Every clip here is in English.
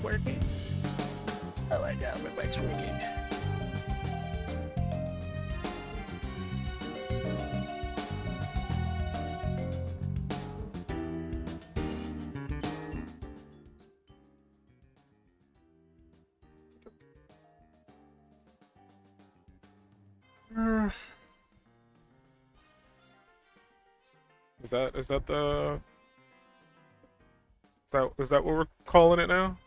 working? Oh my god, my mic's working. Is that the is that what we're calling it now?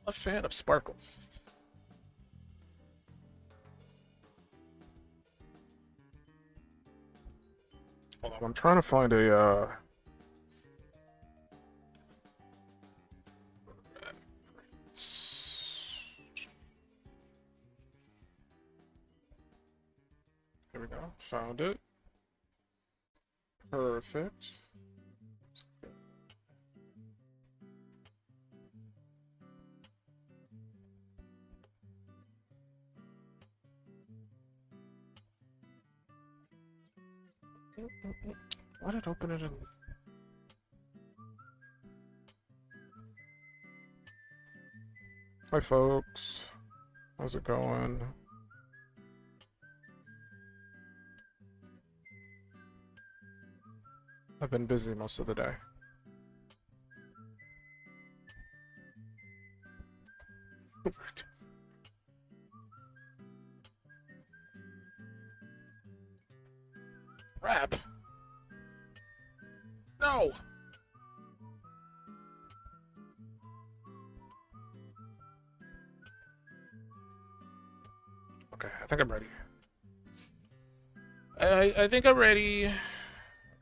A fan of sparkles. Hold on, I'm trying to find a Here we go. Found it. Perfect. Why did it open it in? Hi folks. How's it going? I've been busy most of the day. Crap. No. Okay, I think I'm ready. I think I'm ready.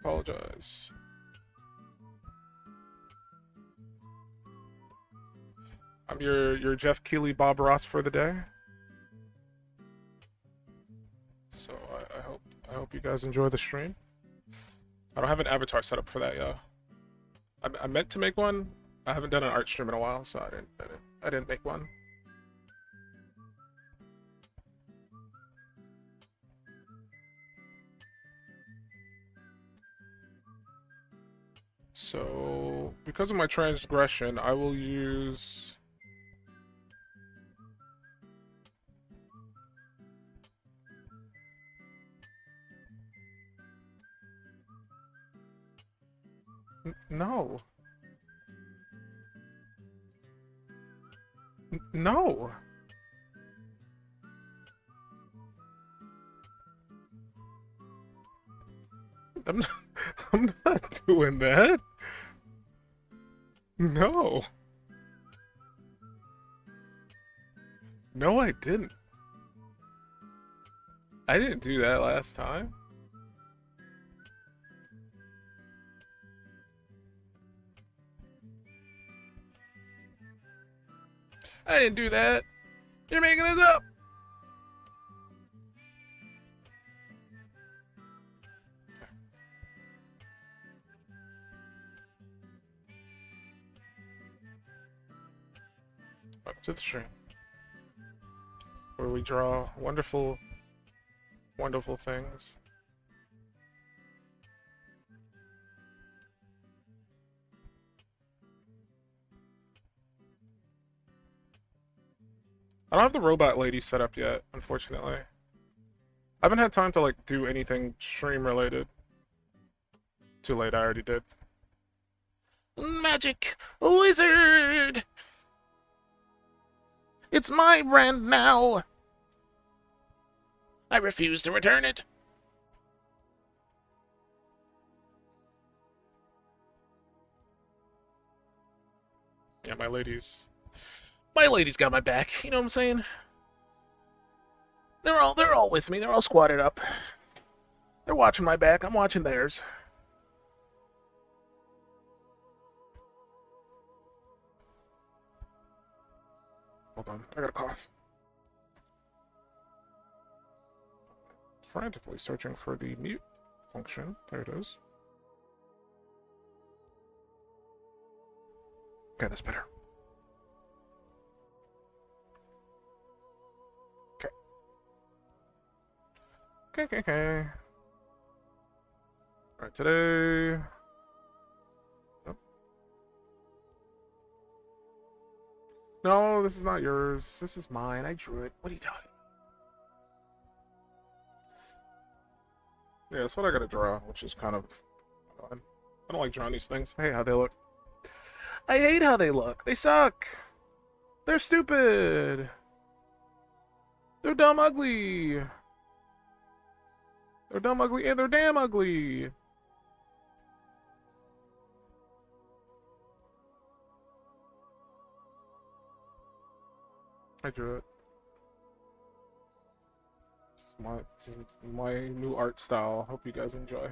Apologize. I'm your Jeff Keighley Bob Ross for the day. So I hope you guys enjoy the stream. I don't have an avatar set up for that yet. I meant to make one. I haven't done an art stream in a while, so I didn't make one. So because of my transgression, I will use. No. No. I'm not, I'm not doing that. No. No, I didn't. I didn't do that last time. I didn't do that. You're making this up. Up to the stream, where we draw wonderful, wonderful things. I don't have the robot lady set up yet, unfortunately. I haven't had time to like do anything stream related. Too late, I already did. Magic wizard. It's my brand now. I refuse to return it. Yeah, my ladies got my back. You know what I'm saying? They're all with me. They're all squatted up. They're watching my back. I'm watching theirs. Hold on, I got a cough. Frantically searching for the mute function. There it is. Okay, that's better. Okay. Okay. Alright, today... Oh. No, this is not yours. This is mine. I drew it. What are you talking? Yeah, that's what I gotta draw, which is kind of odd. I don't like drawing these things. I hate how they look. I hate how they look. They suck. They're stupid. They're dumb ugly. They're dumb ugly and they're damn ugly. I drew it. This is my new art style. Hope you guys enjoy.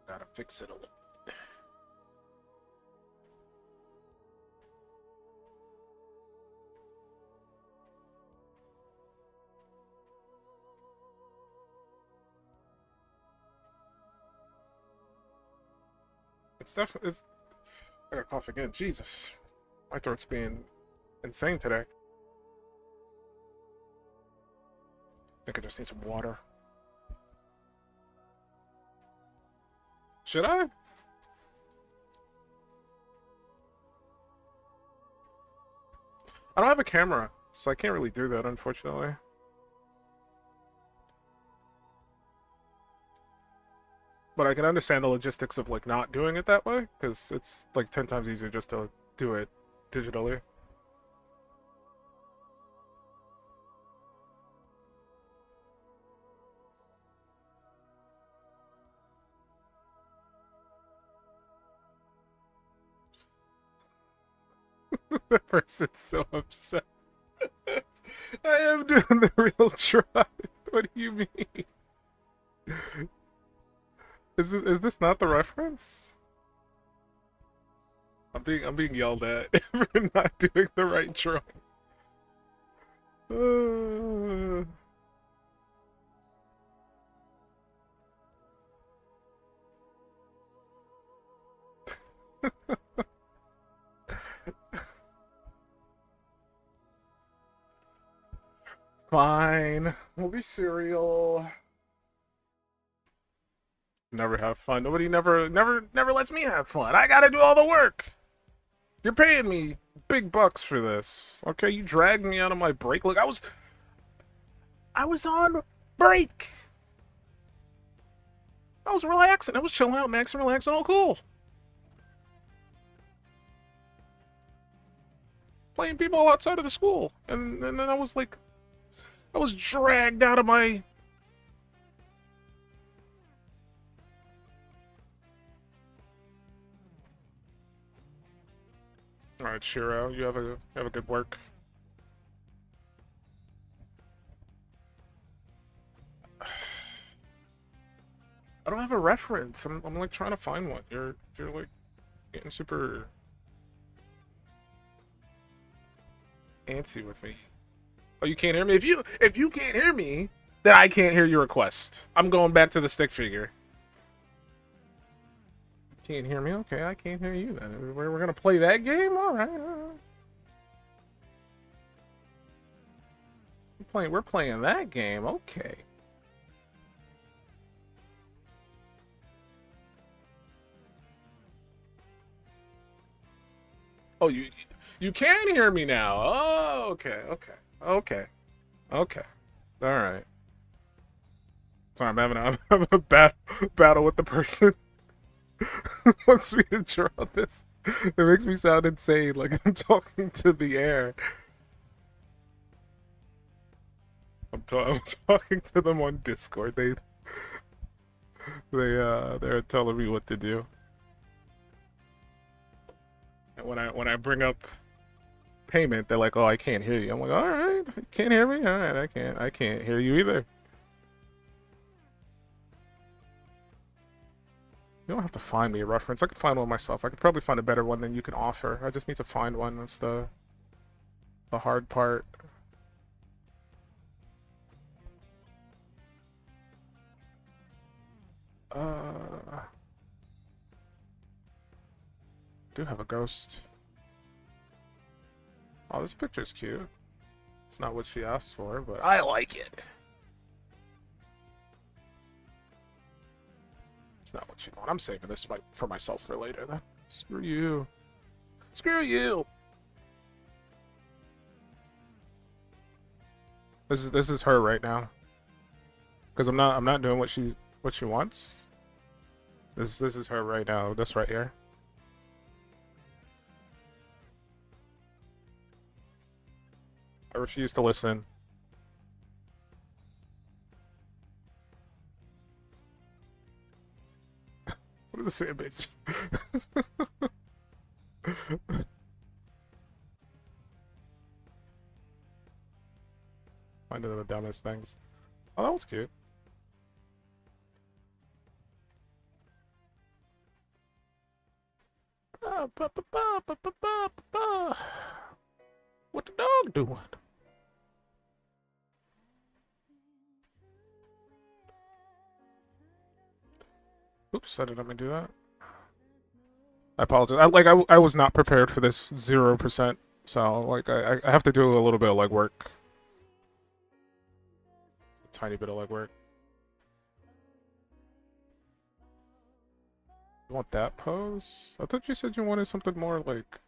Gotta fix it a little. It's definitely. I gotta cough again. Jesus, my throat's being insane today. I think I just need some water. Should I? I don't have a camera, so I can't really do that, unfortunately. But I can understand the logistics of, like, not doing it that way, because it's, like, 10 times easier just to do it digitally. The person's so upset. I am doing the real try. What do you mean? Is this not the reference? I'm being yelled at for not doing the right drawing. Fine. We'll be cereal. Never have fun. Nobody never lets me have fun. I gotta do all the work. You're paying me big bucks for this. Okay, you dragged me out of my break. Look, I was on break. I was relaxing. I was chilling out, maxing, relaxing, all cool. Playing people outside of the school. And then I was like, I was dragged out of my... Alright, Shiro, you have a good work. I don't have a reference. I'm like trying to find one. You're like getting super antsy with me. Oh, you can't hear me? If you can't hear me, then I can't hear your request. I'm going back to the stick figure. Can't hear me? Okay, I can't hear you then. We're gonna play that game? Alright. We're playing that game, okay. Oh, you can hear me now. Oh, okay. Alright. Sorry, I'm having a battle with the person who wants me to draw this. It makes me sound insane, like I'm talking to the air. I'm talking to them on Discord. They're telling me what to do. And when I bring up payment, they're like, "Oh, I can't hear you." I'm like, "All right, can't hear me. All right, I can't hear you either." You don't have to find me a reference. I could find one myself. I could probably find a better one than you can offer. I just need to find one. That's the hard part. Do have a ghost. Oh, this picture's cute. It's not what she asked for, but I like it. it's not what she wants. I'm saving this for myself for later then. Screw you. Screw you. This is her right now. Because I'm not doing what she wants. This is her right now. This right here. I refuse to listen. What does it say, bitch? One of the dumbest things. Oh, that was cute. What the dog doing? Oops, I didn't mean to do that. I apologize. I was not prepared for this 0%. So like I have to do a little bit of legwork. A tiny bit of legwork. You want that pose? I thought you said you wanted something more like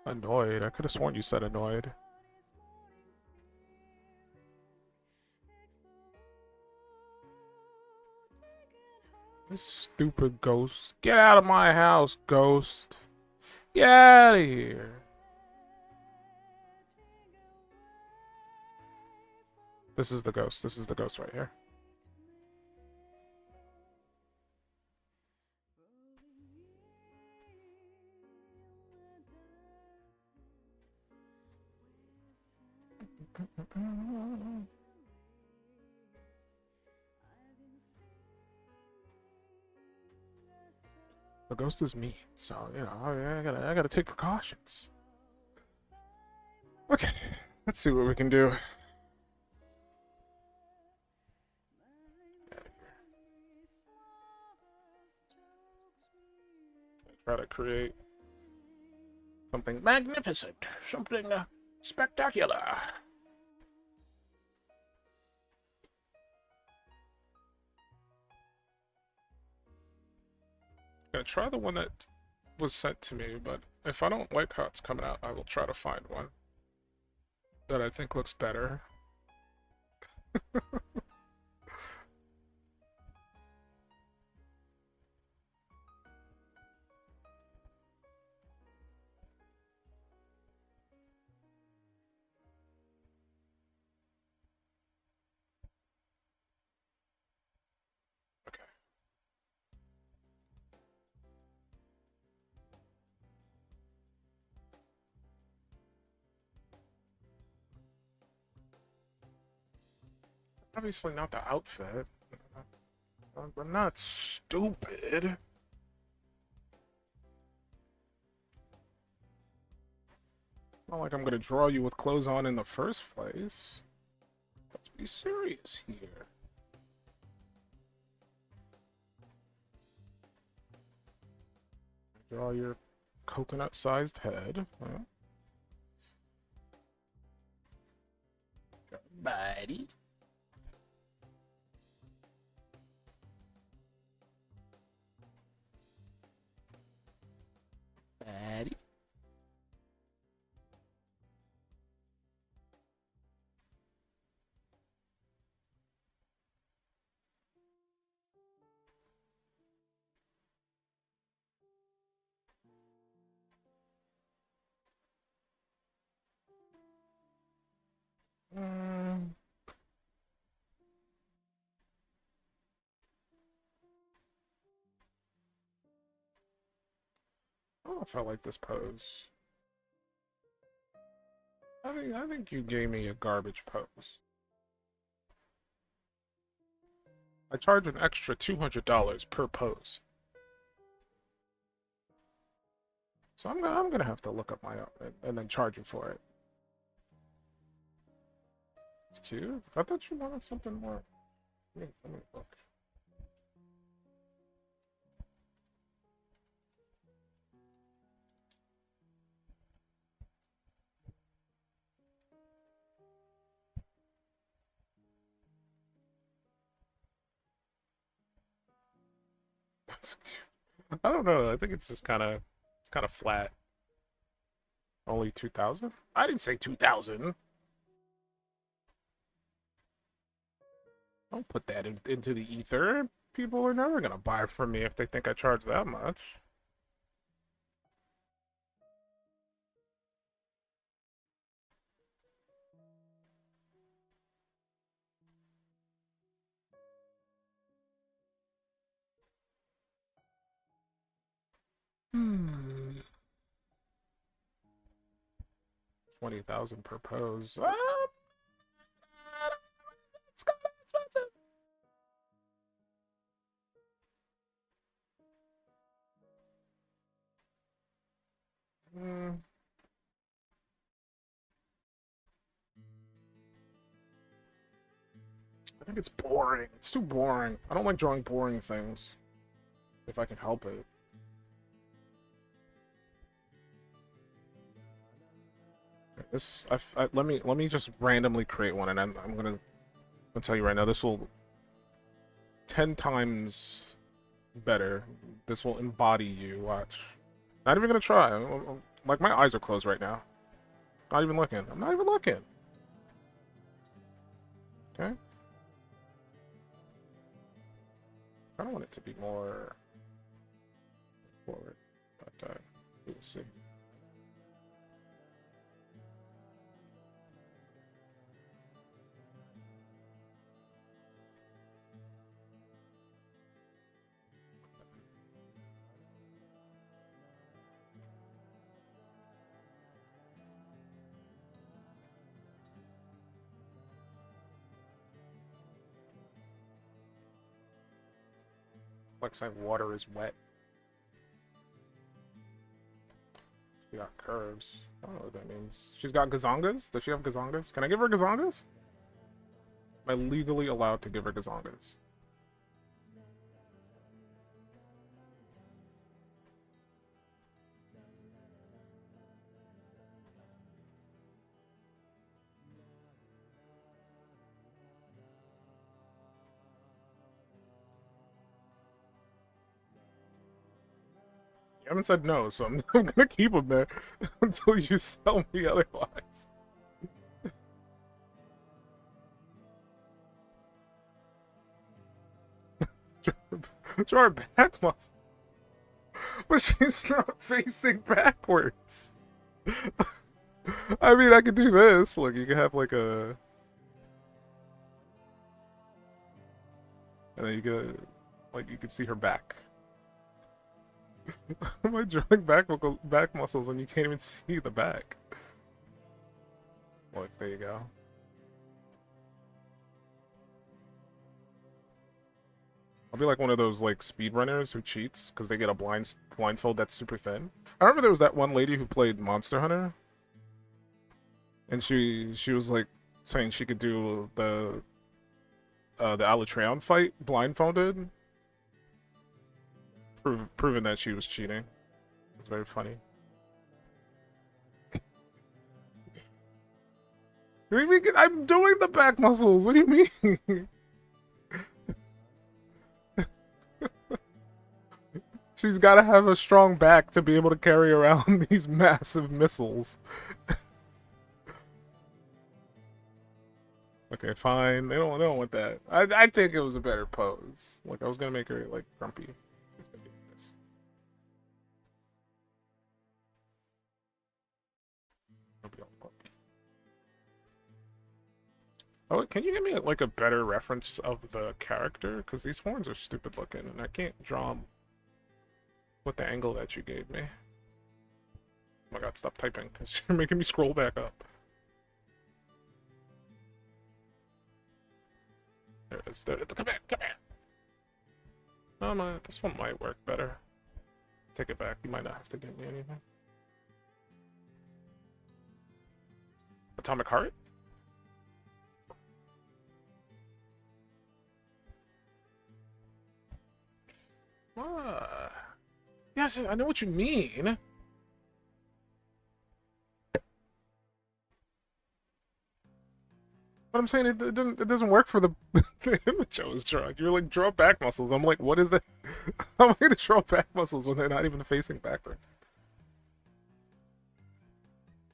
annoyed. I could have sworn you said annoyed. This stupid ghost. Get out of my house, ghost. Get out of here. This is the ghost. This is the ghost right here. The ghost is mean, so you know I gotta take precautions. Okay, let's see what we can do. Try to create something Magnificent. Something spectacular. gonna try the one that was sent to me, but if I don't like how it's coming out, I will try to find one that I think looks better. Okay. Obviously not the outfit. I'm not stupid. Not like I'm gonna draw you with clothes on in the first place. Let's be serious here. Draw your coconut-sized head. Huh? Buddy. Buddy. Mm. I don't know if I like this pose. I think you gave me a garbage pose. I charge an extra $200 per pose. So I'm gonna have to look up my own and then charge you for it. It's cute. I thought you wanted something more. Let me look. I don't know. I think it's just kind of flat. Only 2,000? I didn't say 2,000. Don't put that into the ether. People are never gonna buy from me if they think I charge that much. Hmm. 20,000 per pose. It's kind of expensive. Hmm. I think it's boring. It's too boring. I don't like drawing boring things. If I can help it. This, let me just randomly create one, and I'm gonna tell you right now, this will 10 times better. This will embody you. Watch. Not even gonna try. Like my eyes are closed right now. Not even looking. I'm not even looking. Okay. I don't want it to be more forward, but we'll see. Like saying water is wet. She got curves. I don't know what that means. She's got gazongas? Does she have gazongas? Can I give her gazongas? Am I legally allowed to give her gazongas? You haven't said no, so I'm gonna keep them there until you tell me otherwise. Draw her back muscle. But she's not facing backwards. I mean, I could do this. Look, you could have like a... And then you could... Like, you could see her back. Why am I drawing back muscles when you can't even see the back? Look, there you go. I'll be like one of those like speedrunners who cheats because they get a blindfold that's super thin. I remember there was that one lady who played Monster Hunter, and she was like saying she could do the Alatreon fight blindfolded, proving that she was cheating. It was very funny. What do you mean? I'm doing the back muscles. What do you mean? She's got to have a strong back to be able to carry around these massive missiles. Okay, fine. They don't want that. I think it was a better pose. Like I was gonna make her like grumpy. Oh, can you give me like a better reference of the character? Because these horns are stupid looking, and I can't draw them with the angle that you gave me. Oh my god, stop typing, because you're making me scroll back up. There it is. There it is. Come here, come here. Oh my, this one might work better. Take it back. You might not have to give me anything. Atomic Heart? I know what you mean. But I'm saying it doesn't work for the, the image I was drawing. You're like, draw back muscles. I'm like, what is that? How am I going to draw back muscles when they're not even facing backwards?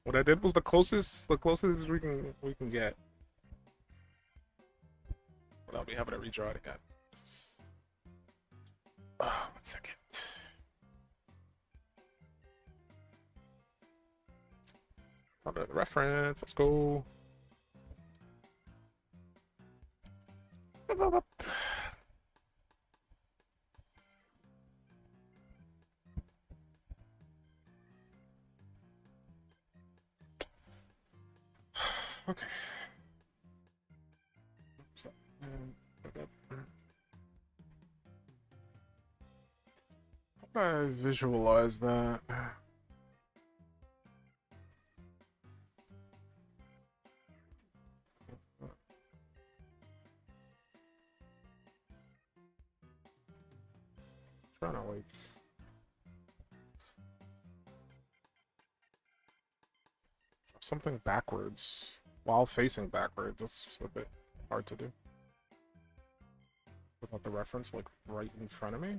What I did was the closest we can get without me having to redraw it again. Oh, 1 second. Found a reference. Let's go. Okay. How do I visualize that? Trying to like something backwards while facing backwards. That's a bit hard to do without the reference like right in front of me.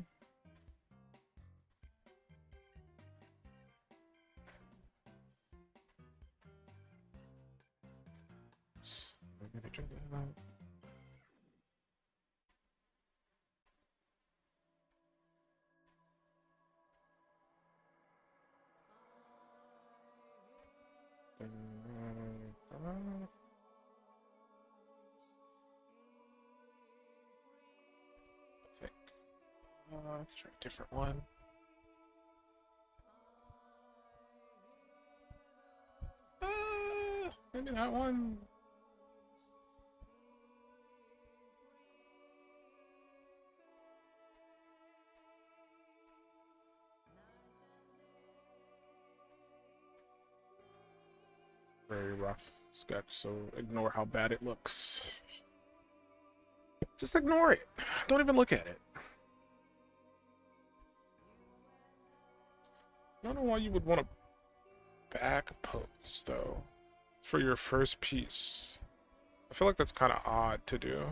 Let's try a different one. Maybe that one. Very rough sketch, so ignore how bad it looks. Just ignore it. Don't even look at it. I don't know why you would want to back pose, though, for your first piece. I feel like that's kind of odd to do.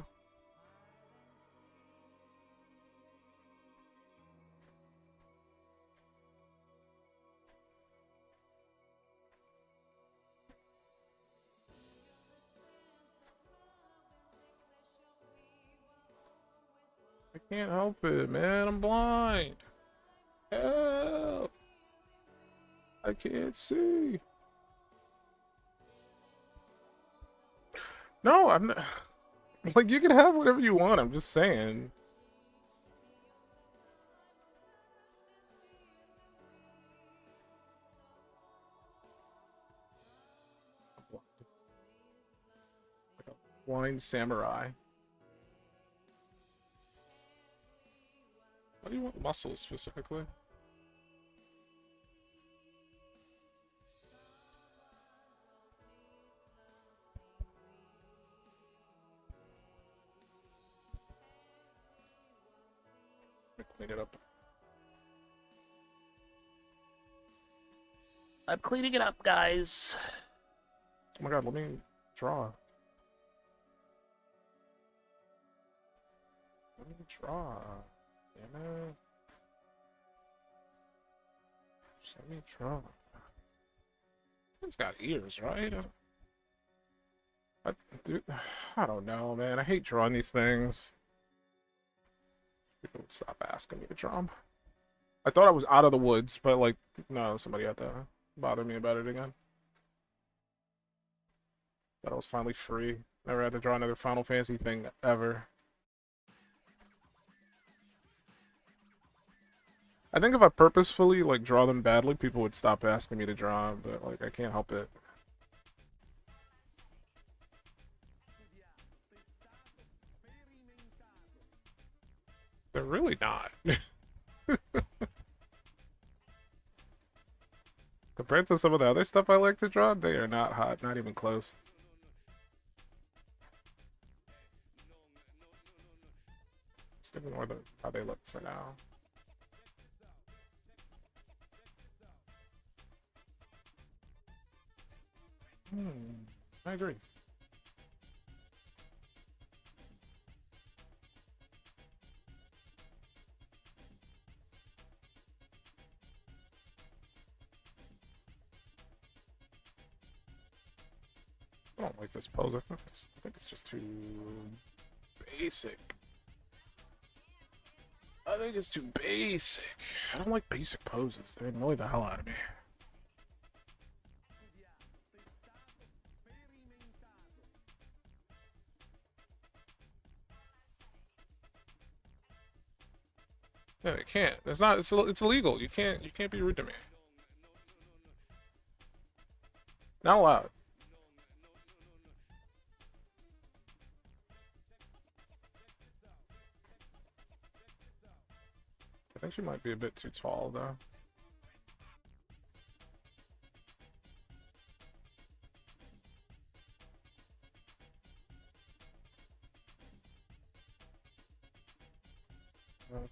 I can't help it, man. I'm blind. Help! I can't see. No, I'm not. Like, you can have whatever you want. I'm just saying. Like a blind samurai. What do you want muscles specifically? Let me clean it up. I'm cleaning it up, guys. Oh my god, let me draw. Let me draw. Damn it. Just let me draw. It's got ears, right? Dude, I don't know, man. I hate drawing these things. People would stop asking me to draw them. I thought I was out of the woods, but like, no, somebody had to bother me about it again. Thought I was finally free. Never had to draw another Final Fantasy thing ever. I think if I purposefully like draw them badly, people would stop asking me to draw them, but like I can't help it. They're really not. Compared to some of the other stuff I like to draw, they are not hot, not even close. Just ignore how they look for now. I agree. I don't like this pose. I think it's just too basic. I think it's too basic. I don't like basic poses. They annoy the hell out of me. No, it can't. It's not. It's illegal. You can't be rude to me. Not allowed. I think she might be a bit too tall though.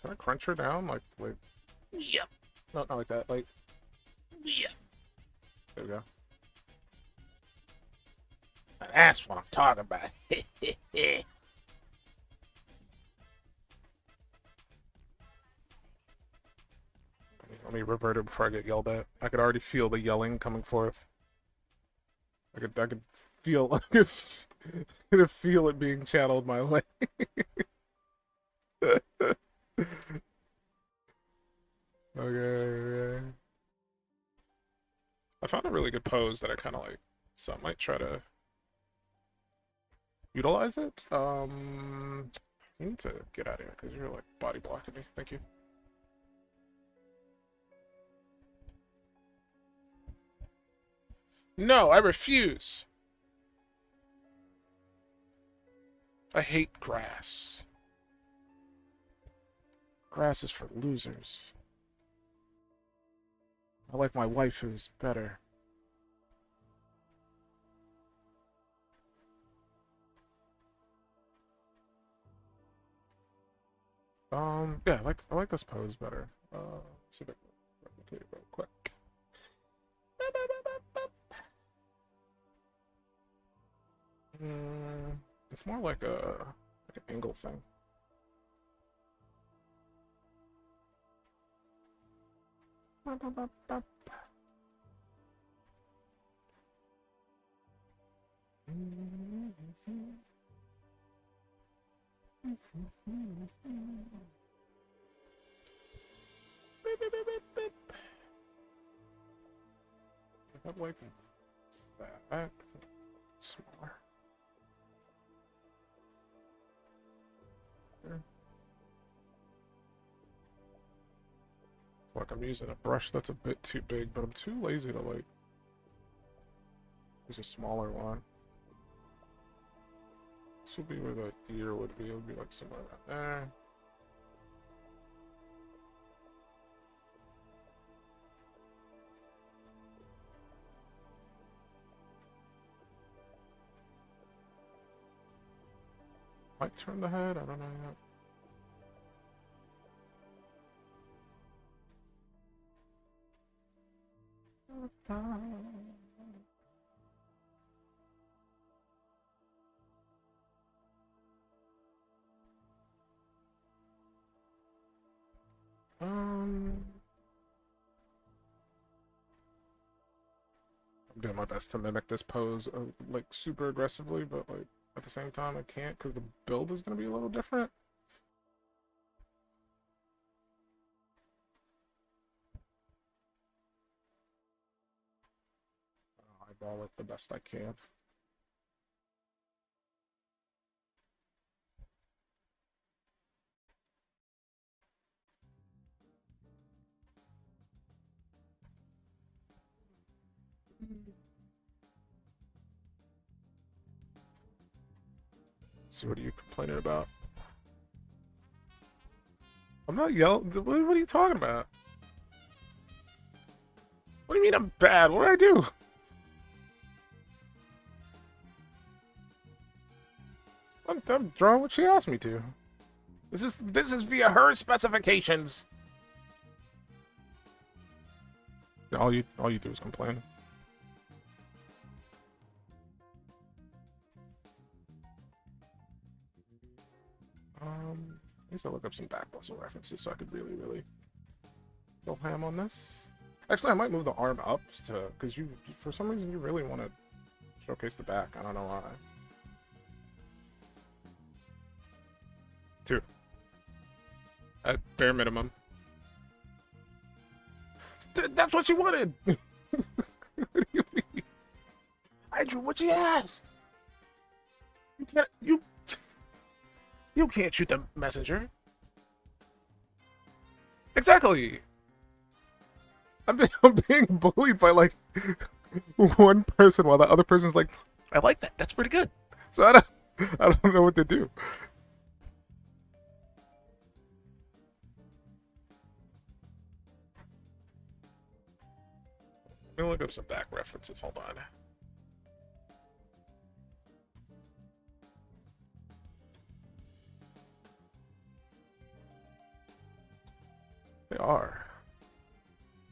Can I crunch her down? Like. Yep. No, not like that. Like. Yep. There we go. That's what I'm talking about. Let me revert it before I get yelled at. I could already feel the yelling coming forth. I could feel I could feel it being channeled my way. Okay. I found a really good pose that I kind of like, so I might try to utilize it. You need to get out of here because you're like body blocking me. Thank you. No, I refuse. I hate grass. Grass is for losers. I like my waifus better. Yeah, I like this pose better. Let's see if I can replicate it real quick. It's more like an angle thing. That way that smaller. There. Like I'm using a brush that's a bit too big, but I'm too lazy to like use a smaller one. This would be where the ear would be. It would be like somewhere around there. Might turn the head. I don't know yet. I'm doing my best to mimic this pose, like super aggressively, but like at the same time I can't because the build is gonna be a little different. I'll eyeball it the best I can. So what are you complaining about? I'm not yelling. What are you talking about? What do you mean I'm bad? What did I do? I'm drawing what she asked me to. This is via her specifications. All you do is complain. I need to look up some back muscle references so I could really go ham on this. Actually, I might move the arm up to, because you, for some reason, you really want to showcase the back. I don't know why. 2. At bare minimum. That's what you wanted! What do you mean? I drew what you asked. You can't shoot the messenger. Exactly! I'm being bullied by, like, one person while the other person's like, I like that. That's pretty good. so I don't know what to do. Let me look up some back references. Hold on. They are.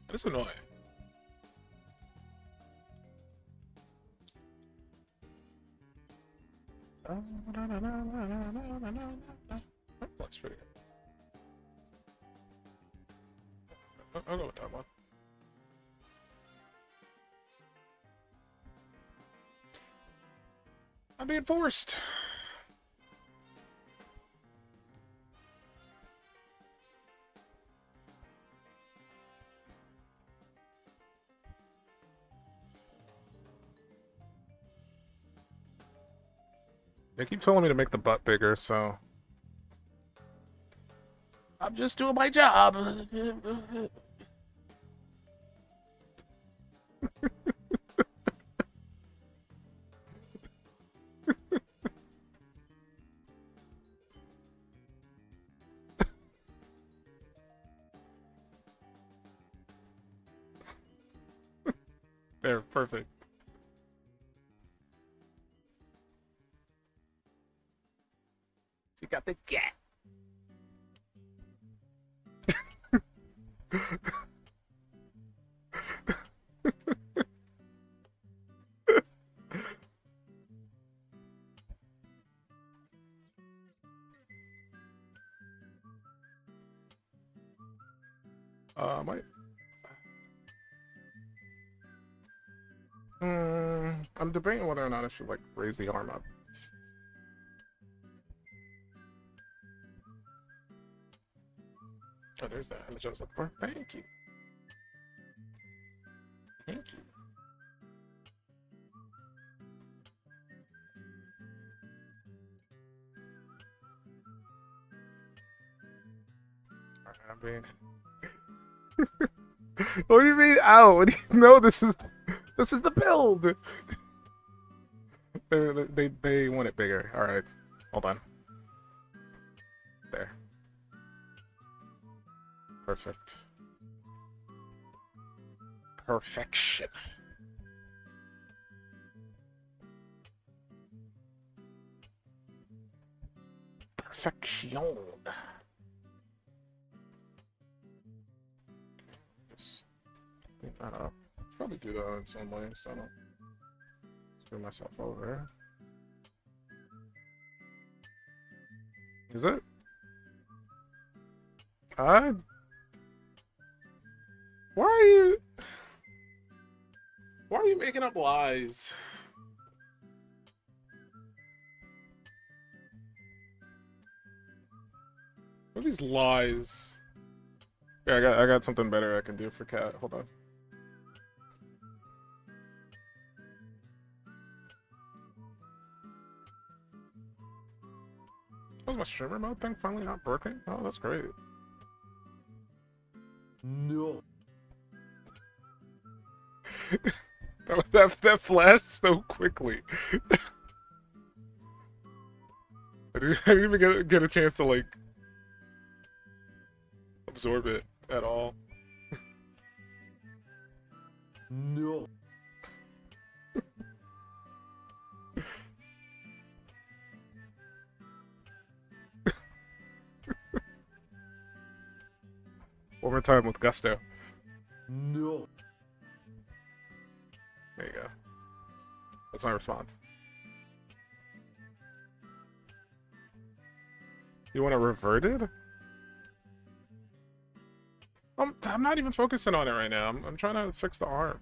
That is annoying. That's pretty good. I'll go with that one. I'm being forced. They keep telling me to make the butt bigger, so I'm just doing my job. there, perfect. You got the cat. Might. I'm debating whether or not I should like raise the arm up. Oh, there's that image I was looking for. Thank you. Thank you. Alright, I'm being. What do you mean out? What do you... No, this is the build. They want it bigger. All right, hold on. There. Perfect. Perfection. Perfection. Just clean that up. Probably do that in some way, so I don't screw myself over. Is it? Why are you making up lies? What are these lies? Yeah, I got something better I can do for Cat. Hold on. Was my streamer mode thing finally not working? Oh, that's great. No. that flashed so quickly. I didn't even get a chance to like absorb it at all. No. One more time with gusto. No. There you go. That's my response. You want it reverted? I'm not even focusing on it right now. I'm trying to fix the arm.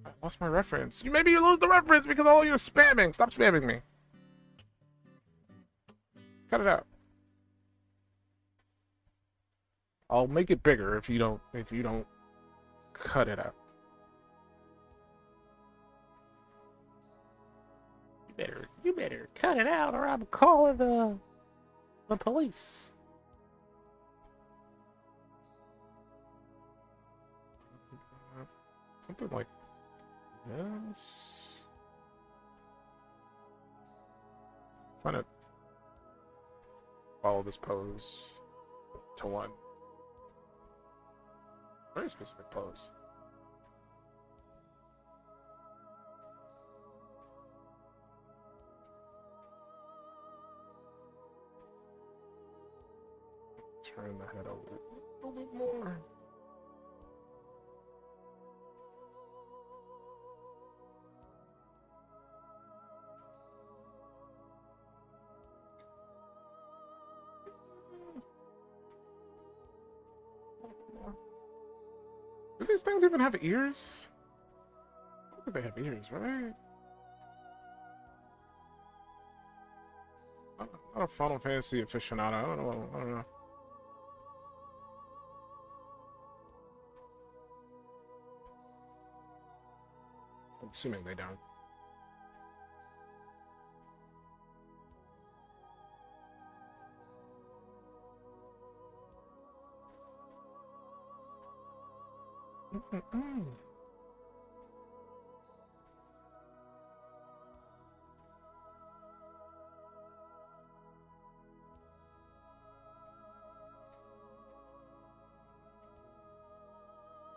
I lost my reference. Maybe you lose the reference because all you're spamming. Stop spamming me. Cut it out. I'll make it bigger if you don't cut it out. You better cut it out or I'm calling the police. Something like this. Trying to follow this pose to one. Very specific pose. Turn the head a little bit more. Do these things even have ears? I don't think they have ears, right? I'm not a Final Fantasy aficionado. I don't know. I'm assuming they don't.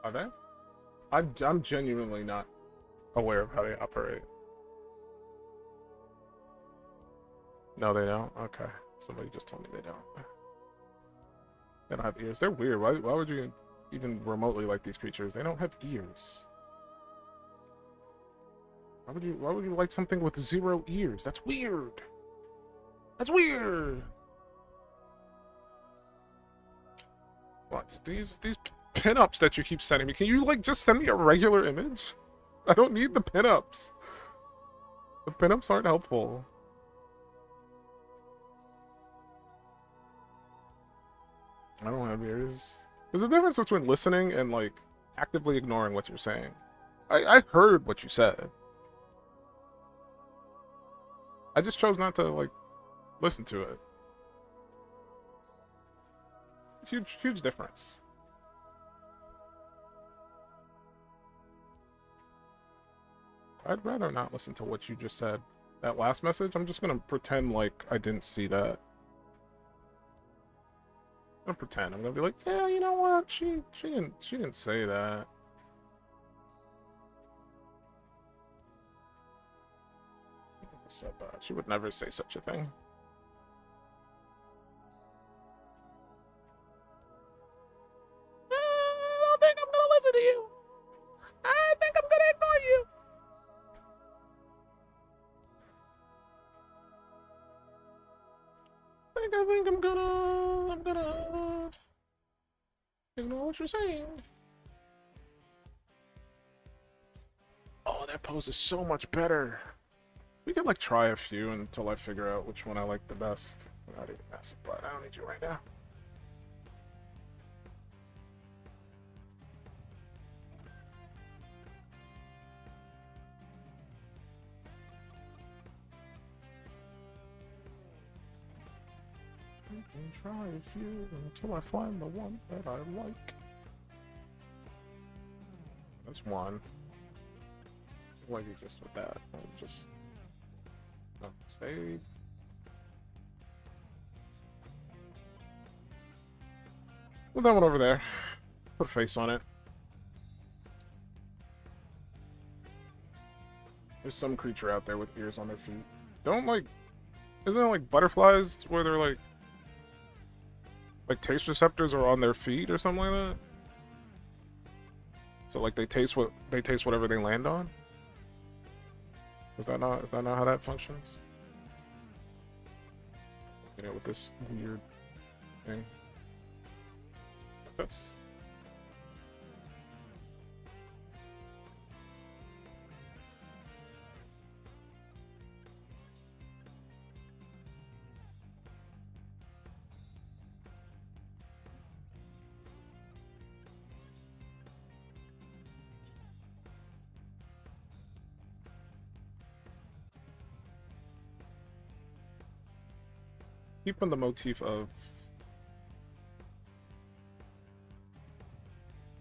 Are they? I'm genuinely not aware of how they operate. No, they don't? Okay. Somebody just told me they don't. They don't have ears. They're weird. Why would you even remotely like these creatures? They don't have ears. Why would you like something with 0 ears? That's weird. That's weird. What? These pinups that you keep sending me. Can you like just send me a regular image? I don't need the pinups. The pinups aren't helpful. I don't have ears. There's a difference between listening and like actively ignoring what you're saying. I heard what you said. I just chose not to like listen to it. Huge difference. I'd rather not listen to what you just said. That last message, I'm just gonna pretend like I didn't see that. I'm gonna pretend. I'm gonna be like, yeah, you know what? She didn't say that. So bad. She would never say such a thing. I don't think I'm gonna listen to you. I think I'm gonna ignore you. I think I'm gonna ignore what you're saying. Oh, that pose is so much better. We could like try a few until I figure out which one I like the best. Not even massive, but I don't need you right now. I can try a few until I find the one that I like. That's one. What exists with that? I'll just no, stay. Put that one over there. Put a face on it. There's some creature out there with ears on their feet. Don't like. Isn't it like butterflies where they're like taste receptors are on their feet or something like that? So like they taste whatever they land on? Is that not how that functions? You know, with this weird thing. That's... Keep on the motif of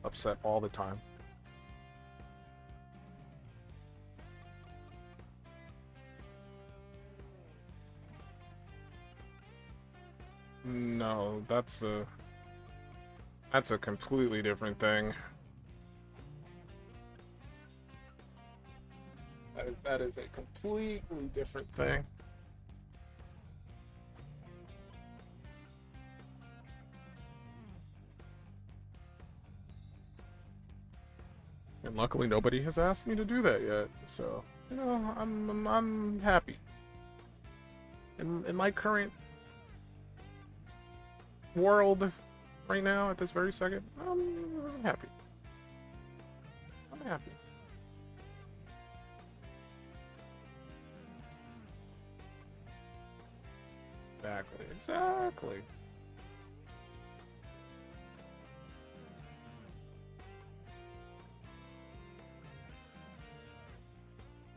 upset all the time. No, that's a completely different thing. That is a completely different thing. And luckily nobody has asked me to do that yet, so you know, I'm happy. In my current world right now at this very second, I'm happy. I'm happy. Exactly.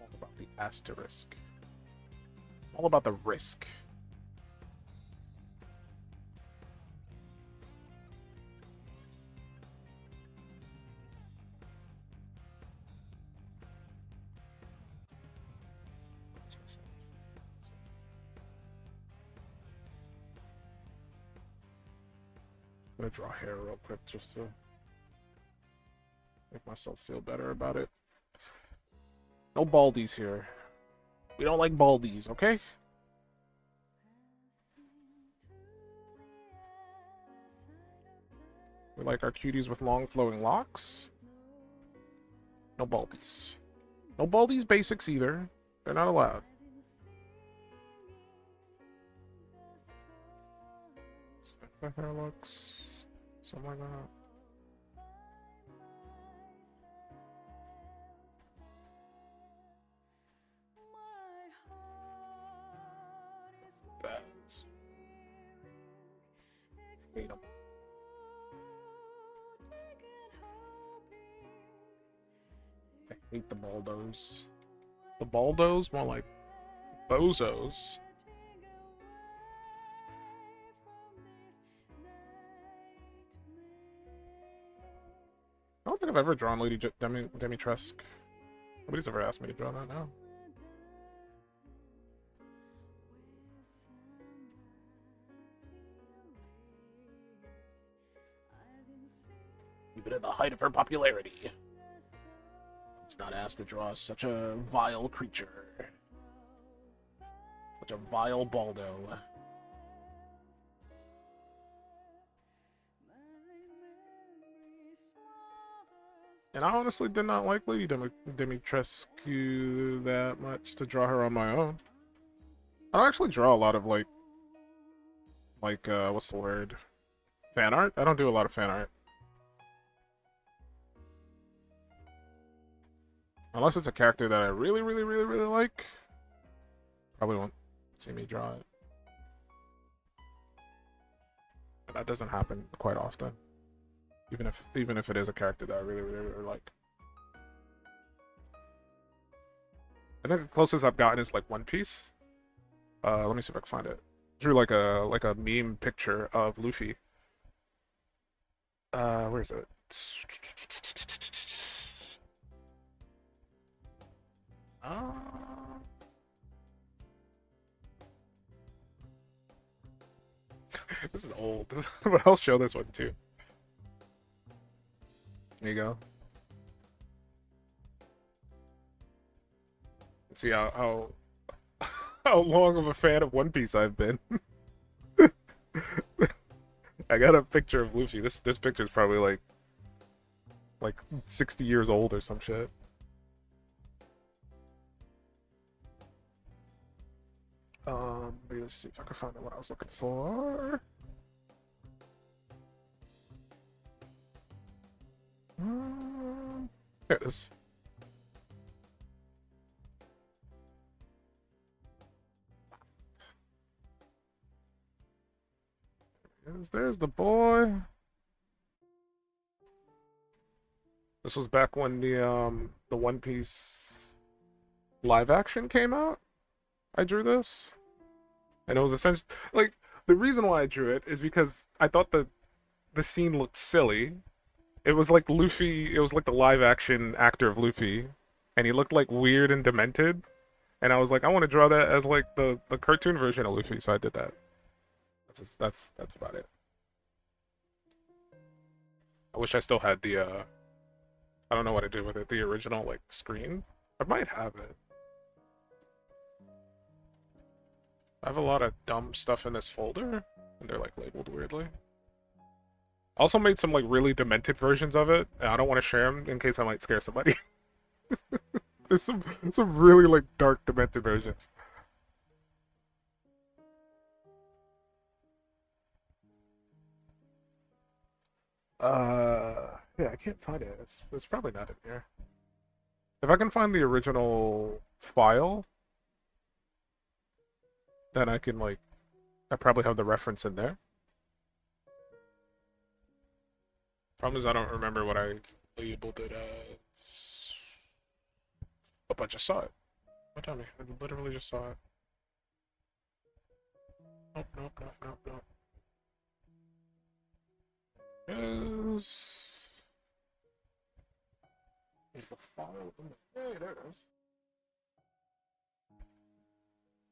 All about the asterisk. All about the risk. I'm gonna draw hair real quick just to make myself feel better about it. No baldies here. We don't like baldies, okay? We like our cuties with long flowing locks. No baldies. No baldies basics either. They're not allowed. My hair looks something like that. That's hate them. I hate the baldos. The baldos more like bozos. I don't think I've ever drawn Lady Demitresque. Nobody's ever asked me to draw that now. Even at the height of her popularity, it's not asked to draw such a vile creature. Such a vile baldo. And I honestly did not like Lady Demitresque that much to draw her on my own. I don't actually draw a lot of like what's the word? Fan art? I don't do a lot of fan art. Unless it's a character that I really like. Probably won't see me draw it. But that doesn't happen quite often. Even if it is a character that I really like. I think the closest I've gotten is like One Piece. Let me see if I can find it. Drew like a meme picture of Luffy. Where is it? This is old, but I'll show this one too. There you go. See how how long of a fan of One Piece I've been. I got a picture of Luffy. This picture is probably like 60 years old or some shit. Let's see if I can find what I was looking for. There it is. There's the boy. This was back when the One Piece live action came out. I drew this, and it was essentially like the reason why I drew it is because I thought the scene looked silly. It was like Luffy. It was like the live action actor of Luffy, and he looked like weird and demented. And I was like, I want to draw that as like the cartoon version of Luffy, so I did that. That's about it. I wish I still had the I don't know what I did with it. The original like screen. I might have it. I have a lot of dumb stuff in this folder, and they're like labeled weirdly. I also made some like really demented versions of it, and I don't want to share them in case I might scare somebody. There's some really like dark demented versions. Yeah, I can't find it. It's probably not in here. If I can find the original file, then I can like, I probably have the reference in there. Problem is I don't remember what I labeled it as. Oh, I just saw it. What tell me? I literally just saw it. Nope, nope, nope, nope, nope. Is the file in the... Hey, there it is.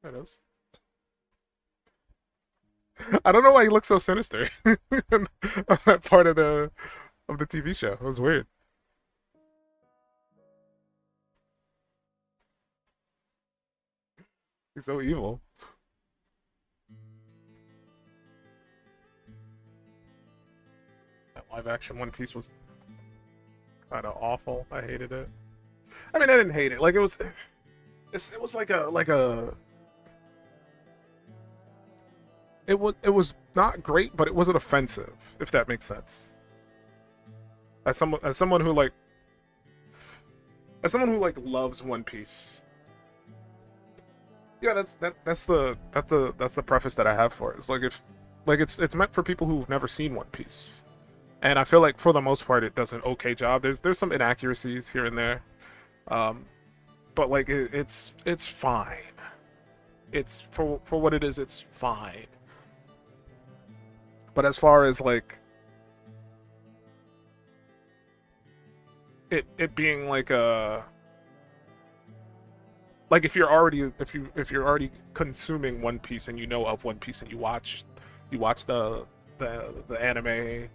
There it is. I don't know why he looks so sinister on that part of the TV show. It was weird. He's so evil. That live action One Piece was kind of awful. I hated it. I mean, I didn't hate it. Like it was like a. It was not great, but it wasn't offensive, if that makes sense. As someone who loves One Piece. Yeah, that's the preface that I have for it. It's like it's meant for people who've never seen One Piece. And I feel like for the most part it does an okay job. There's some inaccuracies here and there. But like it's fine. It's for what it is, it's fine. But as far as like it being like a like if you're already consuming One Piece and you know of One Piece and you watch the anime,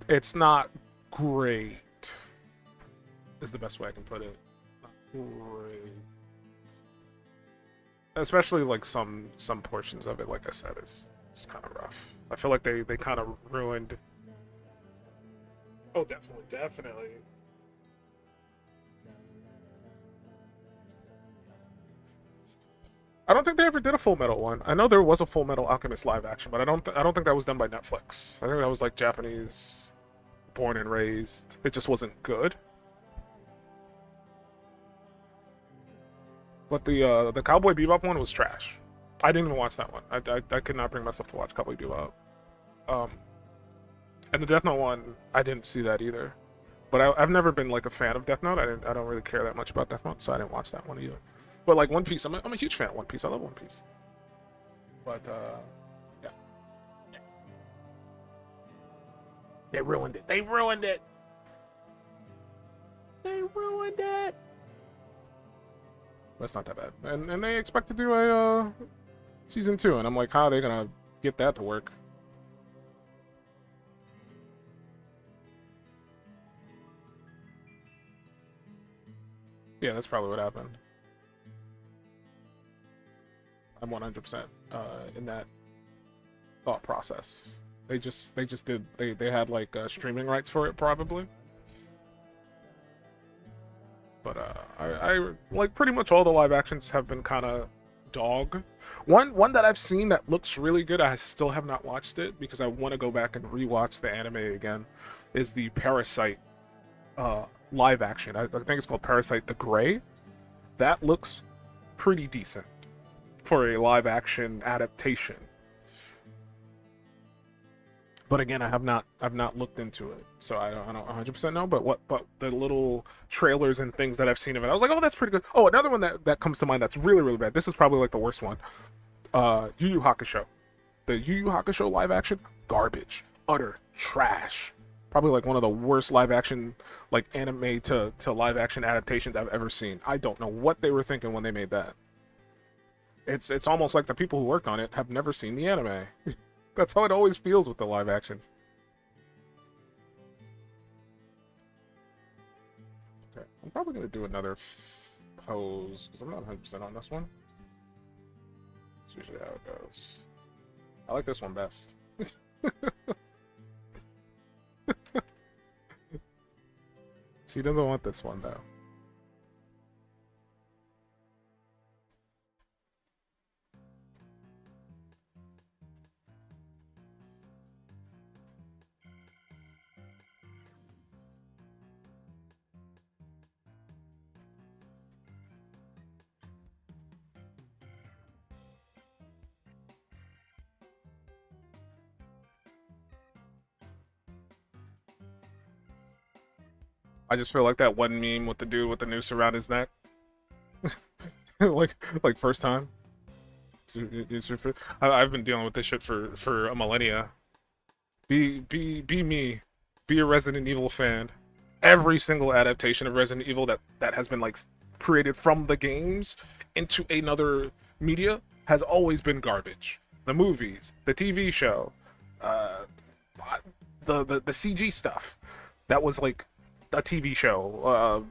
it's not great. Is the best way I can put it. Not great. Especially like some portions of it, like I said, it's kind of rough. I feel like they kind of ruined. Oh, definitely. I don't think they ever did a Full Metal one. I know there was a Full Metal Alchemist live action, but I don't think that was done by Netflix. I think that was like Japanese, born and raised. It just wasn't good. But the Cowboy Bebop one was trash. I didn't even watch that one. I could not bring myself to watch Cowboy Bebop. And the Death Note one, I didn't see that either. But I've never been like a fan of Death Note. I don't really care that much about Death Note, so I didn't watch that one either. But like One Piece, I'm a huge fan of One Piece. I love One Piece. But yeah. They ruined it. They ruined it. They ruined it. That's not that bad. And they expect to do a season 2, and I'm like, how are they gonna get that to work? Yeah, that's probably what happened. I'm 100% in that thought process. They had like streaming rights for it probably. But I like pretty much all the live actions have been kind of dog. One that I've seen that looks really good. I still have not watched it because I want to go back and rewatch the anime again. Is the Parasite live action? I think it's called Parasite the Gray. That looks pretty decent for a live action adaptation. But again, I've not looked into it, so I don't 100% know. But the little trailers and things that I've seen of it, I was like, oh, that's pretty good. Oh, another one that comes to mind that's really really bad. This is probably like the worst one. Yu Yu Hakusho. The Yu Yu Hakusho live action, garbage, utter trash. Probably like one of the worst live action, like anime to live action adaptations I've ever seen. I don't know what they were thinking when they made that. It's almost like the people who worked on it have never seen the anime. That's how it always feels with the live actions. Okay, I'm probably gonna do another pose because I'm not 100% on this one. That's usually how it goes. I like this one best. She doesn't want this one though. I just feel like that one meme with the dude with the noose around his neck. like first time. I've been dealing with this shit for a millennia. Be me. Be a Resident Evil fan. Every single adaptation of Resident Evil that has been like created from the games into another media has always been garbage. The movies, the TV show, the CG stuff. That was like a TV show.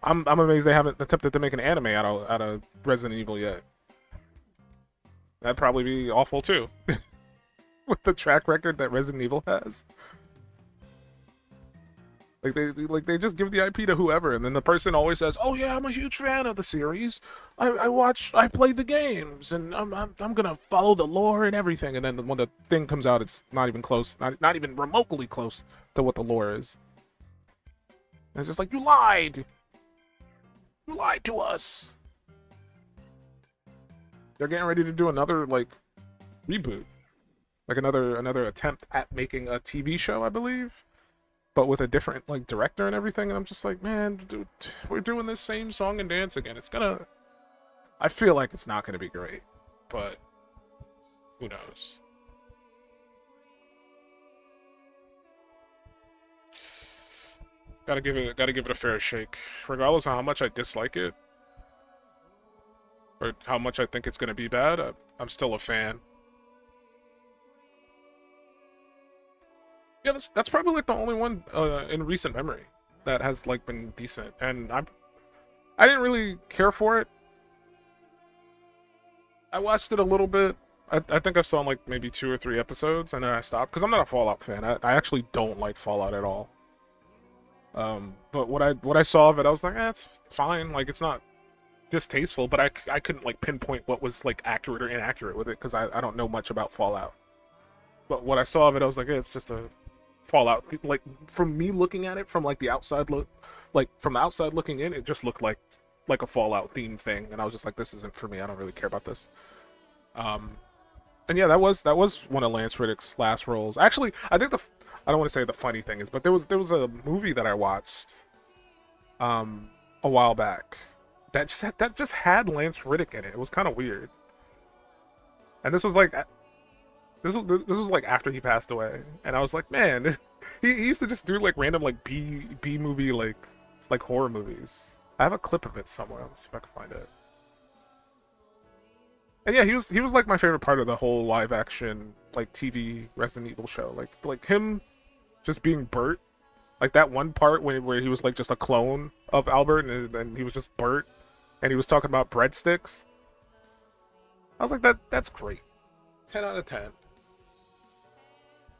I'm amazed they haven't attempted to make an anime out of Resident Evil yet. That'd probably be awful too, with the track record that Resident Evil has. Like they just give the IP to whoever, and then the person always says, "Oh yeah, I'm a huge fan of the series. I played the games, and I'm gonna follow the lore and everything." And then when the thing comes out, it's not even close, not even remotely close to what the lore is. And it's just like, you lied to us. They're getting ready to do another like reboot, like another attempt at making a TV show, I believe, but with a different like director and everything. And I'm just like, man, dude, we're doing this same song and dance again. I feel like it's not gonna be great, but who knows? Gotta give it a fair shake, regardless of how much I dislike it or how much I think it's gonna be bad. I'm still a fan. Yeah, that's probably like the only one in recent memory that has like been decent, and I didn't really care for it. I watched it a little bit. I think I saw like maybe 2 or 3 episodes, and then I stopped because I'm not a Fallout fan. I actually don't like Fallout at all. But what I saw of it, I was like, it's fine. Like, it's not distasteful, but I couldn't like pinpoint what was like accurate or inaccurate with it because I don't know much about Fallout. But what I saw of it, I was like, it's just a Fallout. Like, from me looking at it from like the outside from the outside looking in, it just looked like a Fallout themed thing, and I was just like, this isn't for me. I don't really care about this. And yeah, that was one of Lance Riddick's last roles. Actually, I think I don't want to say the funny thing is, but there was a movie that I watched a while back that just had Lance Riddick in it. It was kind of weird. And this was like after he passed away, and I was like, man, he used to just do like random like B movie like horror movies. I have a clip of it somewhere. Let's see if I can find it. And yeah, he was like my favorite part of the whole live action like TV Resident Evil show. Like him just being Bert. Like that one part where he was like just a clone of Albert and he was just Bert and he was talking about breadsticks. I was like, that's great. 10 out of 10.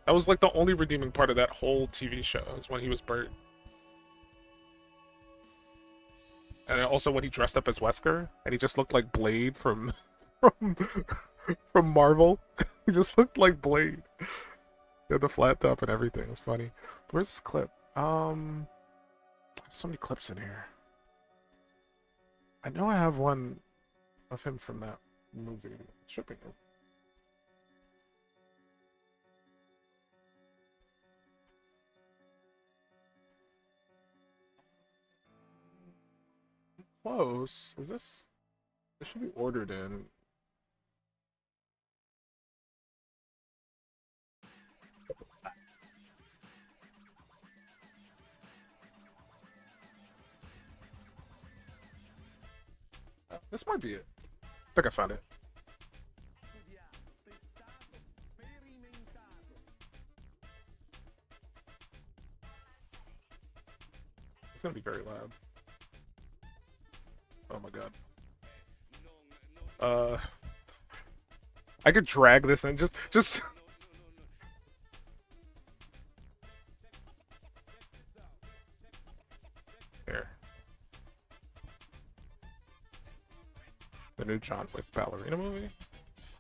That was like the only redeeming part of that whole TV show is when he was Bert. And also when he dressed up as Wesker, and he just looked like Blade from from, from Marvel. He just looked like Blade. He had the flat top and everything. It was funny. Where's this clip? So many clips in here. I know I have one of him from that movie. It should be him. Close. Is this? This should be ordered in. This might be it. I think I found it. It's gonna be very loud. Oh my god. I could drag this in. Just. Here. The new John Wick ballerina movie?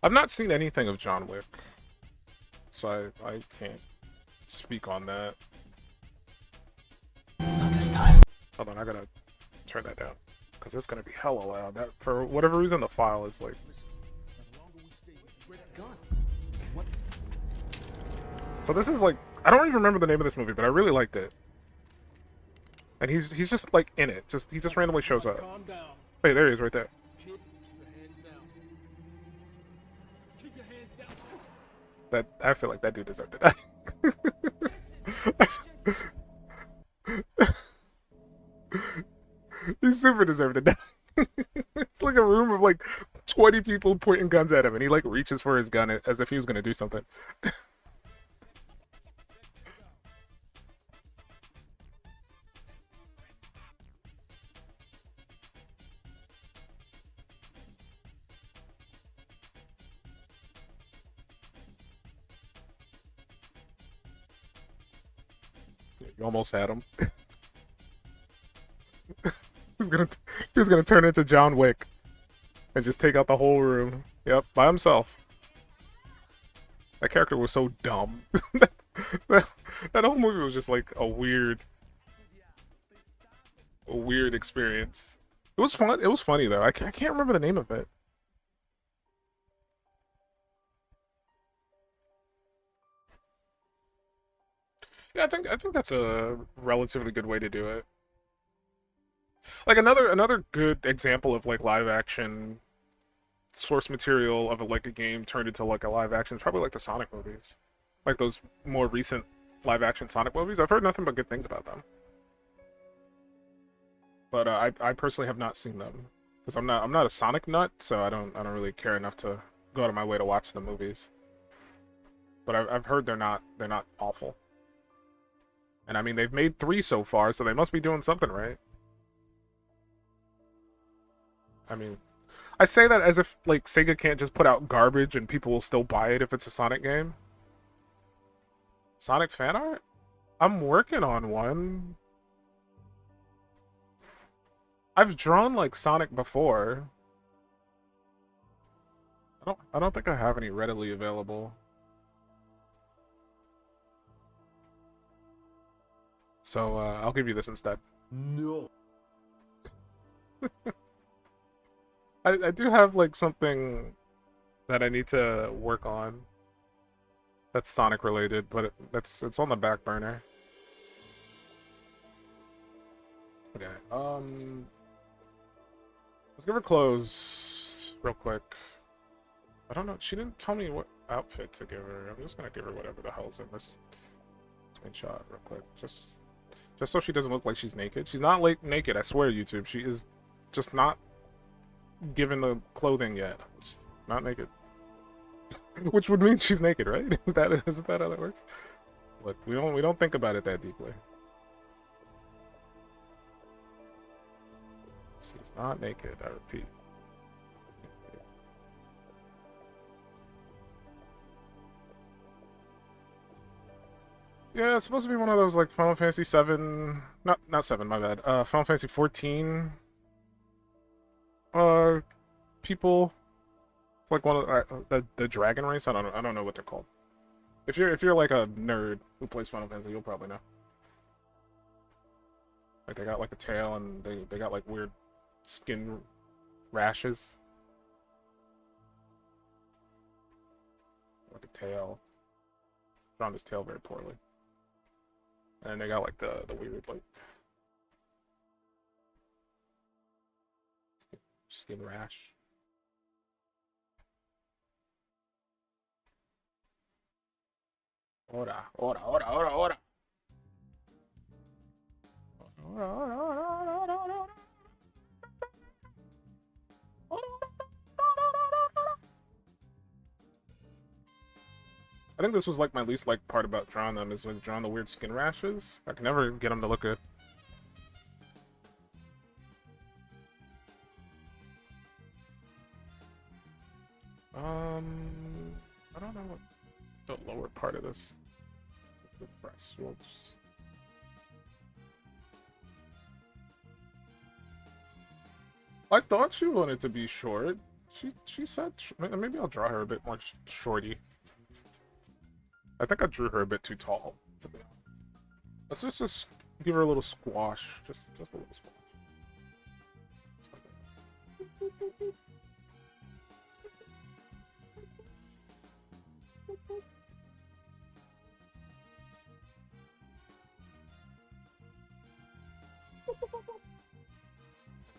I've not seen anything of John Wick, so I can't speak on that. Not this time. Hold on, I gotta turn that down, because it's gonna be hella loud. That, for whatever reason, the file is like... So this is like... I don't even remember the name of this movie, but I really liked it. And he's just like in it. He just randomly shows up. Wait, there he is right there. That, I feel like that dude deserved it. He super deserved it. It's like a room of like 20 people pointing guns at him, and he like reaches for his gun as if he was gonna do something. You almost had him. He's gonna turn into John Wick and just take out the whole room. Yep, by himself. That character was so dumb. that whole movie was just like a weird experience. It was fun. It was funny though. I can't remember the name of it. Yeah, I think that's a relatively good way to do it. Like another good example of like live action source material of like a game turned into like a live action is probably like the Sonic movies. Like those more recent live action Sonic movies. I've heard nothing but good things about them. But I personally have not seen them because I'm not a Sonic nut, so I don't really care enough to go out of my way to watch the movies. But I've heard they're not awful. And I mean they've made 3 so far, so they must be doing something right. I mean, I say that as if like Sega can't just put out garbage and people will still buy it if it's a Sonic game. Sonic fan art? I'm working on one. I've drawn like Sonic before. I don't think I have any readily available. So I'll give you this instead. No. I do have like something that I need to work on that's Sonic related, but it's on the back burner. Okay, let's give her clothes real quick. I don't know, she didn't tell me what outfit to give her. I'm just gonna give her whatever the hell's in this screenshot real quick. Just so she doesn't look like she's naked. She's not like naked, I swear, YouTube. She is just not given the clothing yet. She's not naked. Which would mean she's naked, right? Isn't that how that works? Look, we don't think about it that deeply. She's not naked, I repeat. Yeah, it's supposed to be one of those like Final Fantasy 7, not 7, my bad. Final Fantasy 14 people. It's like one of the dragon race. I don't know what they're called. If you're like a nerd who plays Final Fantasy, you'll probably know. Like they got like a tail and they got like weird skin rashes. Like a tail. Drawn his tail very poorly. And they got like the weird like skin rash. Ora, ora, ora, ora, ora. Ora, ora, ora, ora, ora, ora. I think this was like my least liked part about drawing them is when drawing the weird skin rashes. I can never get them to look good. I don't know what the lower part of this. The press. We'll just... I thought she wanted to be short. She said maybe I'll draw her a bit more shorty. I think I drew her a bit too tall. To be honest. Let's just give her a little squash. Just a little squash.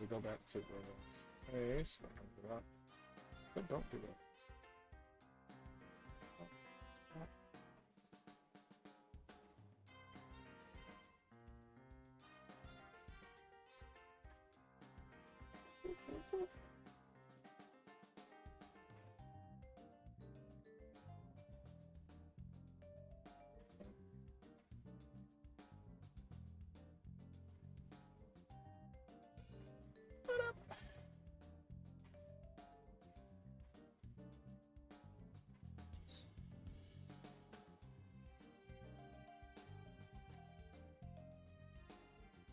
We go back to the face. Not gonna do that. But don't do that.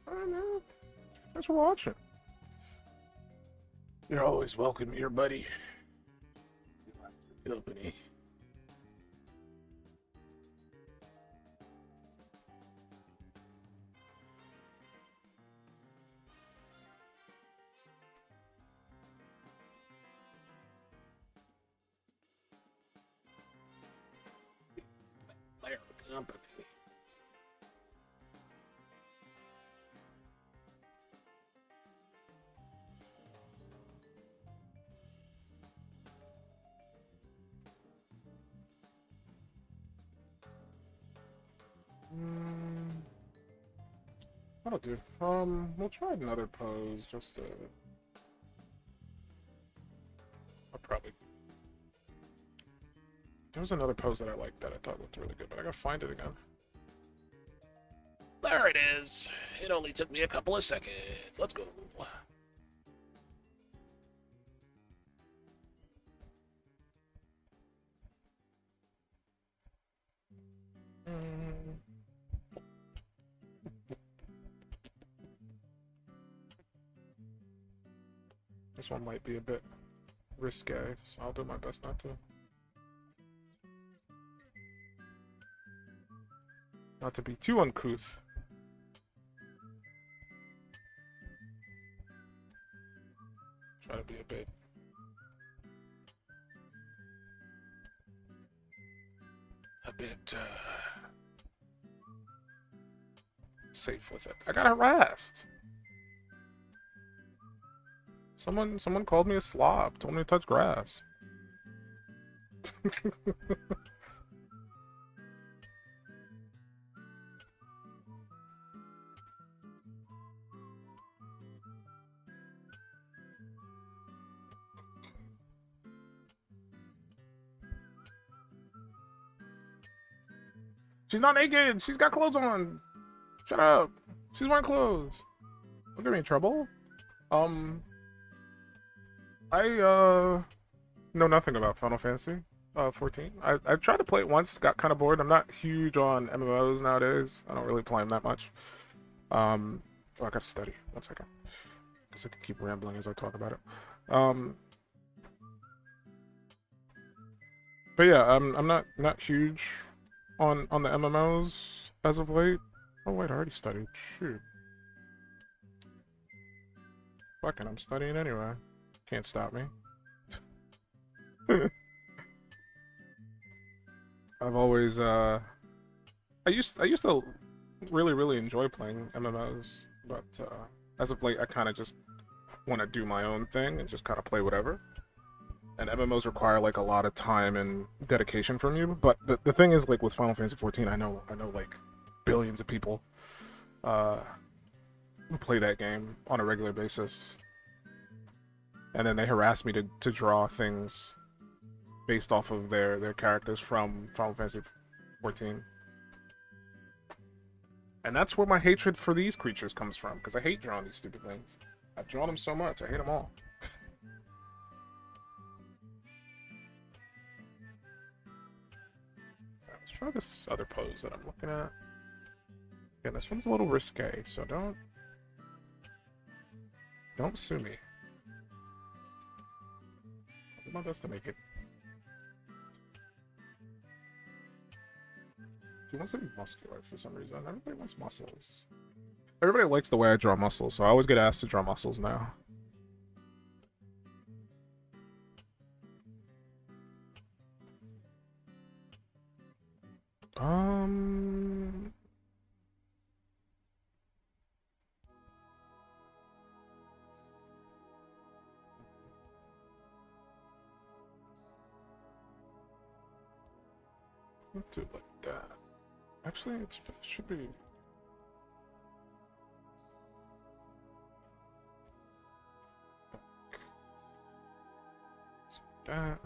I know. Thanks for watching. You're always welcome here, buddy. Company. Player company. That'll do. We'll try another pose just to... I'll probably... There was another pose that I liked that I thought looked really good, but I gotta find it again. There it is. It only took me a couple of seconds. Let's go. This one might be a bit risque, so I'll do my best not to. Not to be too uncouth. Try to be a bit safe with it. I got harassed. Someone called me a slob, told me to touch grass. She's not naked. She's got clothes on. Shut up. She's wearing clothes. Don't get me in trouble. I know nothing about Final Fantasy 14. I tried to play it once, got kind of bored. I'm not huge on MMOs nowadays. I don't really play them that much. Oh, I gotta study. 1 second. Guess I can keep rambling as I talk about it. Um, but yeah, I'm not huge on the MMOs as of late. Oh wait, I already studied. Shoot. Fucking, I'm studying anyway. Can't stop me. I've always I used to really enjoy playing MMOs, but as of late I kind of just want to do my own thing and just kind of play whatever. And MMOs require like a lot of time and dedication from you. But the thing is, like with Final Fantasy 14, I know like billions of people who play that game on a regular basis, and then they harass me to draw things based off of their characters from Final Fantasy 14. And that's where my hatred for these creatures comes from, because I hate drawing these stupid things. I've drawn them so much, I hate them all. Let's try this other pose that I'm looking at. Again, this one's a little risque, so don't sue me. I'll do my best to make it. He wants to be muscular for some reason. Everybody wants muscles. Everybody likes the way I draw muscles, so I always get asked to draw muscles now. Let's do it like that. Actually, it should be. That.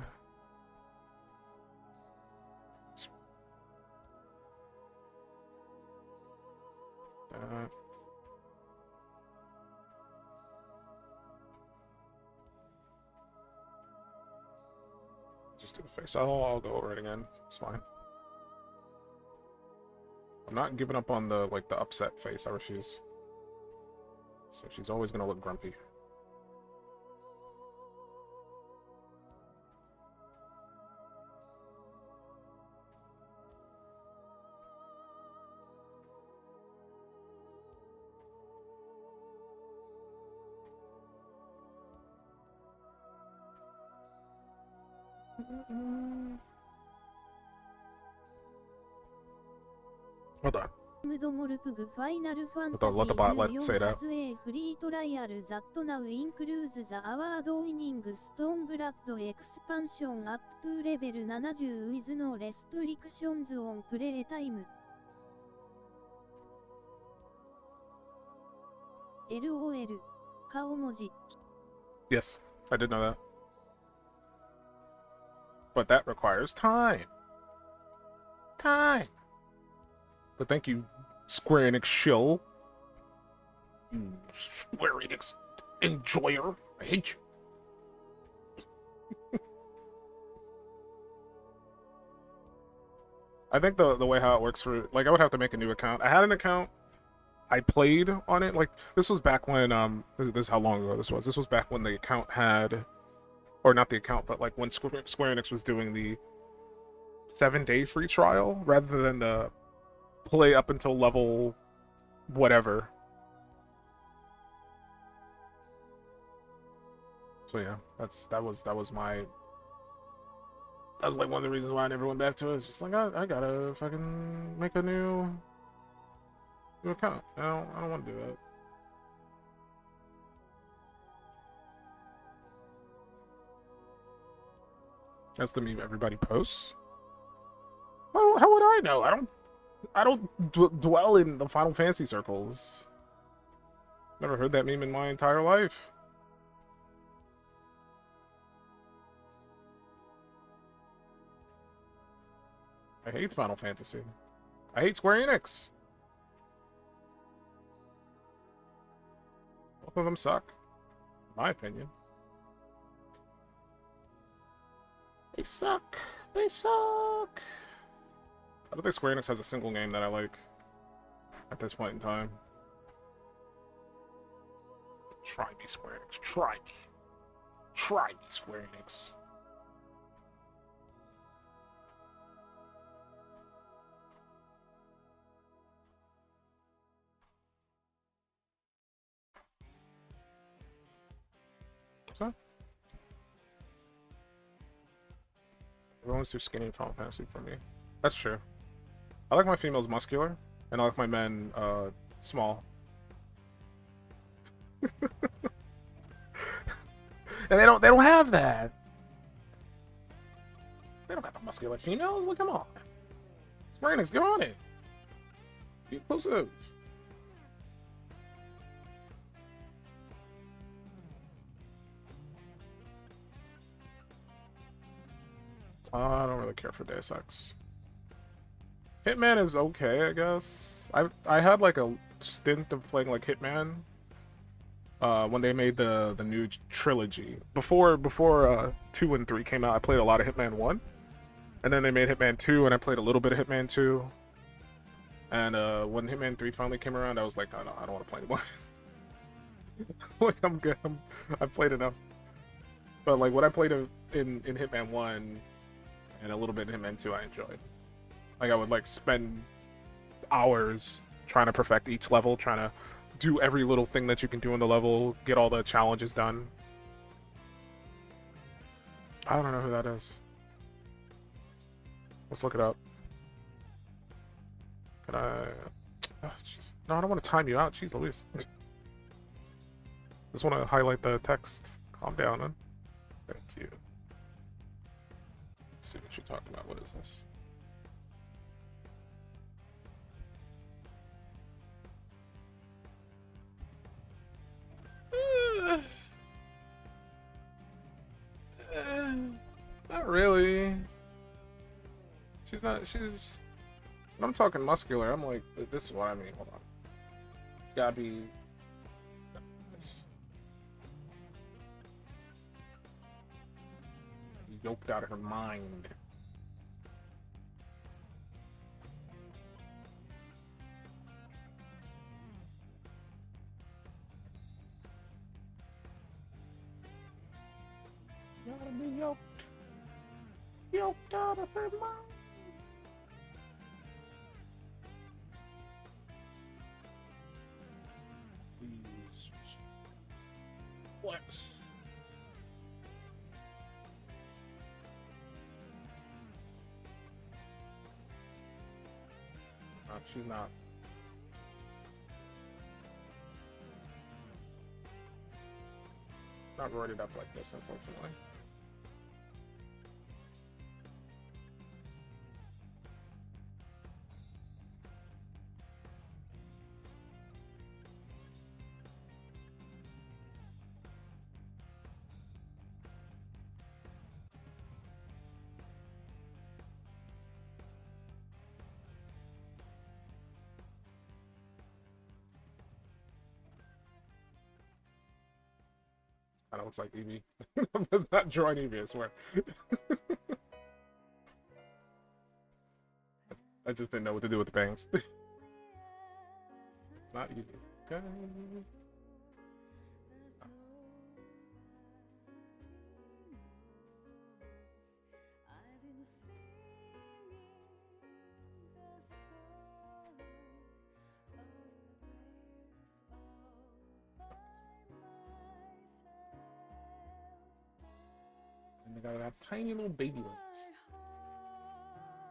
That. Just do the face. I'll go over it again. It's fine. I'm not giving up on the upset face. I refuse. So she's always gonna look grumpy. Hold on. Let the bot say that. Free trial that now includes the award-winning Stormblood expansion up to level 70 with no restrictions on playtime. LOL 顔文字 Yes, I did know that. But that requires time. Time. But thank you, Square Enix shill. You Square Enix enjoyer. I hate you. I think the way how it works for, like, I would have to make a new account. I had an account. I played on it. Like, this was back when, this is how long ago this was. This was back when the account had, or not the account, but like when Square Enix was doing the 7-day free trial rather than the play up until level whatever. So yeah, that was like one of the reasons why I never went back to it. It's just like I gotta fucking make a new account. I don't want to do that. That's the meme everybody posts. Well, how would I know? I don't dwell in the Final Fantasy circles. Never heard that meme in my entire life. I hate Final Fantasy. I hate Square Enix. Both of them suck, in my opinion. They suck. They suck. I don't think Square Enix has a single game that I like at this point in time. Try me, Square Enix. Try me. Try me, Square Enix. What's that? Everyone's too skinny in Final Fantasy for me. That's true. I like my females muscular, and I like my men small. And they don't have that. They don't got the muscular females. Look, come on. Square Enix, get on it. Be inclusive. I don't really care for Deus Ex. Hitman is okay, I guess. I had like a stint of playing like Hitman when they made the new trilogy. Before 2 and 3 came out, I played a lot of Hitman 1. And then they made Hitman 2 and I played a little bit of Hitman 2. And when Hitman 3 finally came around, I was like, I don't want to play anymore. Like I'm good. I've played enough. But like what I played in Hitman 1 and a little bit in Hitman 2 I enjoyed. Like I would like spend hours trying to perfect each level, trying to do every little thing that you can do in the level, get all the challenges done. I don't know who that is. Let's look it up. Can I... Oh, jeez. No, I don't want to time you out. Jeez Louise. Just want to highlight the text. Calm down, man. Thank you. Let's see what you're talking about. What is this? Not really. She's not. She's. When I'm talking muscular, I'm like, this is what I mean. Hold on. Gotta be. This. Yoked out of her mind. Gotta be yoked out of her mind. Please. Flex. She's not. Not roided up like this, unfortunately. Kind of looks like Eevee. Does not join Eevee, I swear. I just didn't know what to do with the bangs. It's not Eevee. Okay. And they gotta have tiny little baby legs.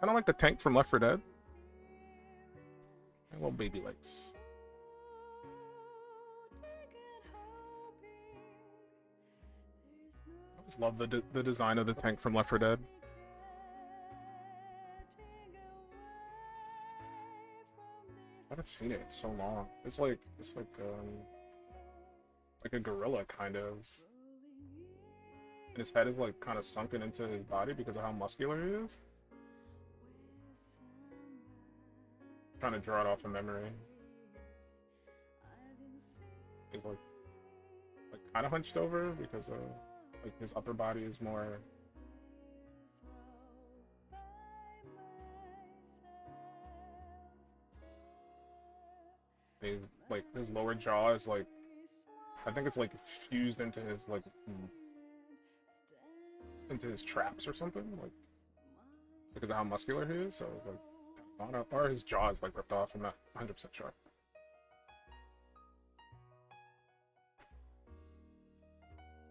Kind of like the tank from Left 4 Dead. And little baby legs. I just love the design of the tank from Left 4 Dead. I haven't seen it in so long. It's like a gorilla kind of. And his head is like kind of sunken into his body because of how muscular he is. Trying to draw it off of memory. He's like kind of hunched over because like his upper body is more. He's like his lower jaw is like, I think it's like fused into his like into his traps or something, like because of how muscular he is. So like, I don't know, or his jaw is like ripped off. I'm not 100% sure.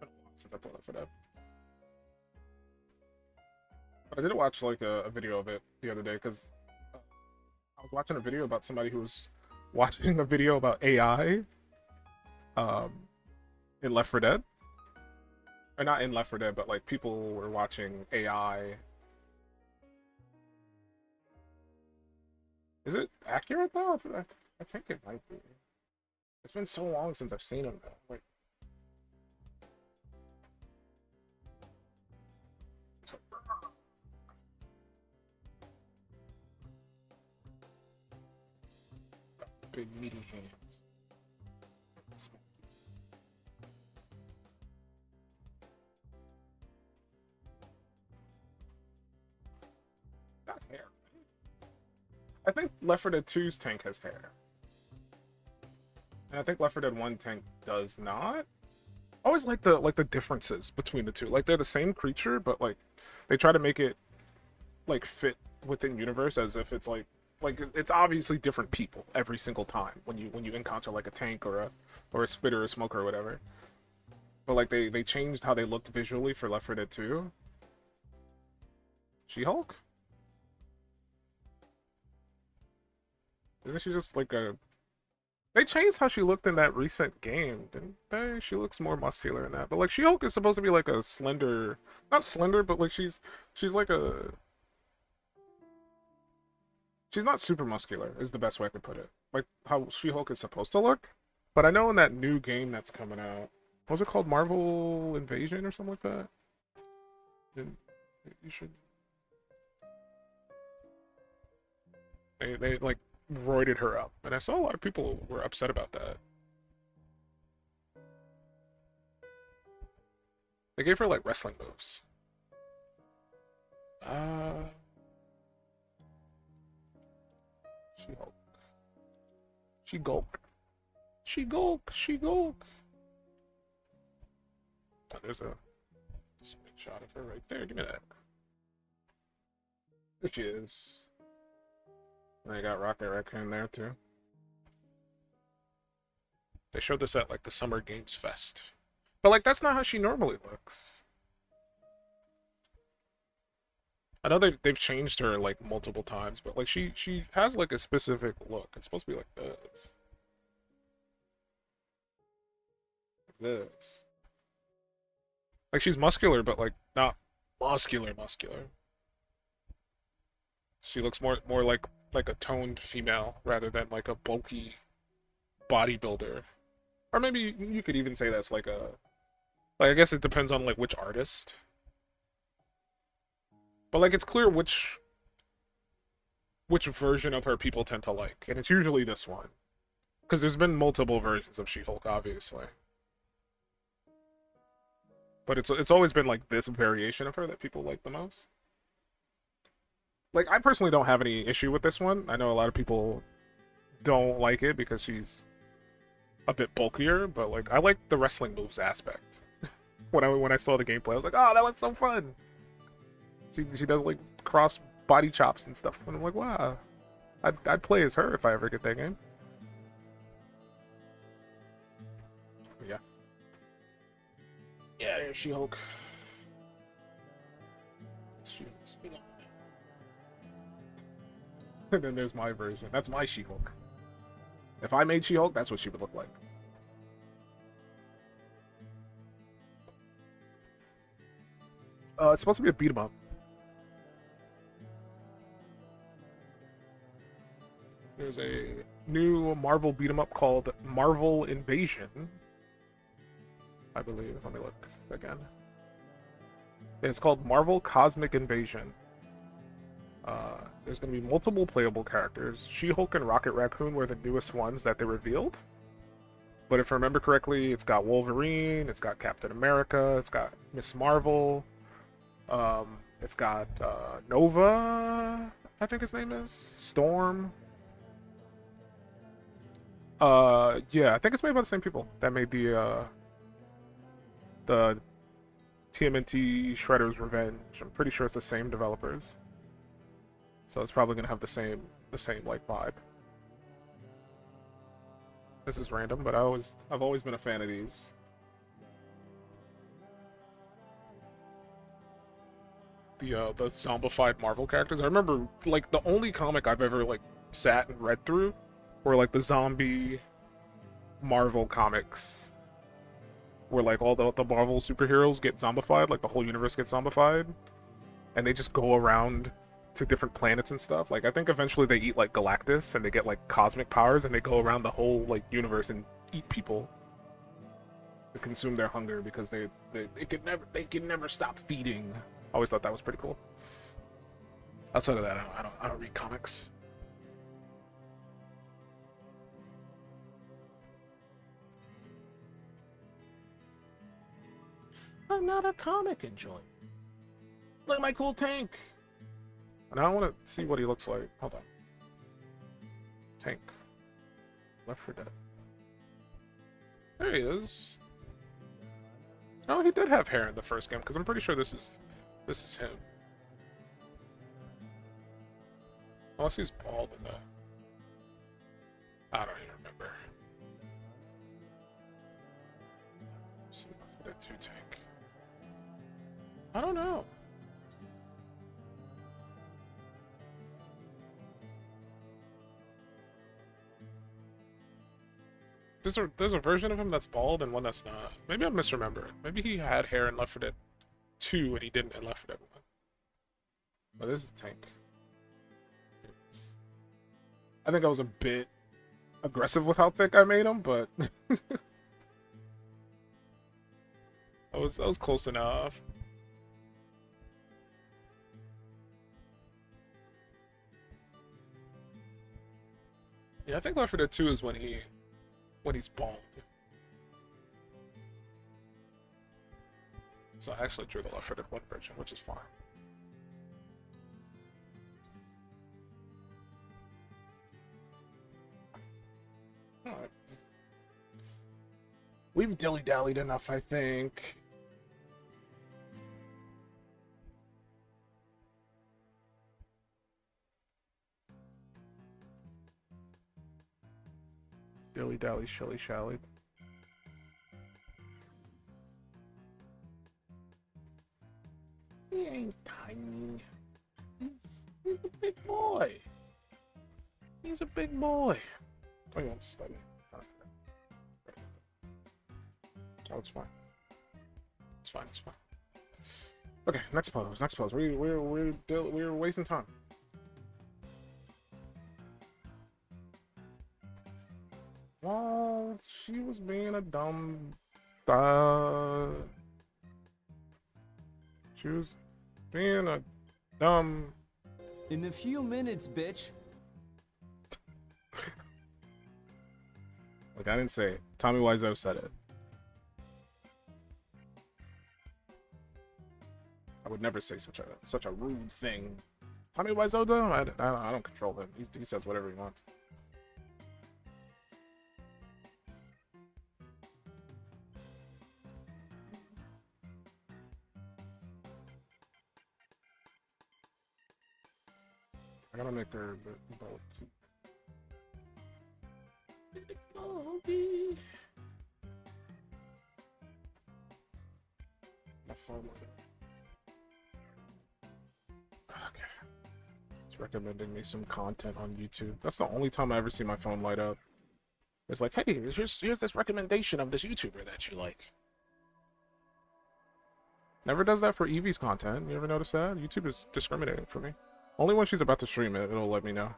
Been a while since I played Left 4 Dead. But I did watch like a video of it the other day because I was watching a video about somebody who was watching a video about AI in Left 4 Dead. Or not in Left 4 Dead, but like people were watching AI. Is it accurate though? I think it might be. It's been so long since I've seen him though. Wait. Big meaty hands. Got hair. I think Left 4 Dead 2's tank has hair. And I think Left 4 Dead 1 tank does not. I always like the differences between the two. Like they're the same creature, but like they try to make it like fit within universe as if it's like it's obviously different people every single time when you encounter like a tank or a spitter or a smoker or whatever. But like they changed how they looked visually for Left 4 Dead 2. She-Hulk? Isn't she just like a... They changed how she looked in that recent game, didn't they? She looks more muscular in that. But like She-Hulk is supposed to be like a slender... Not slender, but like she's like a... She's not super muscular, is the best way I could put it. Like how She-Hulk is supposed to look. But I know in that new game that's coming out... What was it called? Marvel Invasion or something like that? You should... They like roided her up, and I saw a lot of people were upset about that. They gave her like wrestling moves. She-Hulk. She-Gulk. She-Gulk. She-Gulk. Oh, there's a screenshot of her right there. Give me that. There she is. And they got Rocket Raccoon there too. They showed this at like the Summer Games Fest. But like that's not how she normally looks. I know they've changed her like multiple times, but like she has like a specific look. It's supposed to be like this. Like this. Like she's muscular, but like not muscular. She looks more like a toned female rather than like a bulky bodybuilder. Or maybe you could even say that's like a... Like, I guess it depends on like which artist. But like it's clear which version of her people tend to like. And it's usually this one. Because there's been multiple versions of She-Hulk, obviously. But it's always been like this variation of her that people like the most. Like, I personally don't have any issue with this one. I know a lot of people don't like it because she's a bit bulkier, but like I like the wrestling moves aspect. when I saw the gameplay, I was like, oh, that was so fun. She does like cross body chops and stuff, and I'm like, wow, I'd play as her if I ever get that game. Yeah. Yeah, there's She-Hulk. And then there's my version. That's my She-Hulk. If I made She-Hulk, that's what she would look like. It's supposed to be a beat 'em up. There's a new Marvel beat 'em up called Marvel Invasion. I believe. Let me look again. It's called Marvel Cosmic Invasion. There's going to be multiple playable characters. She-Hulk and Rocket Raccoon were the newest ones that they revealed. But if I remember correctly, it's got Wolverine, it's got Captain America, it's got Miss Marvel, it's got Nova, I think his name is, Storm. Yeah, I think it's made by the same people that made the TMNT Shredder's Revenge. I'm pretty sure it's the same developers, so it's probably gonna have the same like vibe. This is random, but I've always been a fan of these. The zombified Marvel characters. I remember like the only comic I've ever like sat and read through were like the zombie Marvel comics, where like all the Marvel superheroes get zombified, like the whole universe gets zombified, and they just go around to different planets and stuff. Like I think eventually they eat like Galactus and they get like cosmic powers and they go around the whole like universe and eat people to consume their hunger because they can never stop feeding. I always thought that was pretty cool. Outside of that, I don't read comics. I'm not a comic enjoyer. Look at my cool tank. And I want to see what he looks like. Hold on. Tank. Left 4 Dead. There he is. Oh, he did have hair in the first game, because I'm pretty sure this is him. Unless he's bald in the... I don't even remember. Let's see, Left 4 Dead 2 tank. I don't know. There's a version of him that's bald and one that's not. Maybe I'm misremembering. Maybe he had hair in Left 4 Dead 2 and he didn't in Left 4 Dead 1. But this is a tank. I think I was a bit aggressive with how thick I made him, but that was close enough. Yeah, I think Left 4 Dead 2 is when he's bald. So I actually drew the Left 4 Dead 1 version, which is fine. Alright. We've dilly-dallied enough, I think. Dilly-dally, shilly-shally. He ain't tiny. He's a big boy. He's a big boy. Oh, yeah, just let me. Oh, it's fine. It's fine. It's fine. Okay, next pose. Next pose. We're wasting time. Well, she was being a dumb. She was being a dumb. In a few minutes, bitch. Like I didn't say it. Tommy Wiseau said it. I would never say such a rude thing. Tommy Wiseau though, I don't control him. He says whatever he wants. I gotta make her bold. My phone. Okay. It's recommending me some content on YouTube. That's the only time I ever see my phone light up. It's like, hey, here's this recommendation of this YouTuber that you like. Never does that for Evie's content. You ever notice that? YouTube is discriminating for me. Only when she's about to stream it, it'll let me know.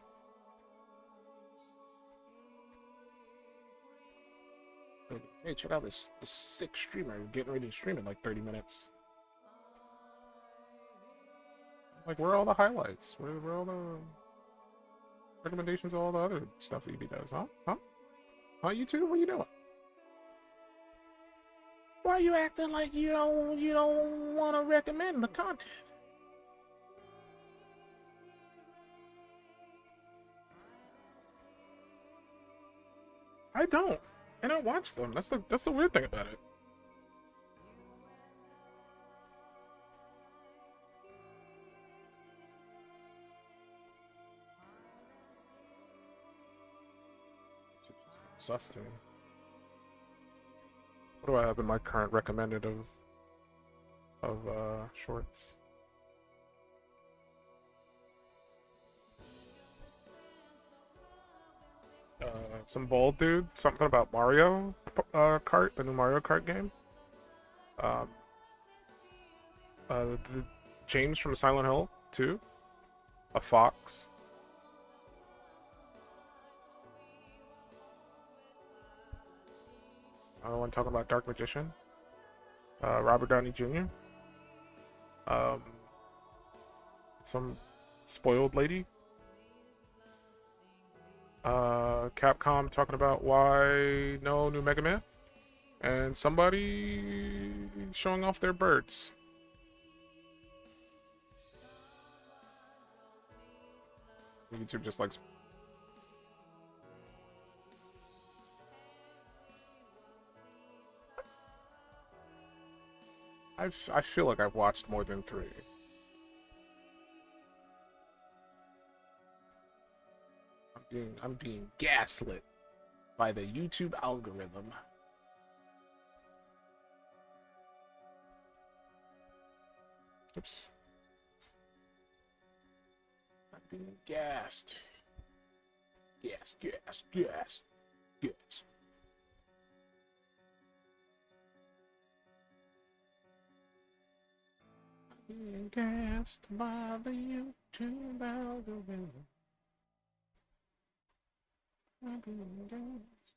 Hey, check out this sick streamer getting ready to stream in like 30 minutes. Like, where are all the highlights? Where are all the recommendations of all the other stuff that Evie does? Huh? Huh? YouTube? What are you doing? Why are you acting like you don't want to recommend the content? I don't. And I watch them. That's the weird thing about it. Sustain. What do I have in my current recommended of shorts? Some bald dude, something about Mario Kart, the new Mario Kart game. Um, the James from Silent Hill 2, a fox. Another one talking about Dark Magician. Robert Downey Jr. Some spoiled lady. Capcom talking about why no new Mega Man. And somebody showing off their birds. YouTube just likes. I feel like I've watched more than 3. I'm being gaslit by the YouTube algorithm. Oops. I'm being gassed. Gas. Being gassed by the YouTube algorithm. I'm being gassed.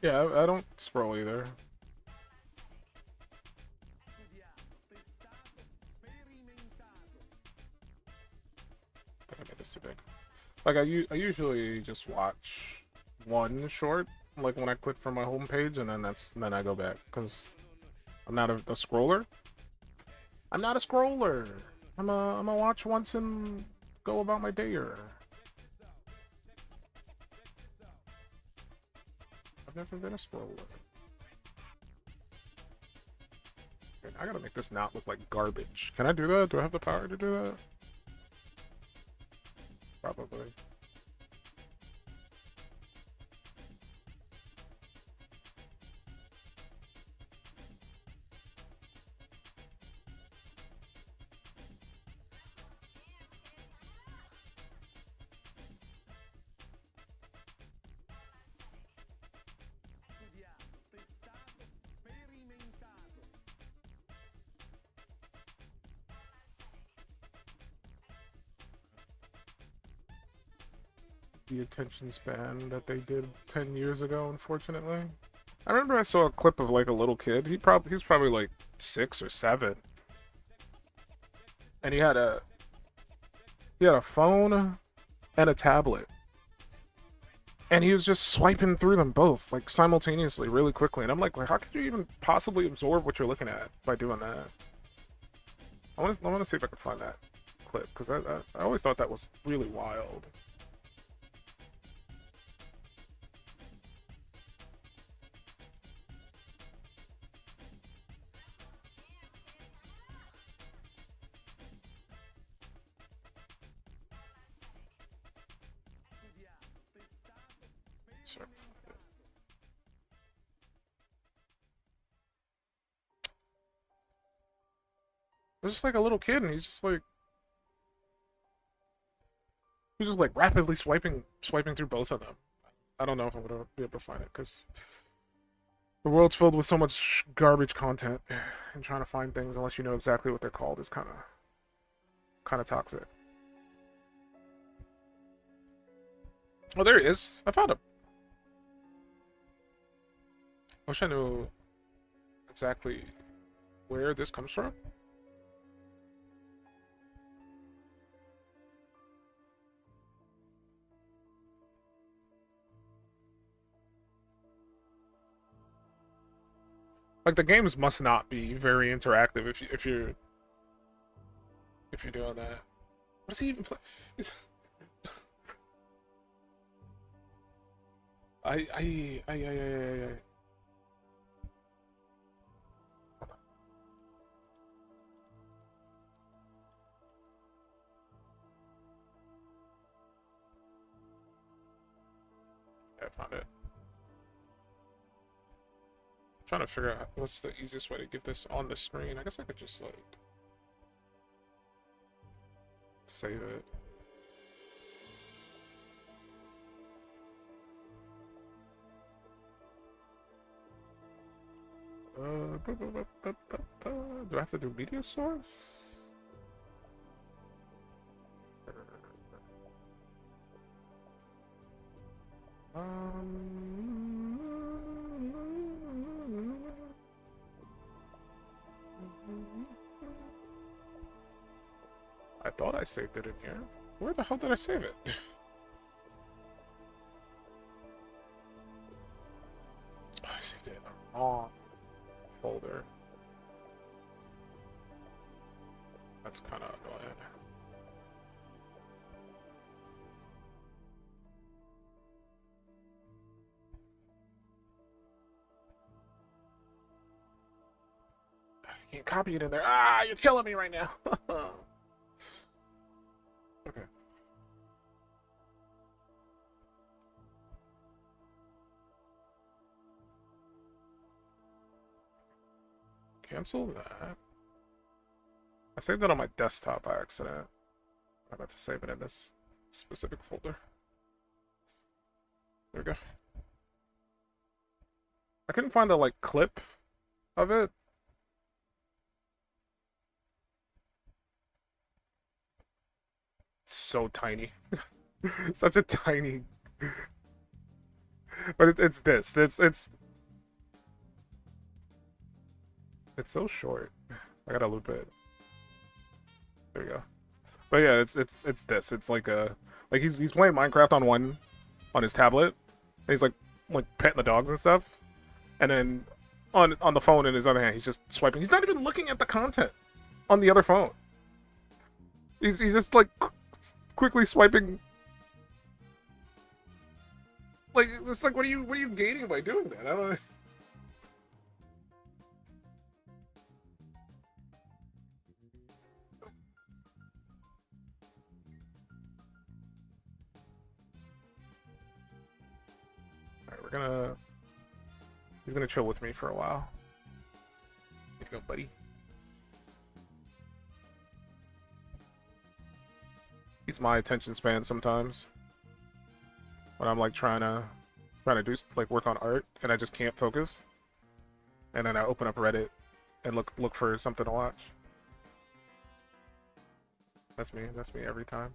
Yeah, I don't scroll either. I made this too big. Like I usually just watch one short, like when I click from my home page, and then I go back because I'm not a scroller. I'm not a scroller. I'm a watch once and go about my day. I've never been a scroller. Okay, I gotta make this not look like garbage. Can I do that? Do I have the power to do that? Probably. The attention span that they did 10 years ago, unfortunately. I remember I saw a clip of like a little kid. He was probably like 6 or 7. And he had a phone and a tablet. And he was just swiping through them both, like simultaneously, really quickly. And I'm like, how could you even possibly absorb what you're looking at by doing that? I want to see if I can find that clip, because I always thought that was really wild. Sorry. It's just like a little kid, and he's just like rapidly swiping through both of them. I don't know if I'm gonna be able to find it because the world's filled with so much garbage content, and trying to find things unless you know exactly what they're called is kind of toxic. Oh, there he is. I found him. I wish I knew exactly where this comes from. Like the games must not be very interactive if you're doing that. What does he even play? I. found it. I'm trying to figure out what's the easiest way to get this on the screen. I guess I could just like save it. Do I have to do media source? I thought I saved it in here. Where the hell did I save it? Oh, I saved it in the wrong folder. That's kind of annoying. I can't copy it in there. Ah, you're killing me right now. Okay. Cancel that. I saved it on my desktop by accident. I meant to save it in this specific folder. There we go. I couldn't find the like clip of it. It's so tiny. Such a tiny. But it's this. It's so short. I gotta loop it. There we go. But yeah, it's this. It's like a he's playing Minecraft on his tablet. And he's like petting the dogs and stuff. And then on the phone in his other hand, he's just swiping. He's not even looking at the content on the other phone. He's just like quickly swiping. Like it's like what are you gaining by doing that? I don't know. He's gonna chill with me for a while. Here you go, buddy. He's my attention span sometimes. When I'm like trying to do like work on art and I just can't focus. And then I open up Reddit and look for something to watch. That's me every time.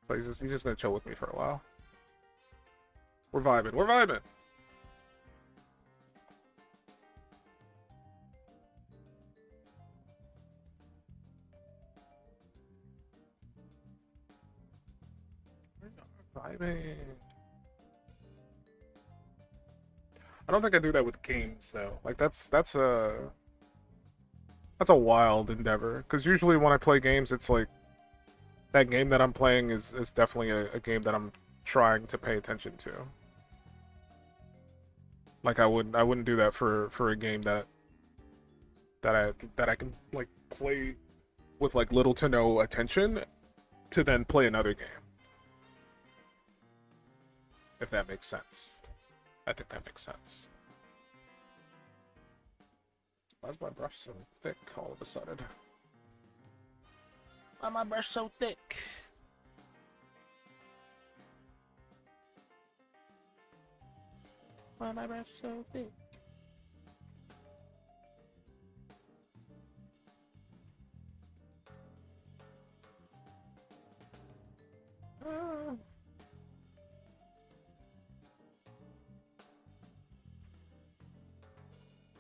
So he's just gonna chill with me for a while. We're vibing. We're vibing. Vibing. I don't think I do that with games though. Like that's a wild endeavor. Because usually when I play games, it's like that game that I'm playing is definitely a game that I'm trying to pay attention to. Like I wouldn't do that for a game that I can like play with like little to no attention to then play another game. If that makes sense. I think that makes sense. Why is my brush so thick all of a sudden? Why my brush so thick? Why my brush so thick?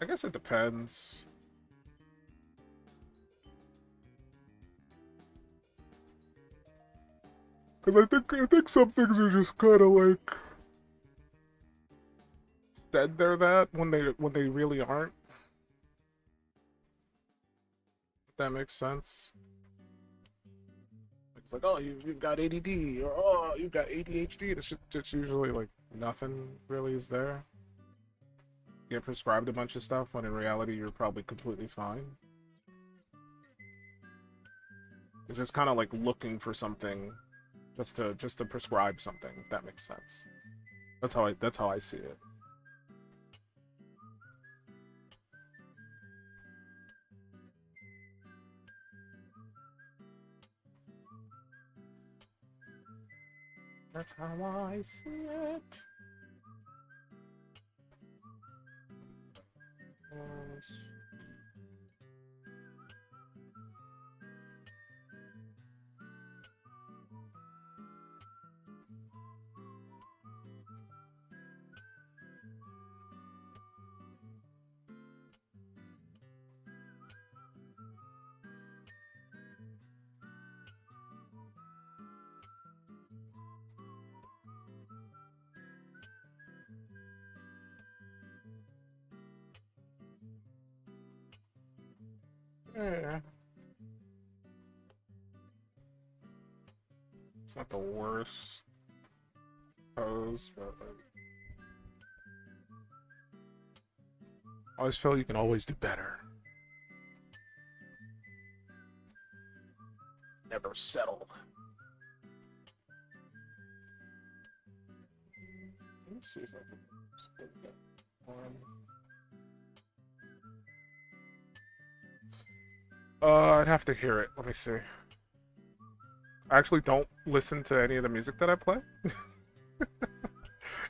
I guess it depends. Because I think some things are just kind of like said they're that when they really aren't. If that makes sense. It's like, oh, you've got ADD, or oh, you've got ADHD. It's just usually like nothing really is there. You get prescribed a bunch of stuff when in reality you're probably completely fine. It's just kind of like looking for something just to prescribe something, if that makes sense. That's how I see it. That's how I see it. Yeah. It's not the worst pose, but like, I always feel you can always do better. Never settle. Let me see if I can split that one. I'd have to hear it. Let me see. I actually don't listen to any of the music that I play.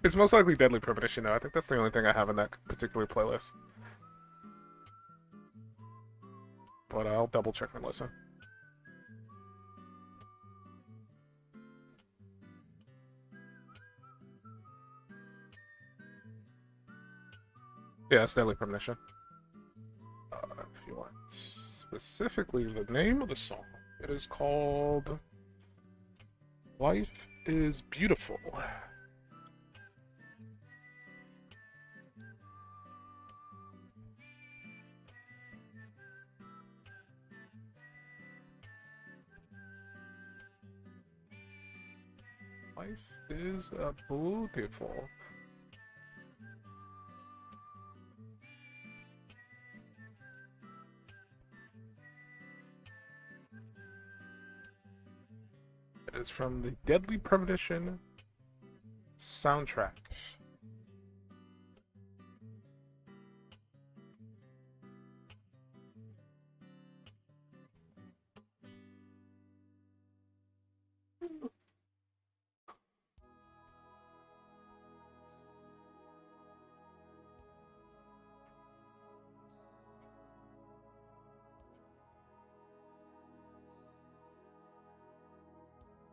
It's most likely Deadly Premonition, though. I think that's the only thing I have in that particular playlist. But I'll double check and listen. Yeah, it's Deadly Premonition. If you want specifically the name of the song, it is called Life is Beautiful. Life is beautiful. It is from the Deadly Premonition soundtrack.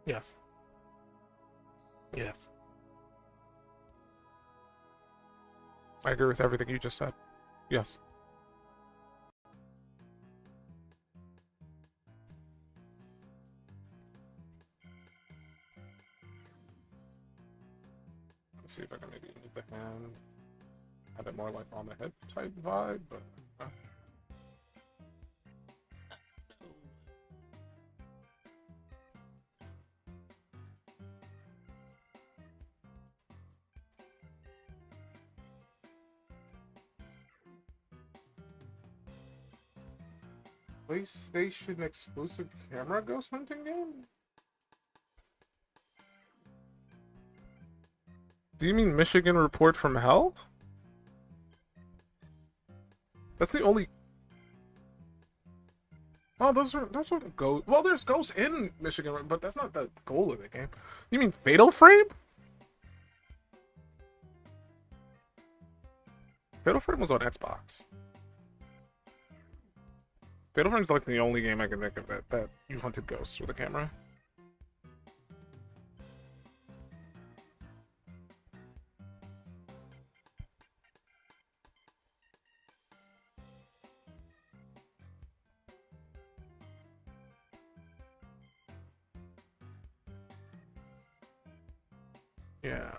Yes. Yes. I agree with everything you just said. Yes. Let's see if I can maybe move the hand. Have it more like on the head type vibe, but PlayStation exclusive camera ghost hunting game? Do you mean Michigan Report from Hell? That's the only. Oh, those are ghosts. Well, there's ghosts in Michigan, but that's not the goal of the game. You mean Fatal Frame? Fatal Frame was on Xbox. Fatal Frame's like the only game I can think of that you hunted ghosts with a camera. Yeah.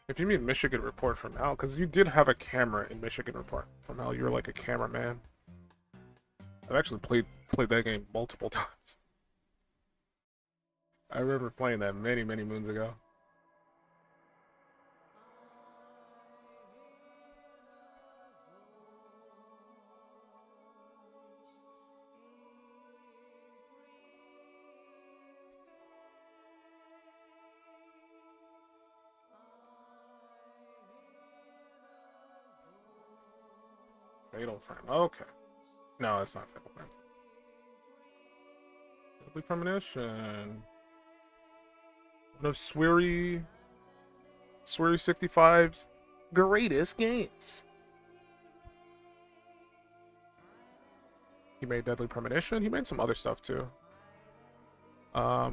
If you mean Michigan Report from Hell, because you did have a camera in Michigan Report from Hell, you were like a cameraman. I've actually played that game multiple times. I remember playing that many, many moons ago. Fatal Frame. Okay. No, it's not Fatal Frame. Deadly Premonition. One of Swery 65's greatest games. He made Deadly Premonition. He made some other stuff too. I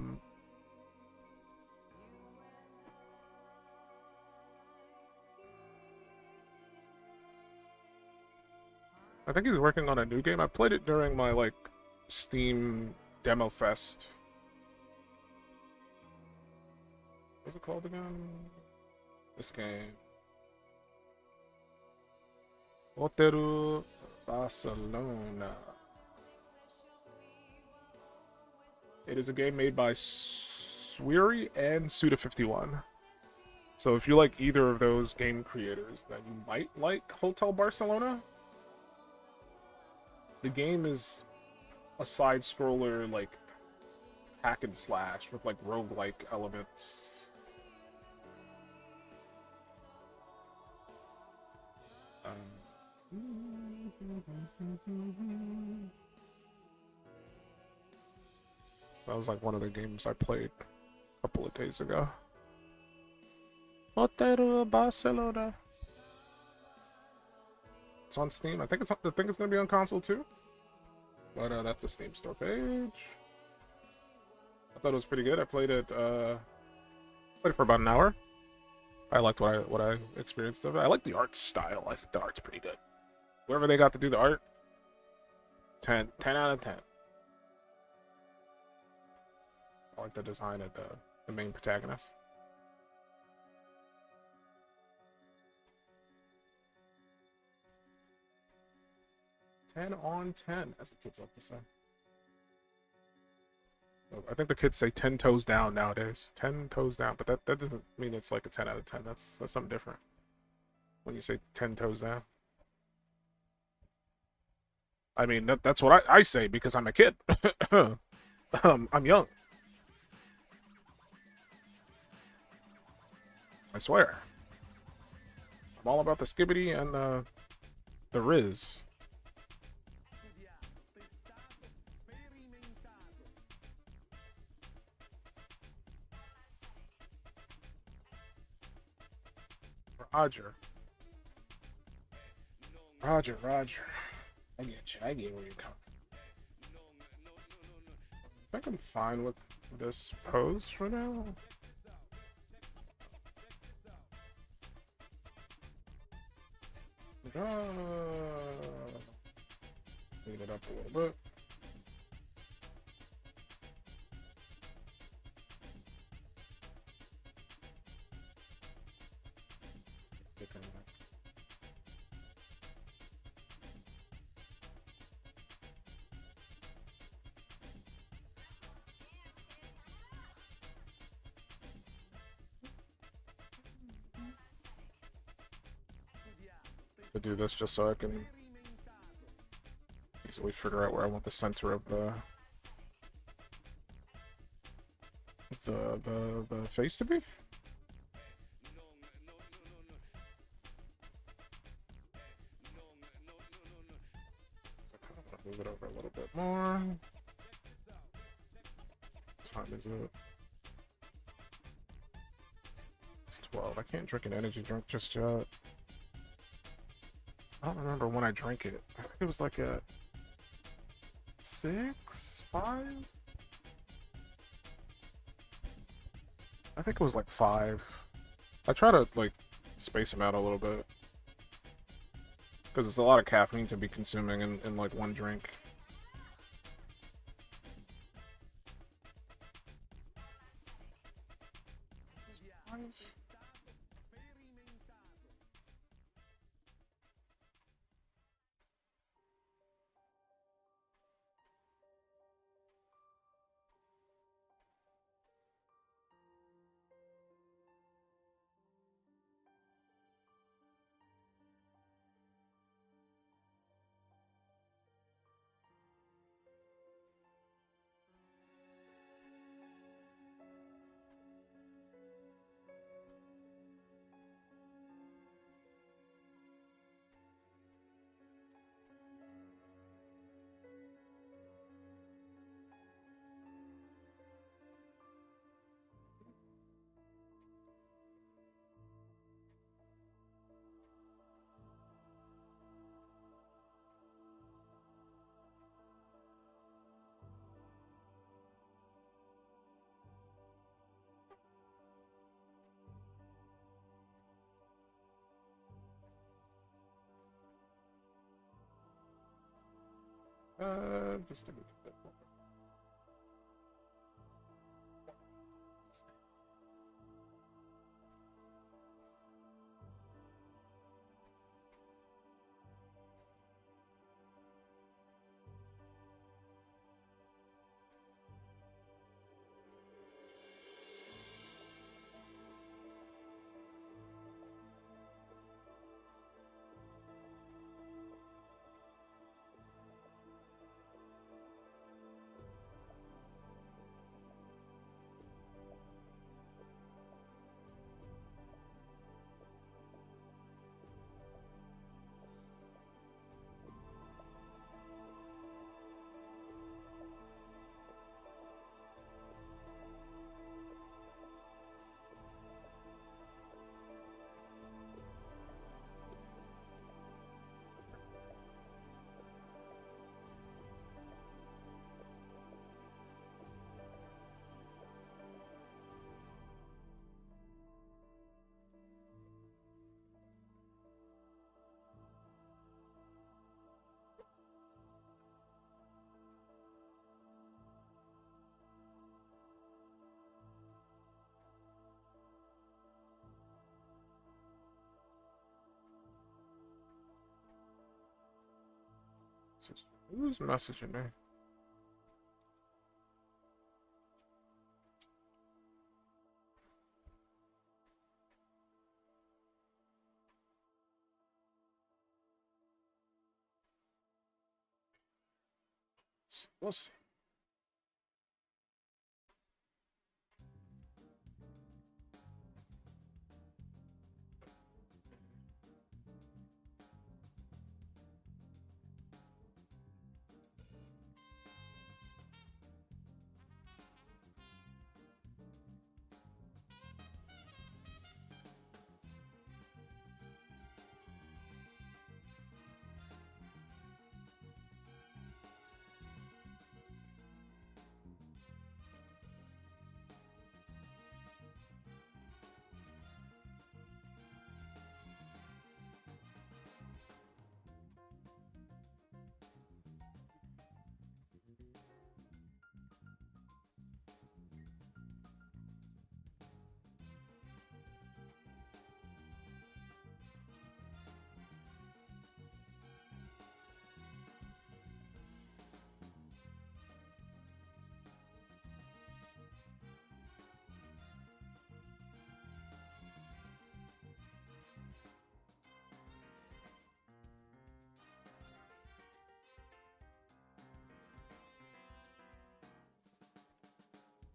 think he's working on a new game. I played it during my like Steam demo fest. What's it called again? This game. Hotel Barcelona. It is a game made by Swery and Suda51. So if you like either of those game creators, then you might like Hotel Barcelona. The game is a side-scroller, like, hack and slash with, like, roguelike elements. That was, like, one of the games I played a couple of days ago. Hotel Barcelona. It's on Steam. I think it's gonna be on console too. But that's the Steam store page. I thought it was pretty good. I played it for about an hour. I liked what I experienced of it. I like the art style. I think the art's pretty good. Whoever they got to do the art, 10 out of 10. I like the design of the main protagonist. 10 on 10, as the kids like to say. I think the kids say 10 toes down nowadays. 10 toes down, but that doesn't mean it's like a 10 out of 10. That's something different when you say 10 toes down. I mean, that's what I say because I'm a kid. I'm young. I swear. I'm all about the skibbity and the Riz. Roger. I get where you're coming. I think I'm fine with this pose for now. Clean it up a little bit. To do this just so I can easily figure out where I want the center of the face to be. Move it over a little bit more. What time is it? It's 12. I can't drink an energy drink just yet. I don't remember when I drank it. I think it was like at 6, 5? I think it was like 5. I try to like space them out a little bit. Because it's a lot of caffeine to be consuming in like one drink. Just a bit more. Who's messaging me? We'll see.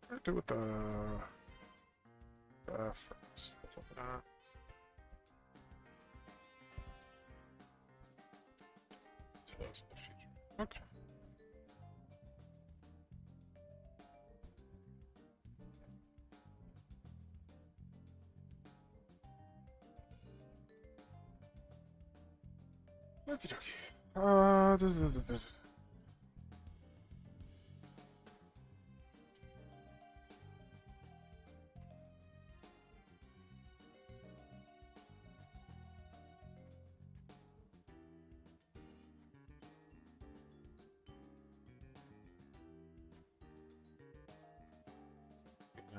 What do I do with the friends? To those in the future. Okay. Okie dokie. This.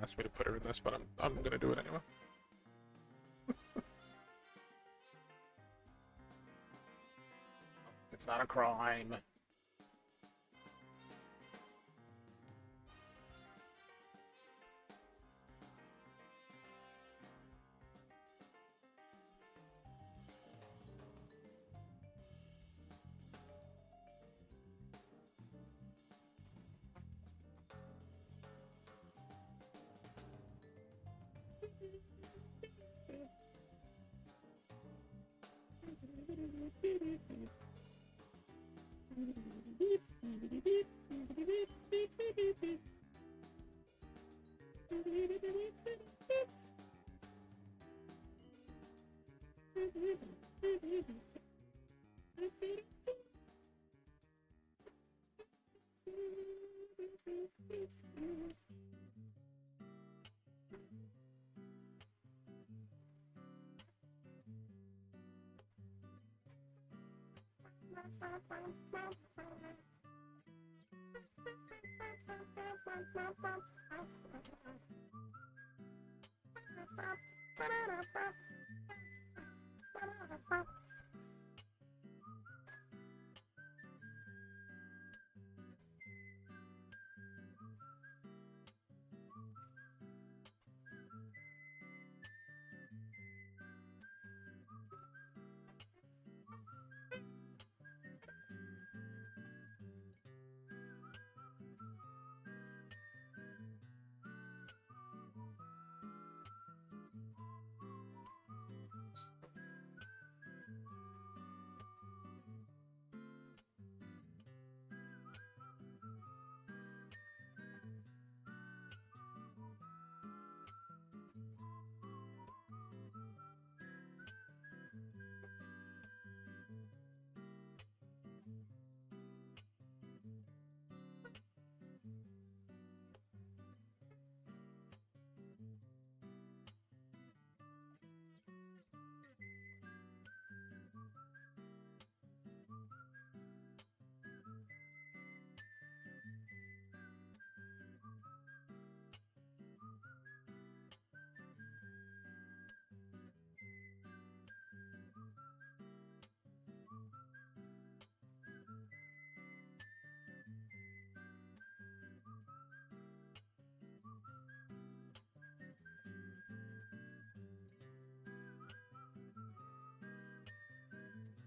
Asked me to put her in this, but I'm gonna do it anyway. It's not a crime.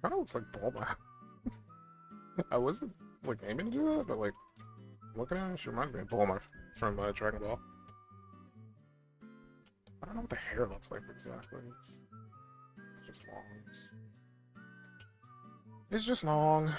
Kind of looks like Bulma. I wasn't like aiming to do that, but like looking at it, she reminds me of Bulma from Dragon Ball. I don't know what the hair looks like exactly. It's just long. It's just long.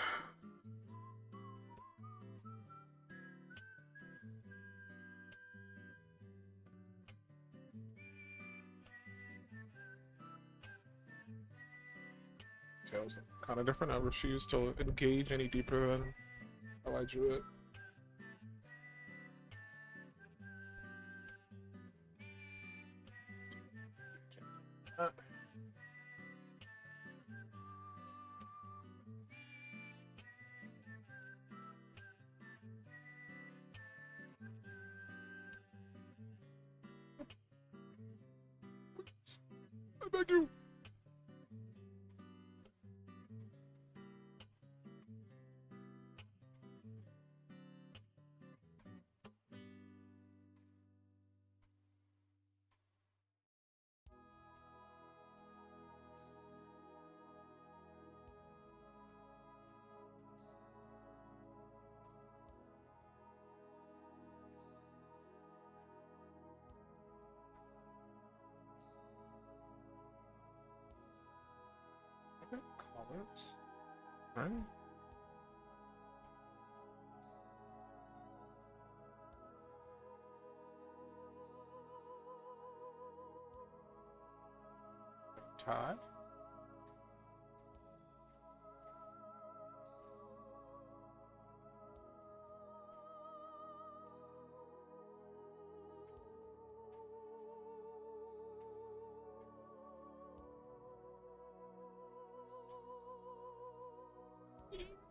Tail's kind of different. I refuse to engage any deeper than how I drew it. I beg you. Colors, right? Tie.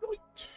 Right.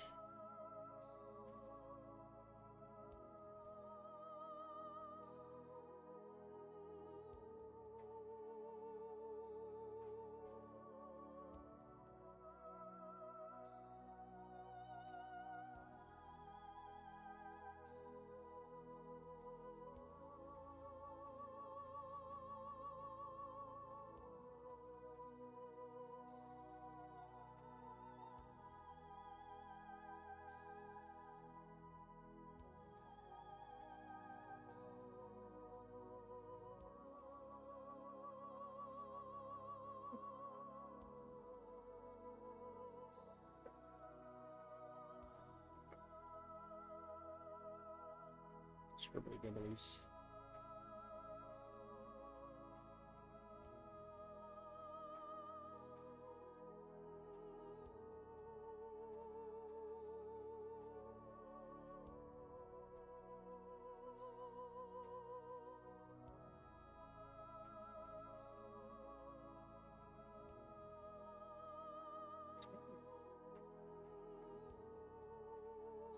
Scribbly gibblies.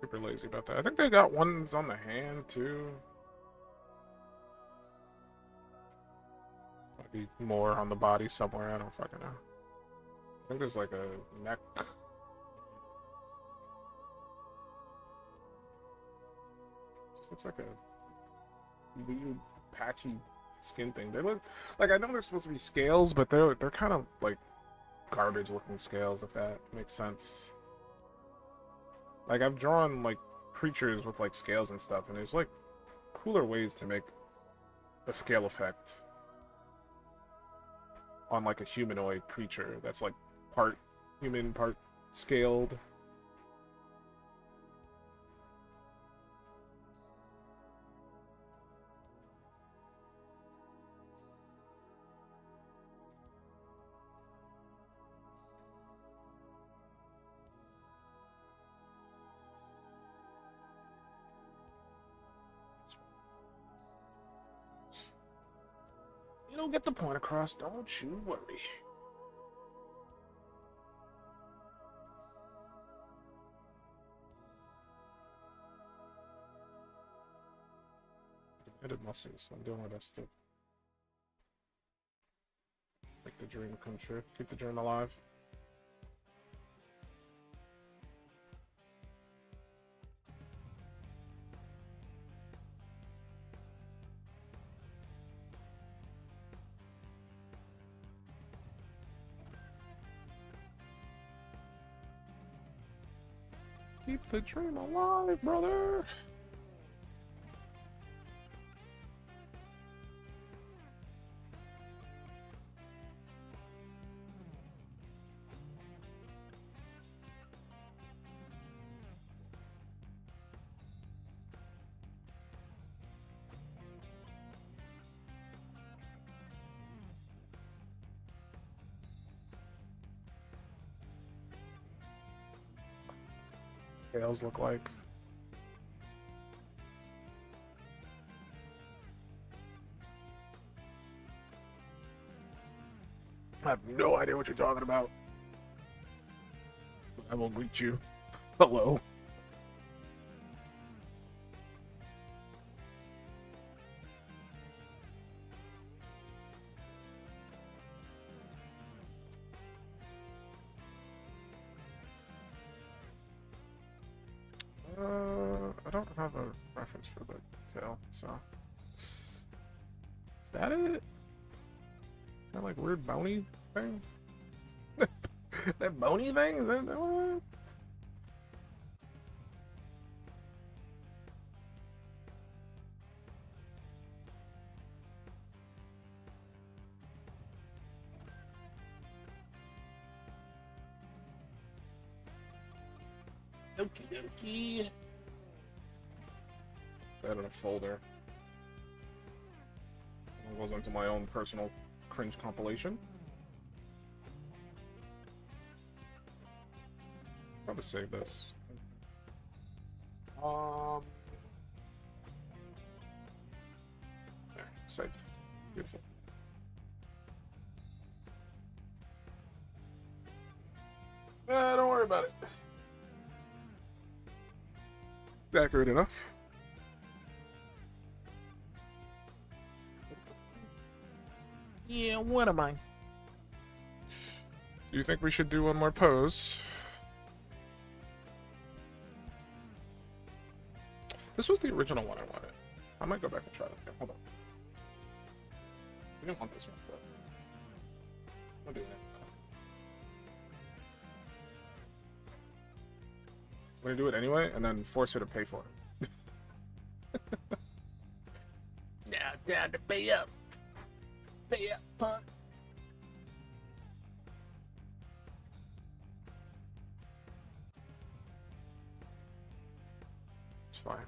Super lazy about that. I think they got ones on the hand too. Might be more on the body somewhere. I don't fucking know. I think there's like a neck. Just looks like a weird patchy skin thing. They look like, I know they're supposed to be scales, but they're kind of like garbage looking scales, if that makes sense. Like, I've drawn like creatures with like scales and stuff, and there's like cooler ways to make a scale effect on like a humanoid creature that's like part human, part scaled. You don't get the point across, don't you worry. Edit muscles, I'm doing my best to make the dream come true. Keep the dream alive. Keep the dream alive, brother! Tails look like. I have no idea what you're talking about. I will greet you. Hello. I don't have a reference for the tail, so. Is that it? That like weird bony thing? That bony thing? Is that what? Okie dokie. That in a folder. It goes into my own personal cringe compilation. Probably save this. There, saved. Beautiful. Don't worry about it. Accurate enough. Yeah, what am I? Do you think we should do one more pose? This was the original one I wanted. I might go back and try it again. Hold on. We didn't want this one, but I'm doing it. I'm gonna do it anyway, and then force her to pay for it. Now, down to pay up. Pay up, punk. It's fine.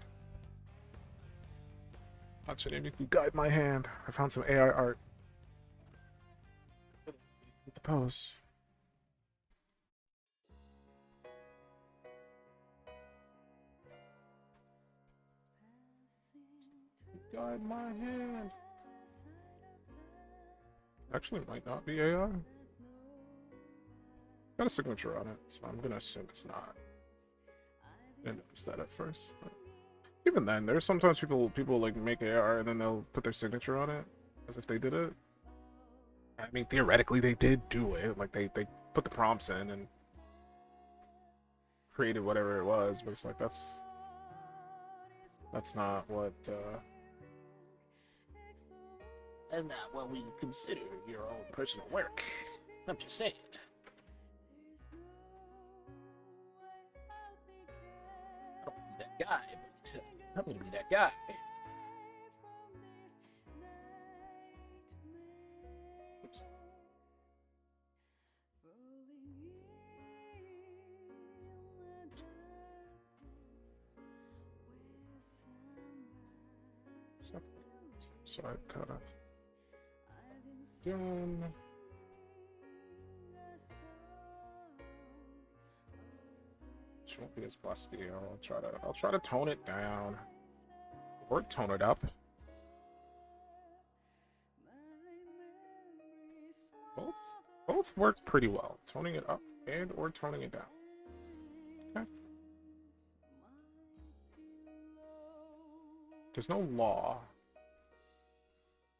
Watch it, and you can guide my hand. I found some AI art. With the pose. Guide my hand. Actually, might not be AI. Got a signature on it, so I'm gonna assume it's not. Didn't notice that at first. But even then, there's sometimes people like make AR and then they'll put their signature on it as if they did it. I mean, theoretically, they did do it. Like they put the prompts in and created whatever it was, but it's like that's not what. And not what we consider your own personal work. I'm just saying. I don't want to be that guy, but I'm gonna be that guy. Oops. So I cut off. Again. She won't be as busty. I'll try to tone it down. Or tone it up. Both work pretty well. Toning it up and or toning it down. Okay. There's no law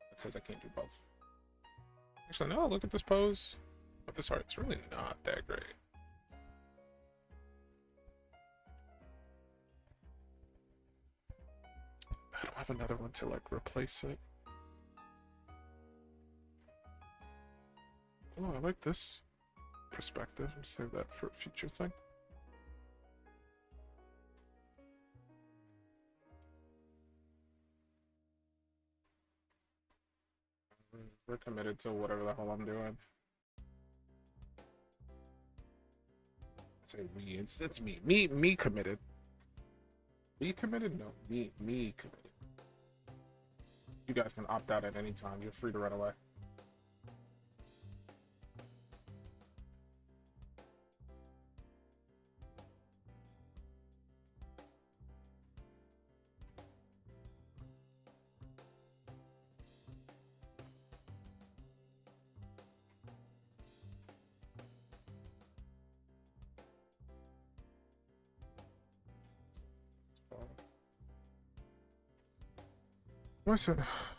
that says I can't do both. Actually, no, look at this pose of this art. It's really not that great. I don't have another one to, like, replace it. Oh, I like this perspective. I'll save that for a future thing. We're committed to whatever the hell I'm doing. I say we, it's me. Me committed. Me committed? No, me committed. You guys can opt out at any time. You're free to run away.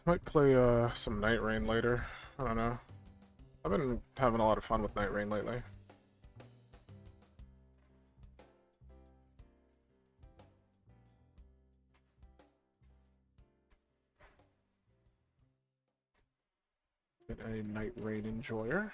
Might play some Night Rain later. I don't know. I've been having a lot of fun with Night Rain lately. Been a Night Rain enjoyer.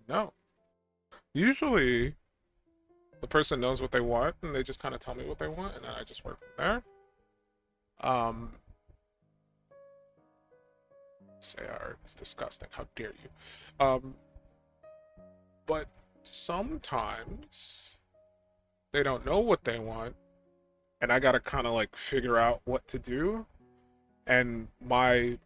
No. Usually, the person knows what they want, and they just kind of tell me what they want, and then I just work from there. Say art is disgusting. How dare you? But sometimes they don't know what they want, and I gotta kind of like figure out what to do. And my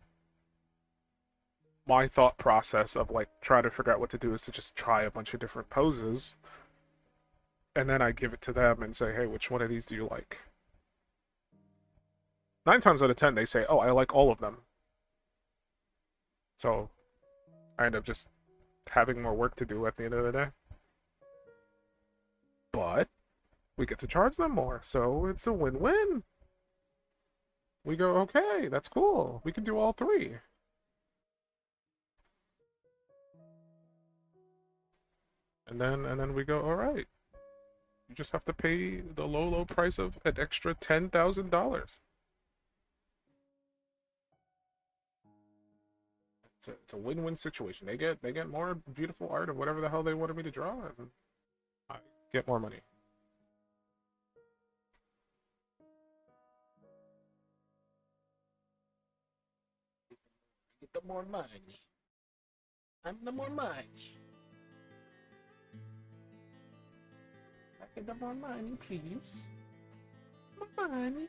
thought process of like trying to figure out what to do is to just try a bunch of different poses, and then I give it to them and say, hey, which one of these do you like? 9 times out of 10 they say, oh, I like all of them. So I end up just having more work to do at the end of the day. But we get to charge them more, so it's a win-win. We go, okay, that's cool. We can do all 3. And then we go, all right. You just have to pay the low price of an extra $10,000. It's a win-win situation. They get more beautiful art of whatever the hell they wanted me to draw, and I get more money. Get the more money. I'm the more money. I get the more money, please. More money.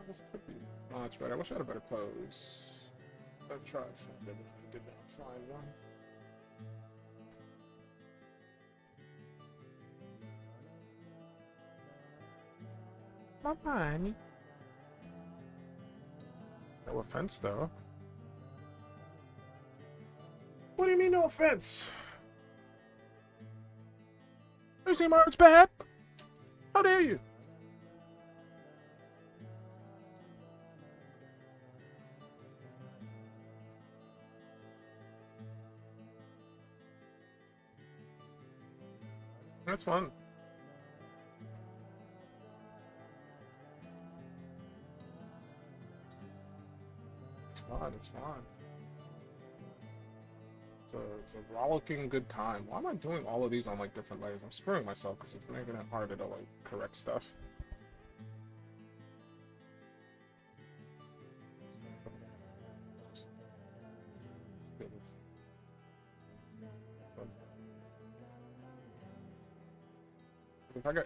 This could be much better. I wish I had a better pose. I've tried something, I did not find one. Bye-bye. No offense, though. What do you mean, no offense? You see my art's bad? How dare you? That's fun. It's fun, it's fun. It's a rollicking good time. Why am I doing all of these on like different layers? I'm screwing myself because it's making it harder to like correct stuff.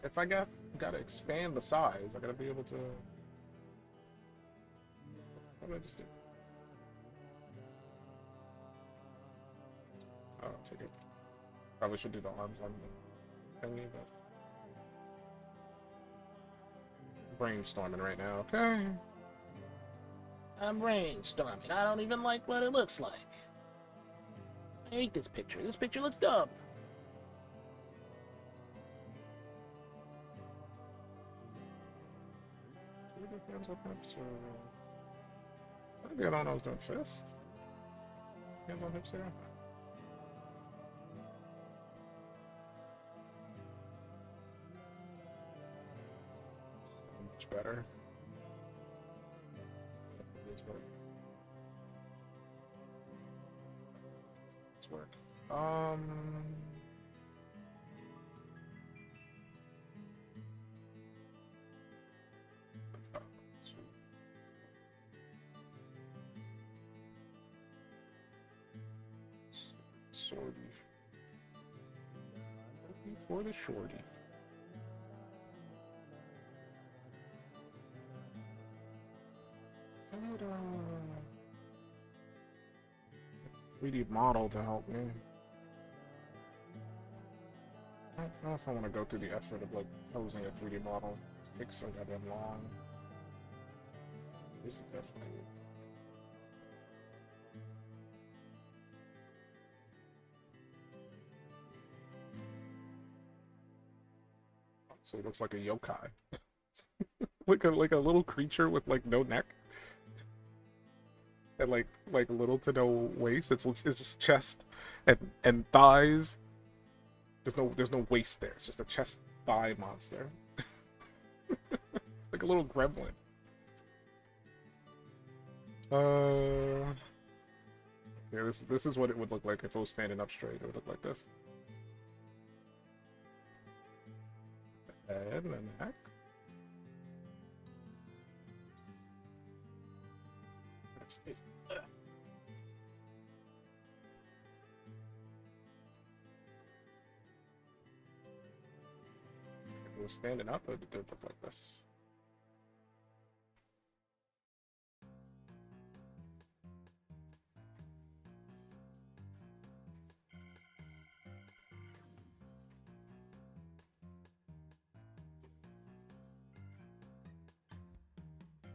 If I gotta expand the size, I gotta be able to. What did I just do? Oh, take it. Probably should do the arms on the thingy, but brainstorming right now. Okay. I'm brainstorming. I don't even like what it looks like. I hate this picture. This picture looks dumb. Hands up, hips, or... Maybe I don't know I was doing fist. Hands on hips there. Much better. Let's work. Shorty. Looking for the shorty. And 3D model to help me. I don't know if I want to go through the effort of like posing a 3D model. It takes so goddamn long. This is definitely. So it looks like a yokai. like a little creature with like no neck. And like little to no waist. It's just chest and thighs. There's no waist there. It's just a chest thigh monster. Like a little gremlin. Yeah, this is what it would look like if it was standing up straight. It would look like this. Head and the neck. If it was standing up, it would look like this.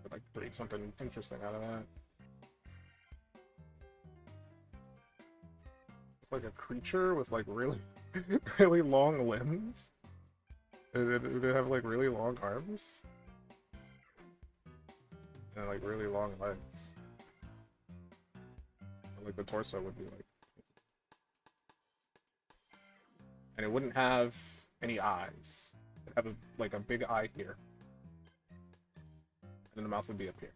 Like create something interesting out of that. It's like a creature with like really, really long limbs. They have like really long arms and like really long legs. And, like the torso would be like, and it wouldn't have any eyes. It'd have like a big eye here. And the mouth would be up here.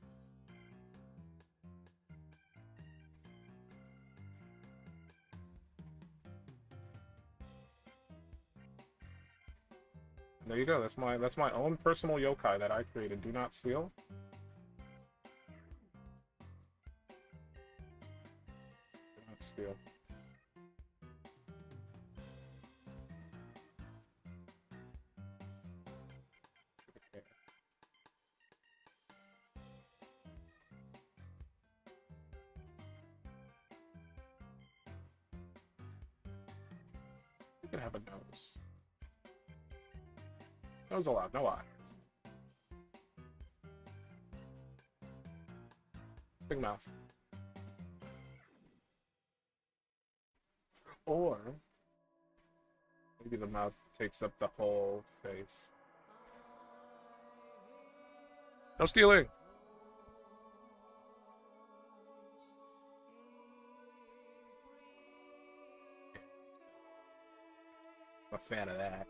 There you go. That's my own personal yokai that I created. Do not steal. Do not steal. could have a nose. Nose allowed, no eyes. Big mouth. Or maybe the mouth takes up the whole face. No stealing! I'm a fan of that.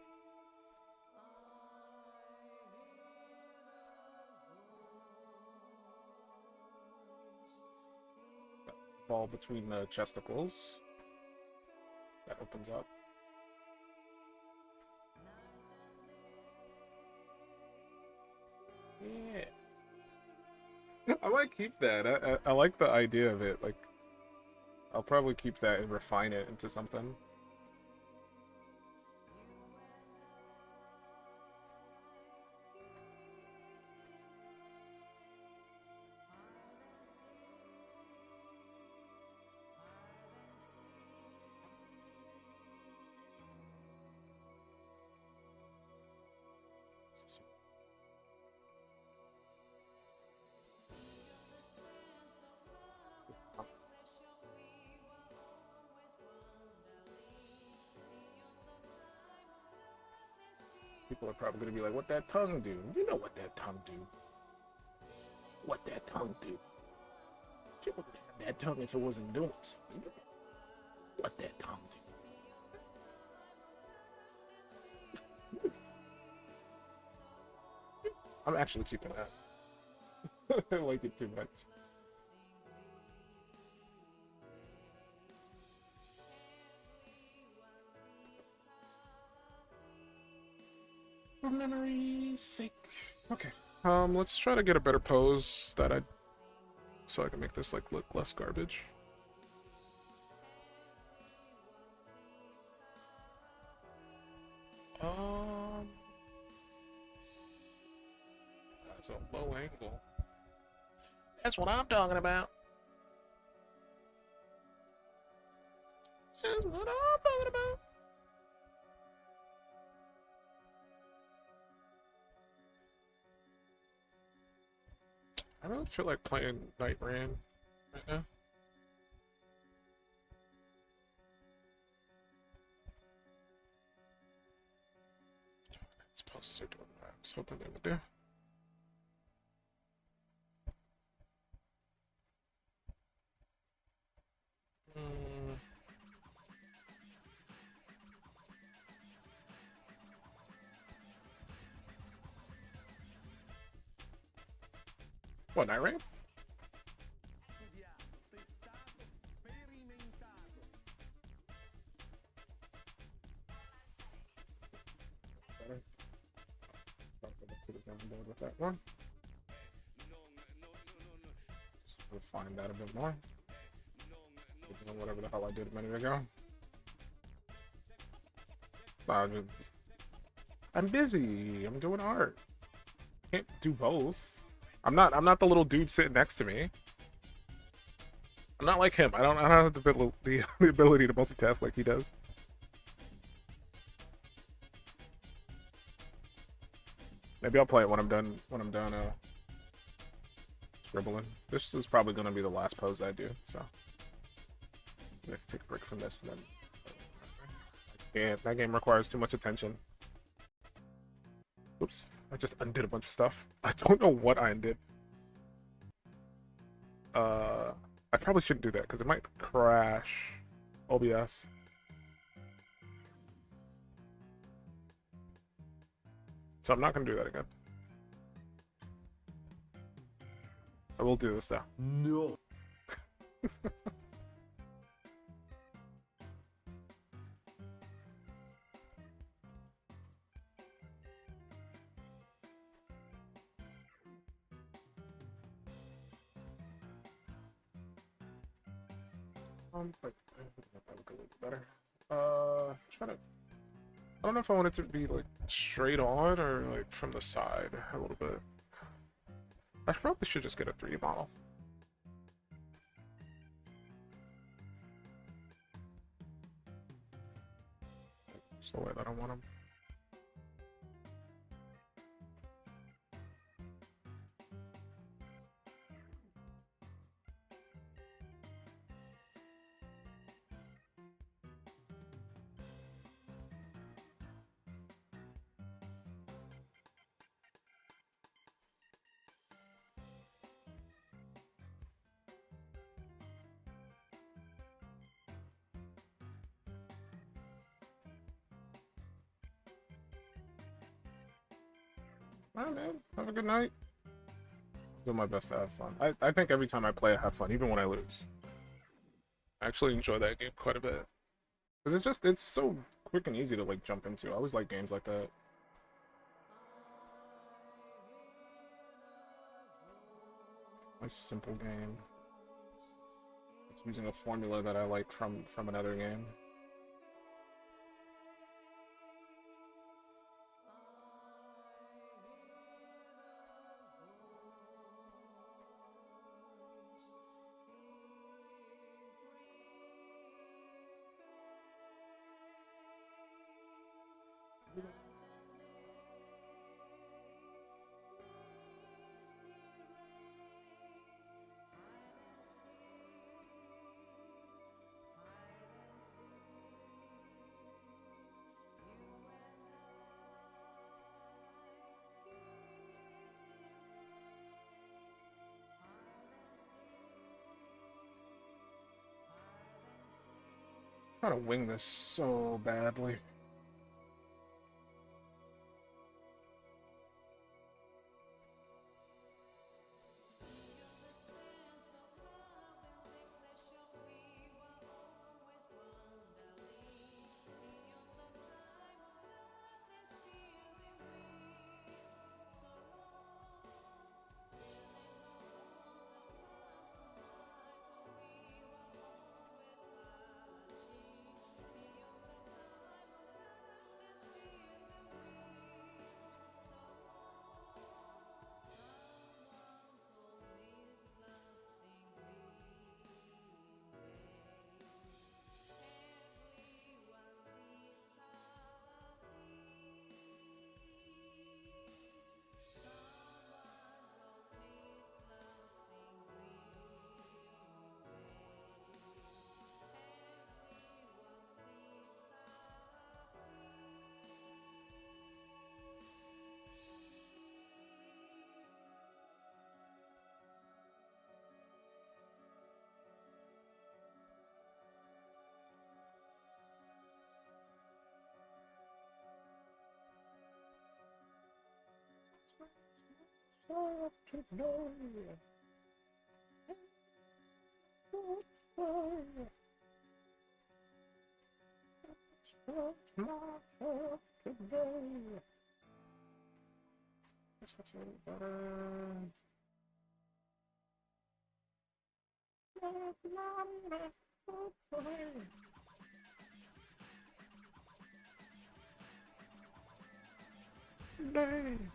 Ball between the chesticles. That opens up. Yeah. I might keep that. I like the idea of it. Like, I'll probably keep that and refine it into something. People are probably going to be like, what that tongue do? You know what that tongue do. What that tongue do. You wouldn't have that tongue if it wasn't doing something. What that tongue do. I'm actually keeping that. I like it too much. For memory's sake. Okay. Let's try to get a better pose so I can make this like look less garbage. That's a low angle. That's what I'm talking about. That's what I'm talking about. I really feel like playing Night Rain right now. These poses are doing what I was hoping they would do. What, Night Rain? With that one. Just refine that a bit more. Whatever the hell I did a minute ago. I'm busy. I'm doing art. Can't do both. I'm not the little dude sitting next to me. I'm not like him. I don't have the ability to multitask like he does. Maybe I'll play it when I'm done scribbling. This is probably gonna be the last pose I do, so I have to take a break from this and then that game requires too much attention. Oops, I just undid a bunch of stuff. I don't know what I undid. I probably shouldn't do that because it might crash OBS. So I'm not going to do that again. I will do this though. No. Like, I think that would go a little better. Try to. I don't know if I want it to be like straight on or like from the side a little bit. I probably should just get a 3D model. Just the way that I want them. Alright, man. Have a good night. Do my best to have fun. I think every time I play, I have fun, even when I lose. I actually enjoy that game quite a bit. Because it's so quick and easy to, like, jump into. I always like games like that. Nice, simple game. It's using a formula that I like from another game. I'm trying to wing this so badly. Guess that's a little better. Dang.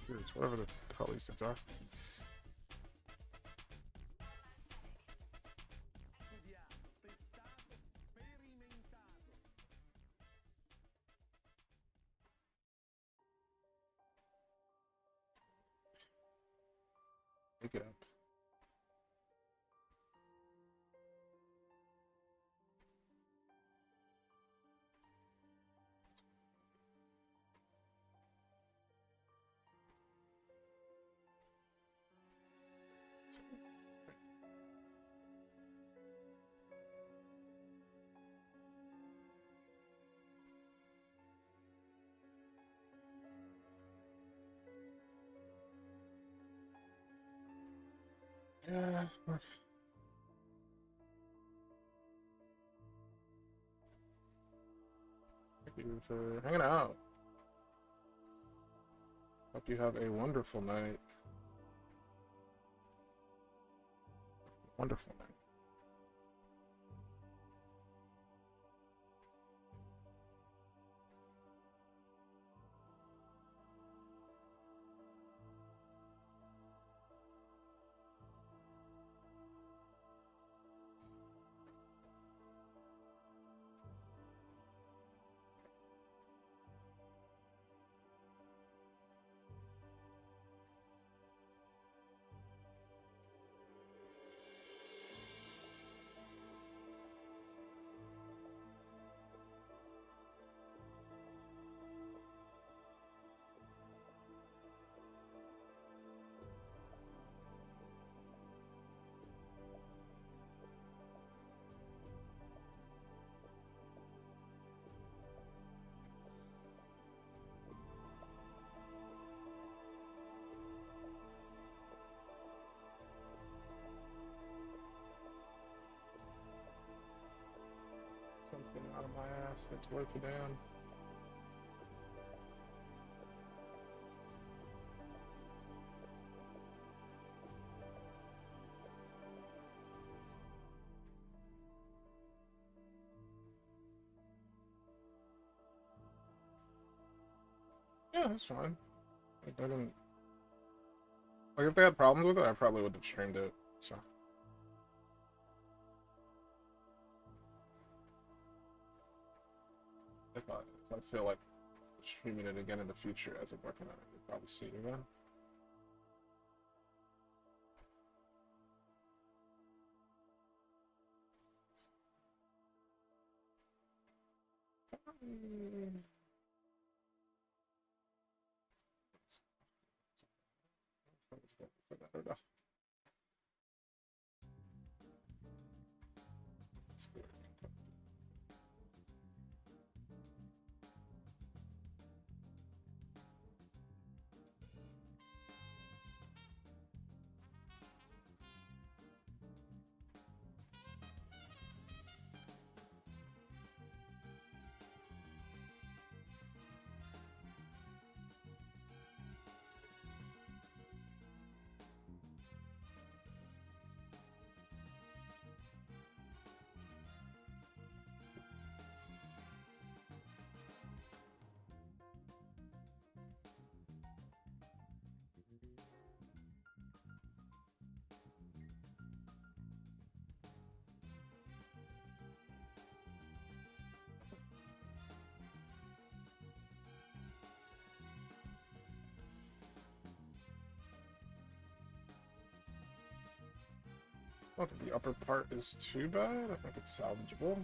Dudes, whatever the hell these things are. Pick it up. Yeah. Thank you for hanging out. Hope you have a wonderful night. Wonderful night. Something out of my ass that's worth a damn. Yeah, that's fine. It didn't. Like, if they had problems with it, I probably would have streamed it, so. If I feel like streaming it again in the future as I'm working on it, you'll probably see it again. I don't think the upper part is too bad. I think it's salvageable.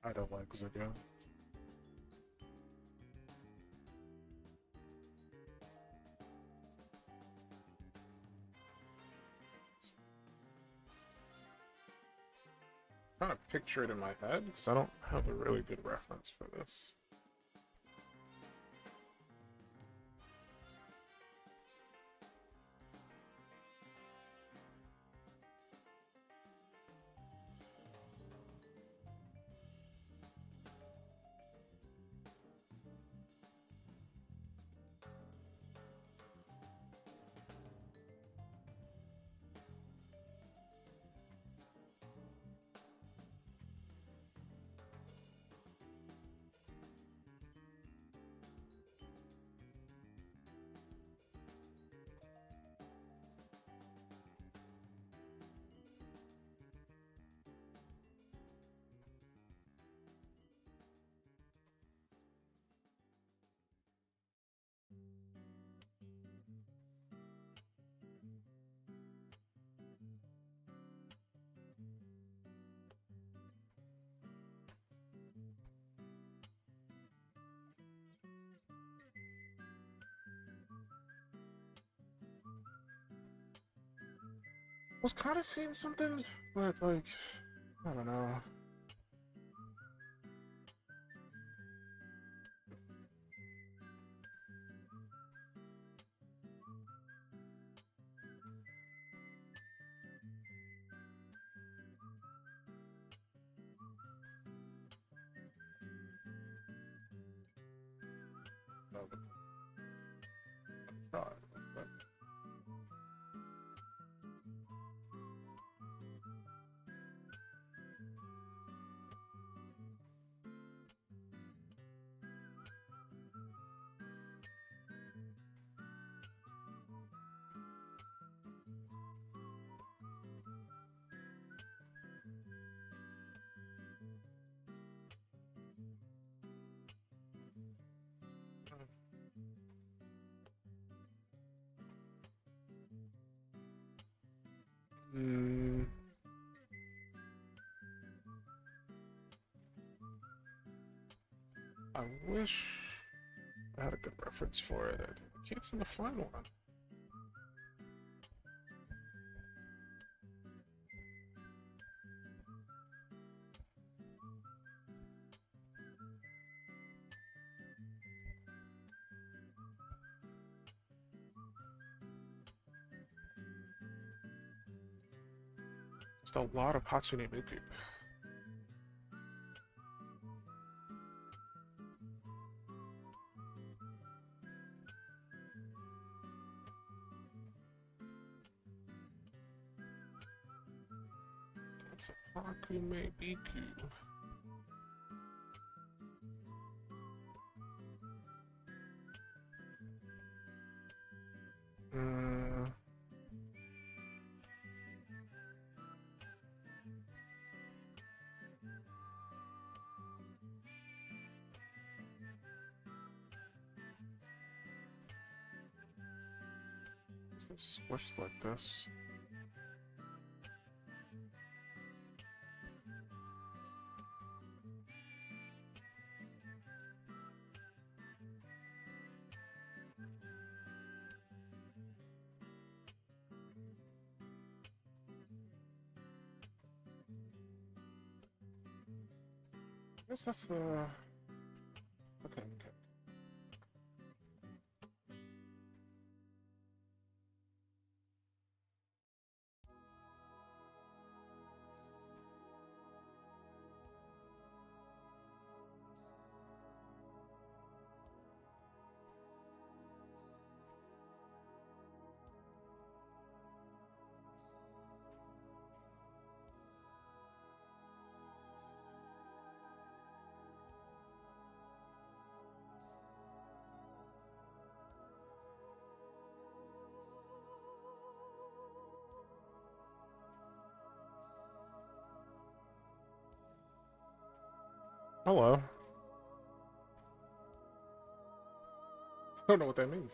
I don't like Zergo. trying to picture it in my head because I don't have a really good reference for this. Was kind of seeing something, but like, I don't know. No, but try, but I wish I had a good reference for it. I can't seem to find one. Just a lot of Hatsune Miku. That's a Hakume Miku. It's squished like this. I guess that's the... Okay. Hello. I don't know what that means.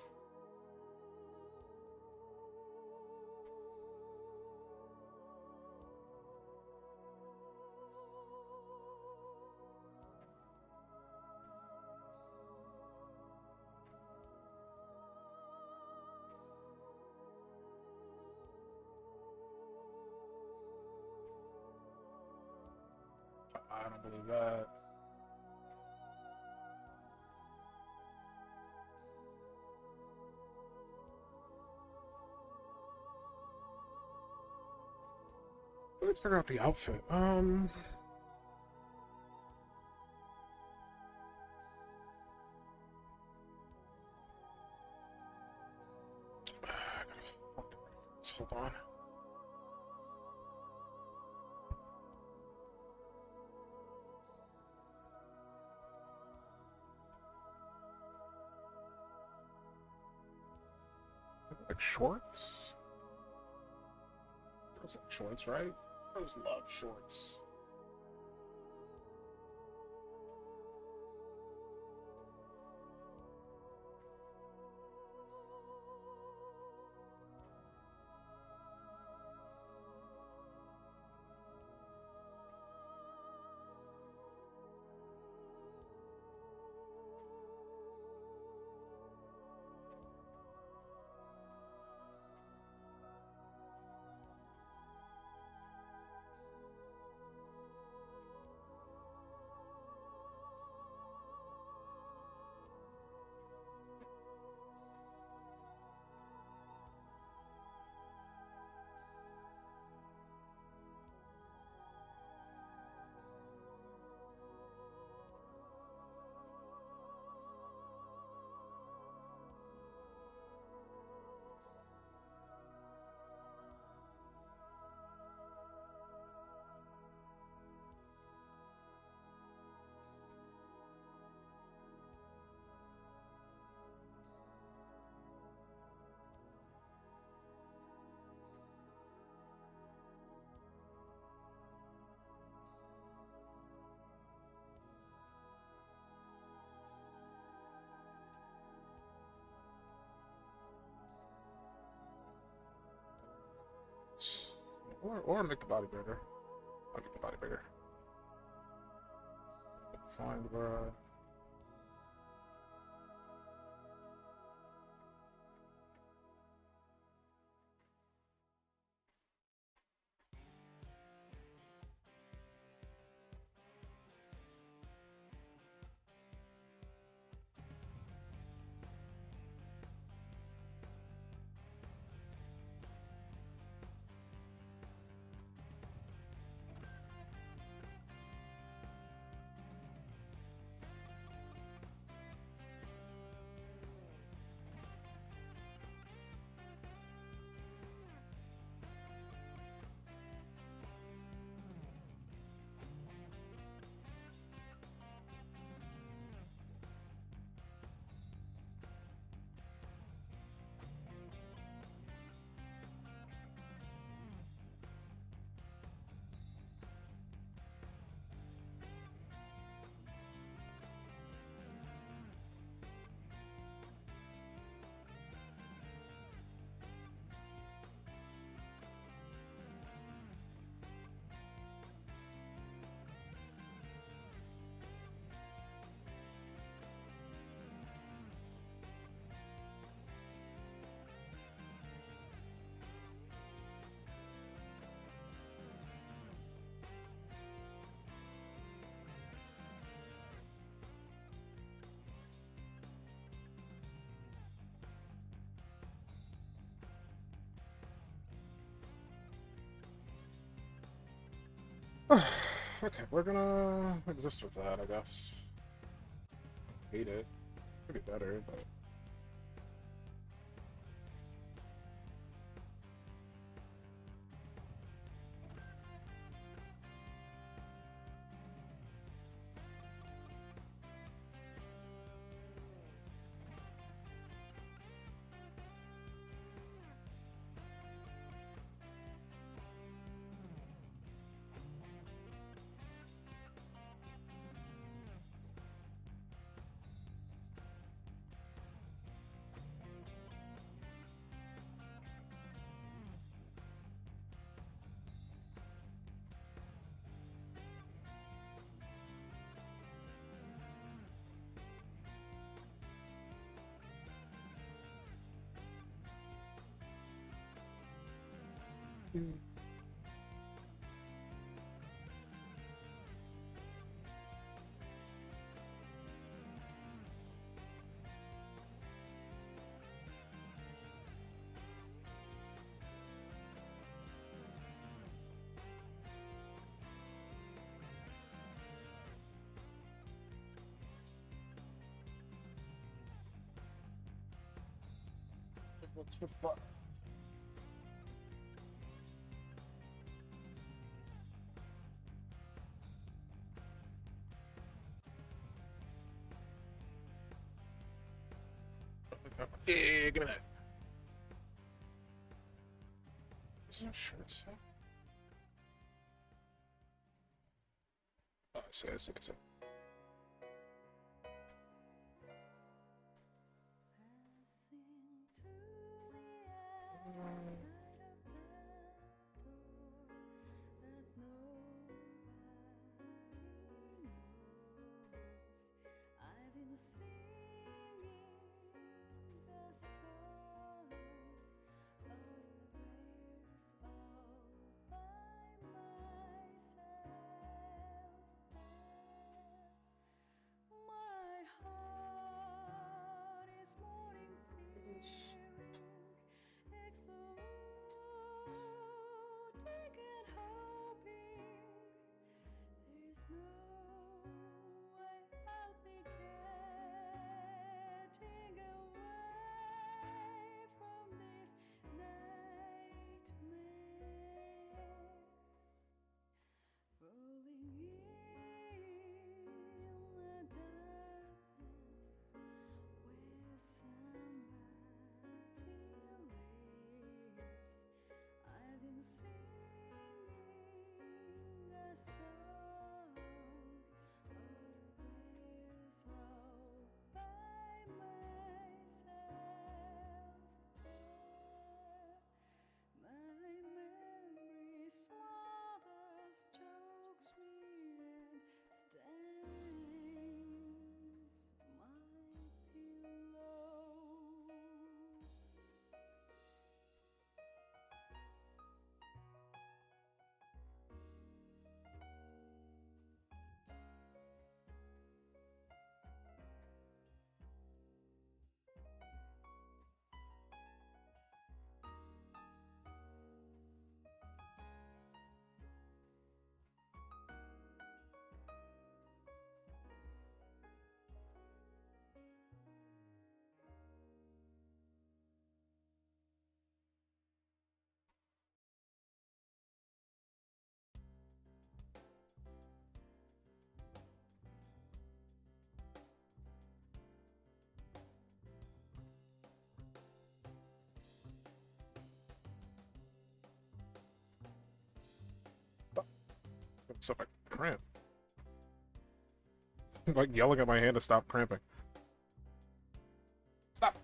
don't believe that. Let's figure out the outfit. Hold on. Like shorts? Those like shorts, right? Those love shorts. Or make the body bigger. I'll make the body bigger. Find the okay, we're gonna exist with that, I guess. Hate it. Could be better, but What's for fun? Yeah, give me that. Is your shirt set? Oh, I see, I see, I see. So if I cramp. Like yelling at my hand to stop cramping. Stop!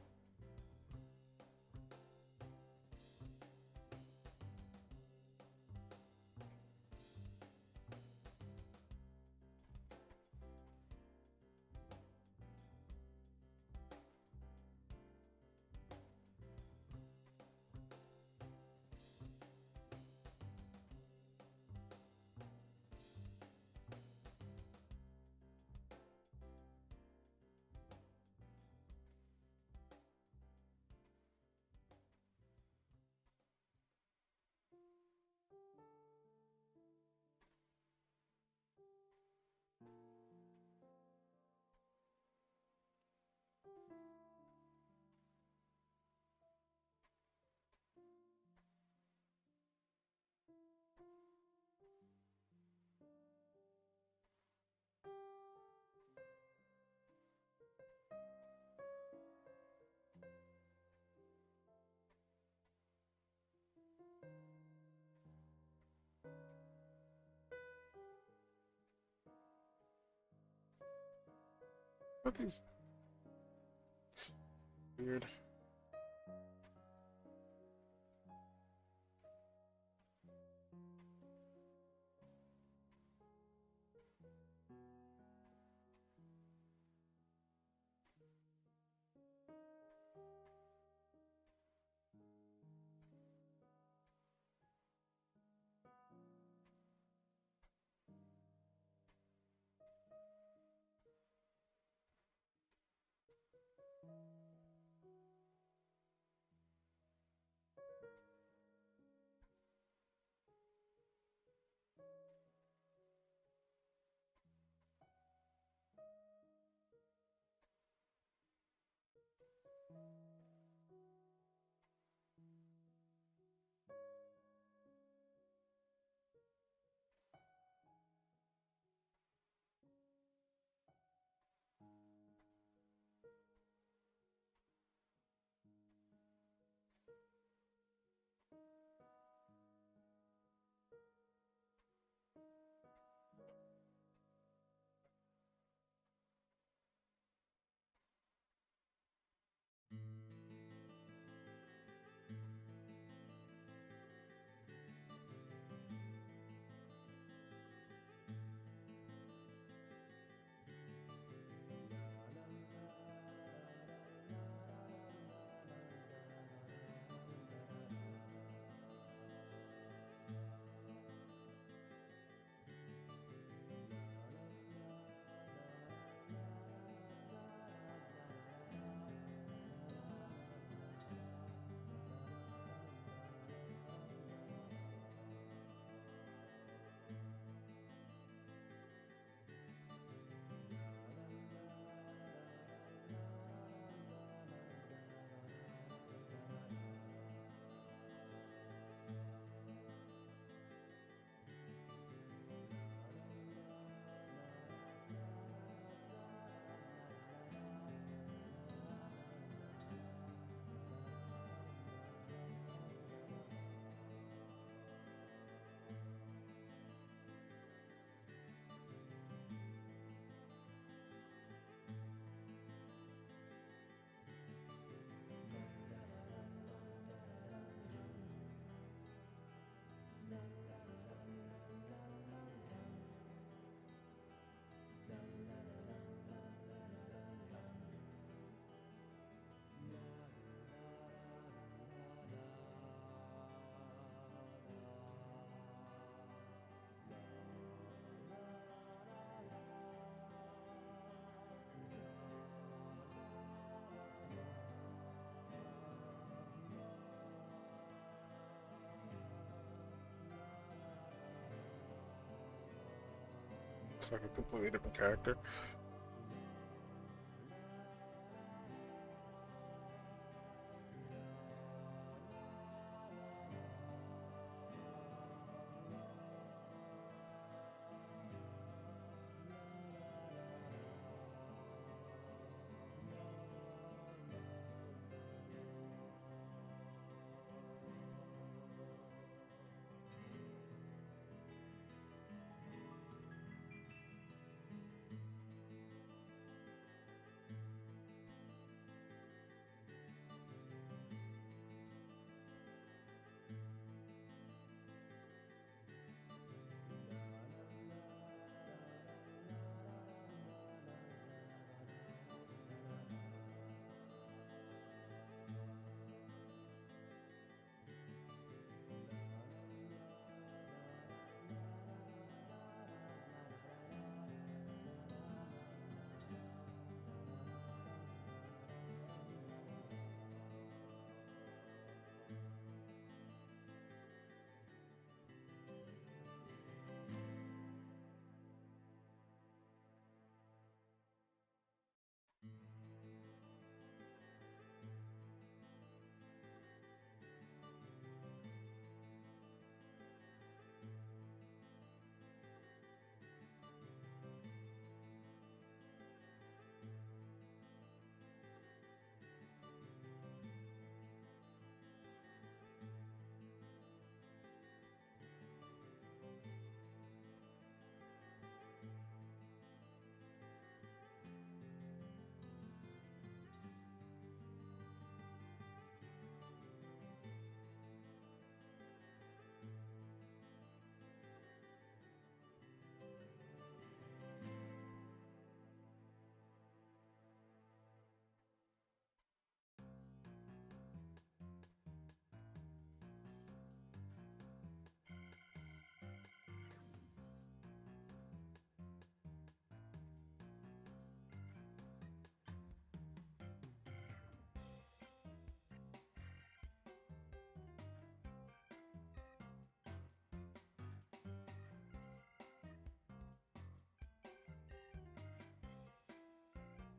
What these weird. It's like a completely different character.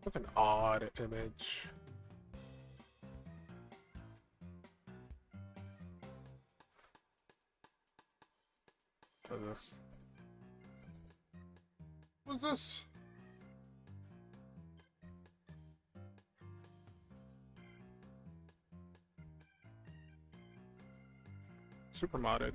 What an odd image. What is this? What's this? Super modded.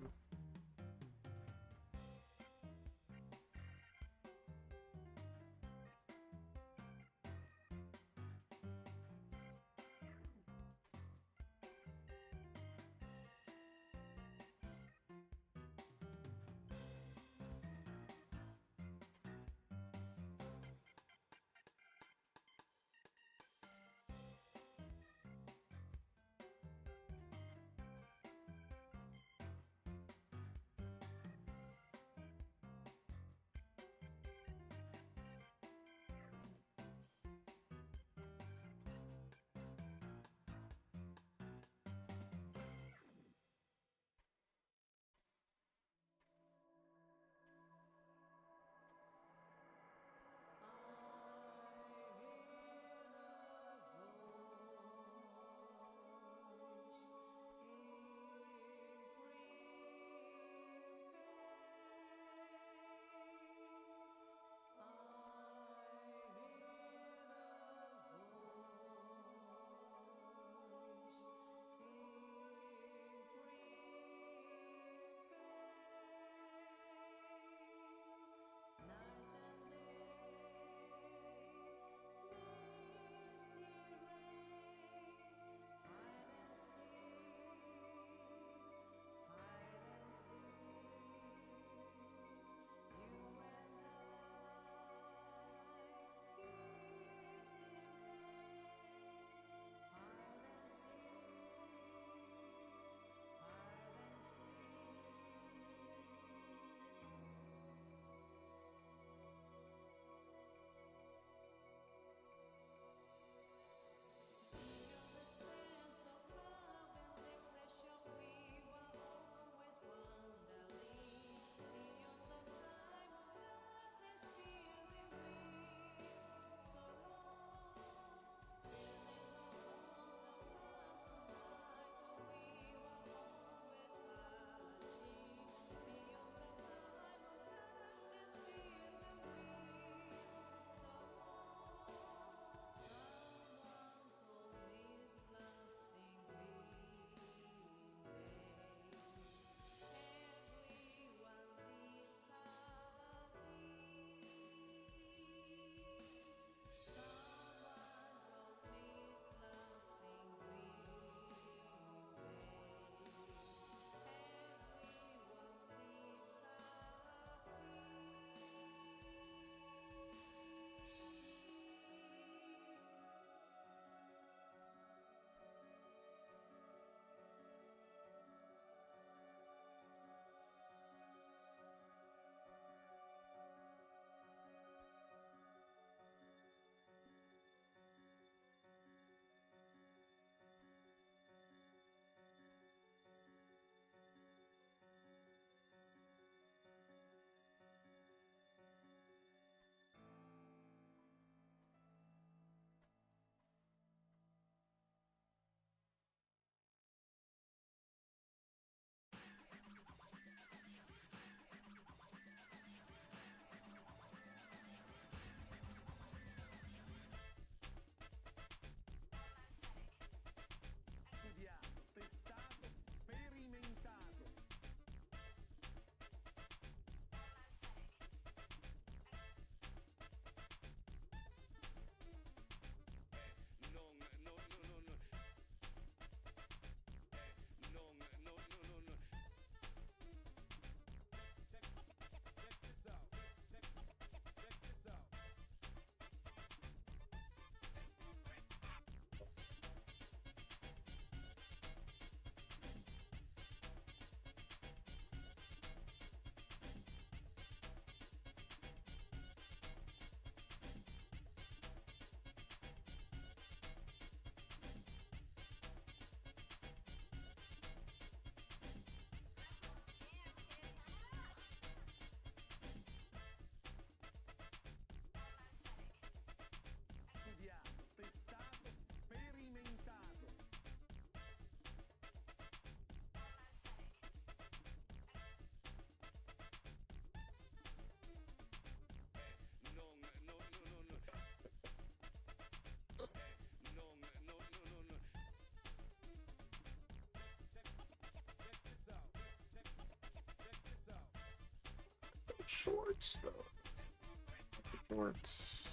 shorts though. Shorts.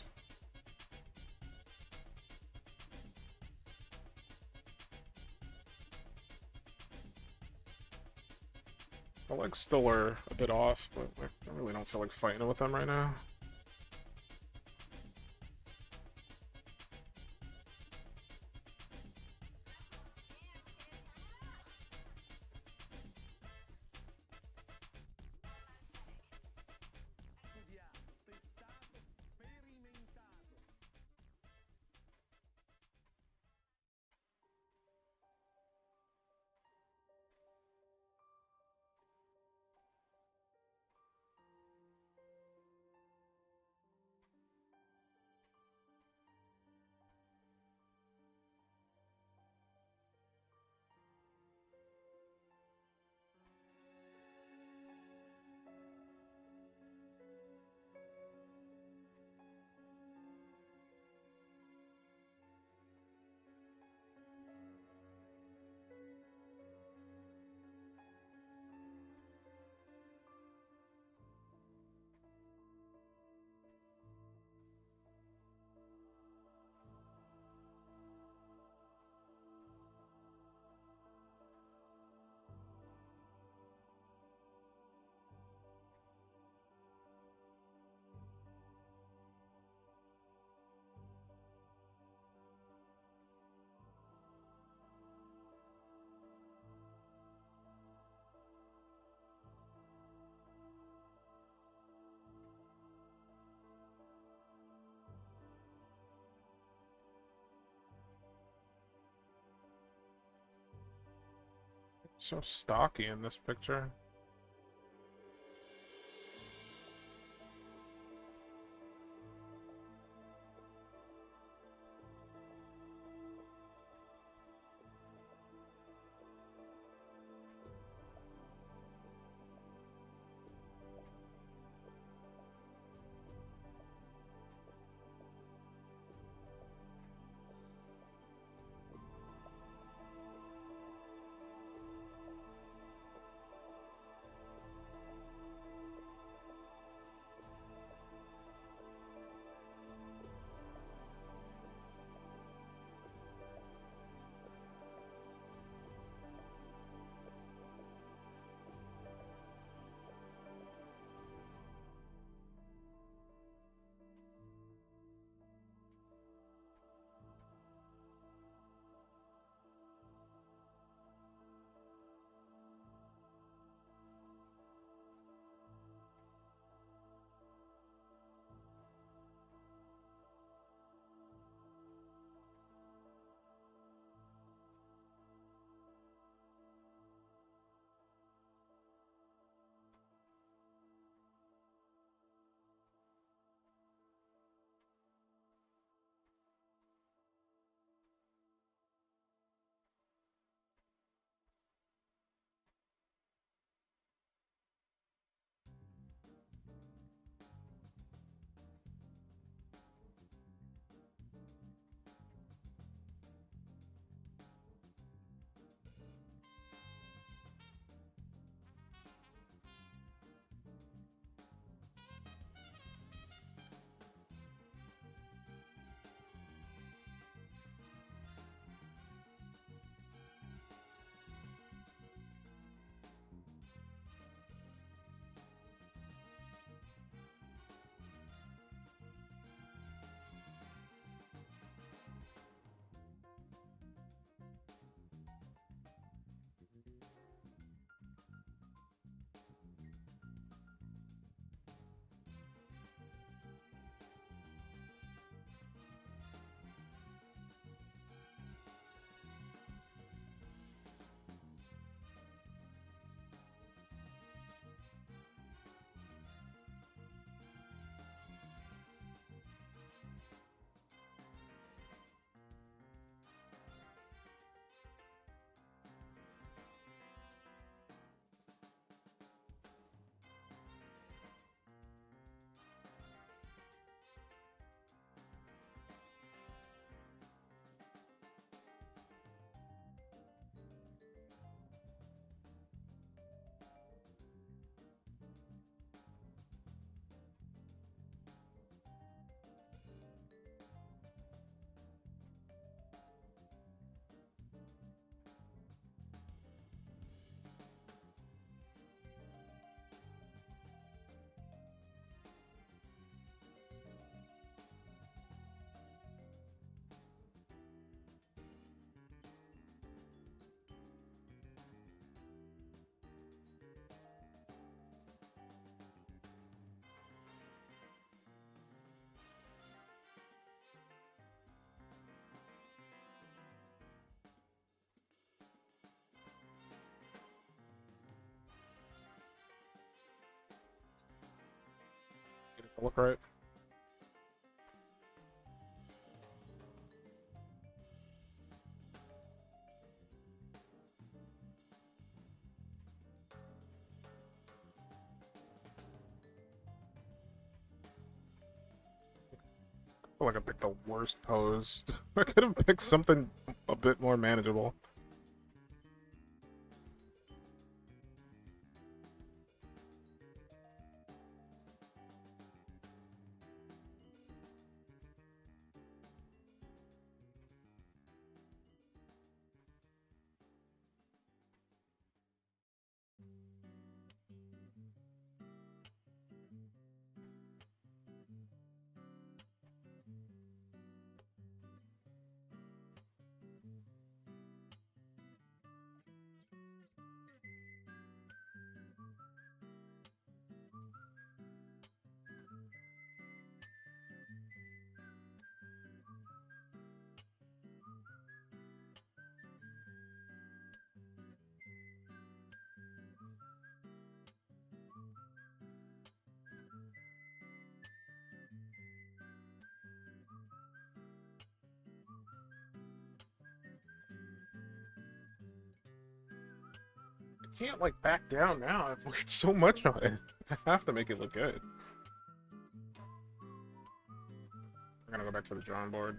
My legs still are a bit off, but like, I really don't feel like fighting with them right now. So stocky in this picture. to look right. I feel like I picked the worst pose. I could have picked something a bit more manageable. I can't like back down now. I've worked so much on it. I have to make it look good. I'm gonna go back to the drawing board.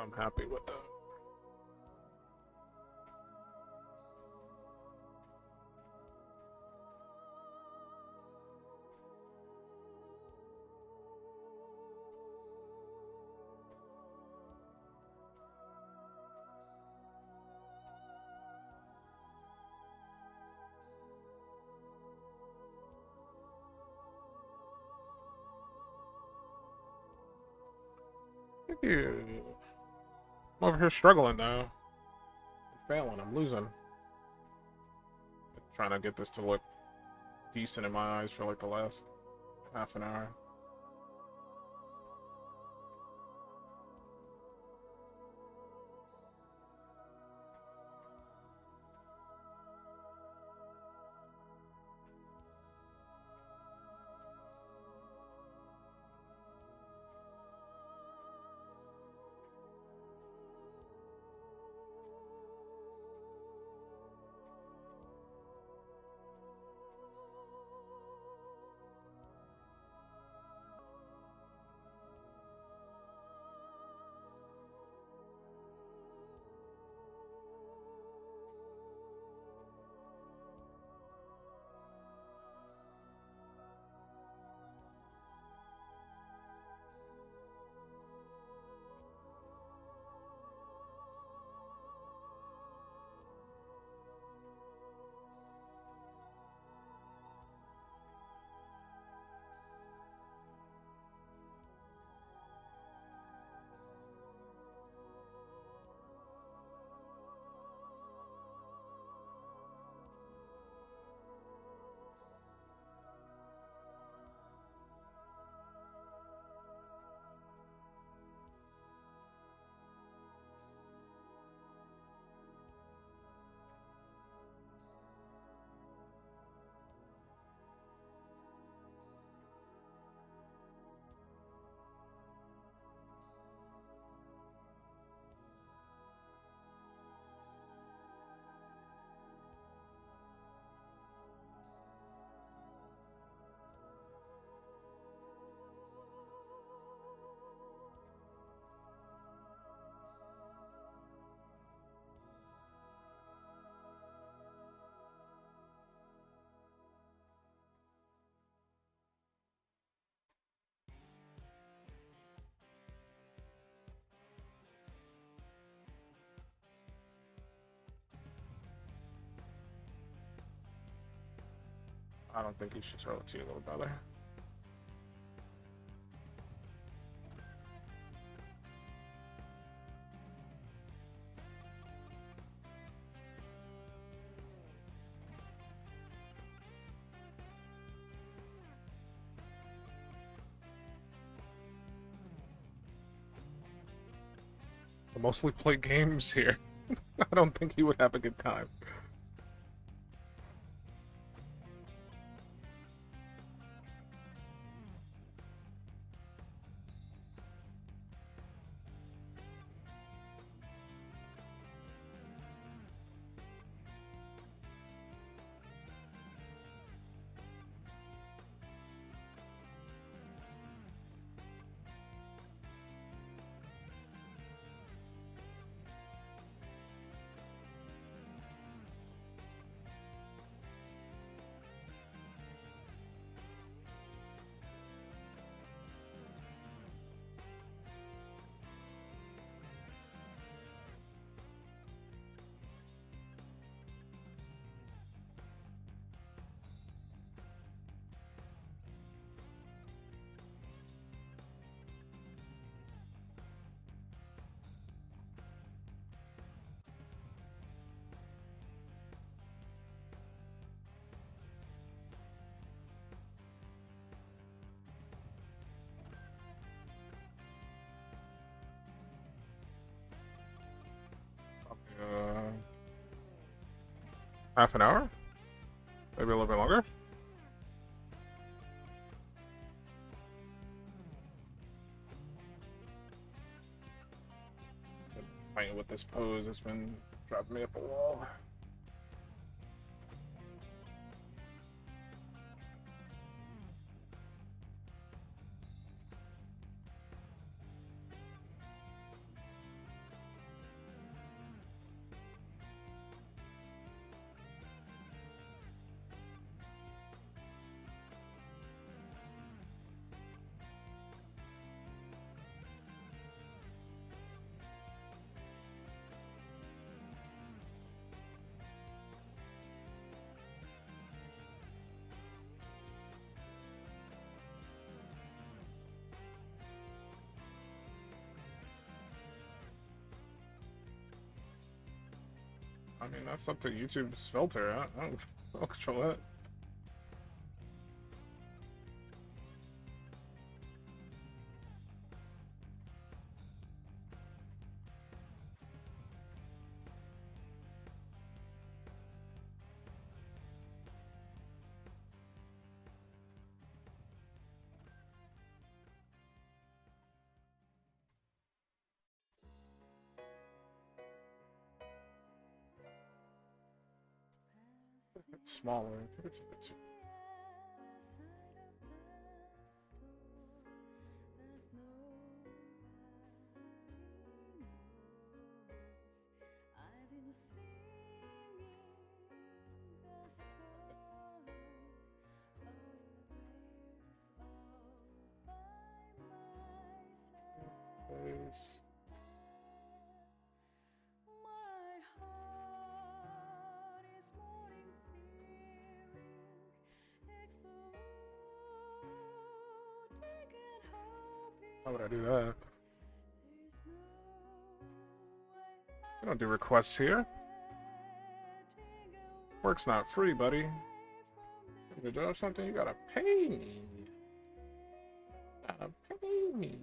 I'm happy with that. you. I'm over here struggling though. I'm failing. I'm losing. Trying to get this to look decent in my eyes for like the last half an hour. I don't think you should throw it to your little brother. I mostly play games here. I don't think he would have a good time. Half an hour? Maybe a little bit longer? Fighting with this pose has been driving me up a wall. I mean, that's up to YouTube's filter. I don't control that. It's smaller. I think it's a bit too. Place. Why would I do that? We don't do requests here. Work's not free, buddy. If you do something, you gotta pay me. Gotta pay me.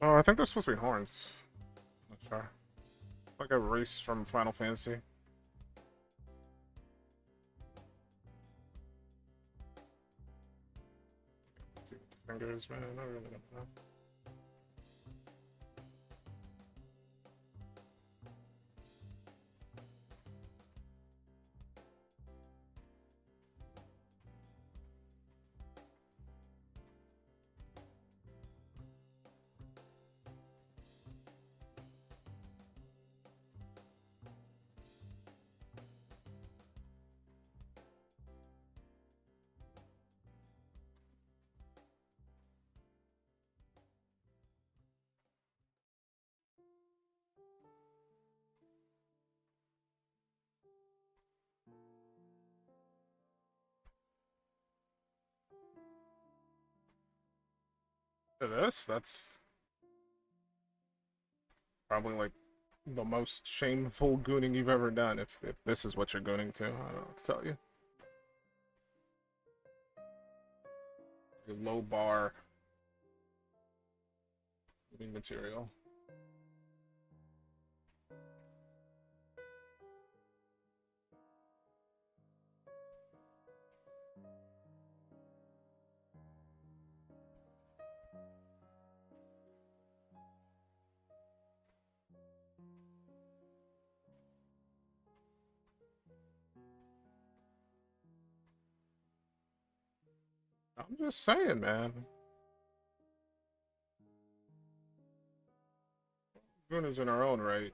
Oh, I think they're supposed to be horns. Not sure. Like a race from Final Fantasy. Fingers, man. I really don't know. That's probably like the most shameful gooning you've ever done. If this is what you're gooning to, I don't know what to tell you. Your low bar gooning material. I'm just saying, man. Gooners in our own right.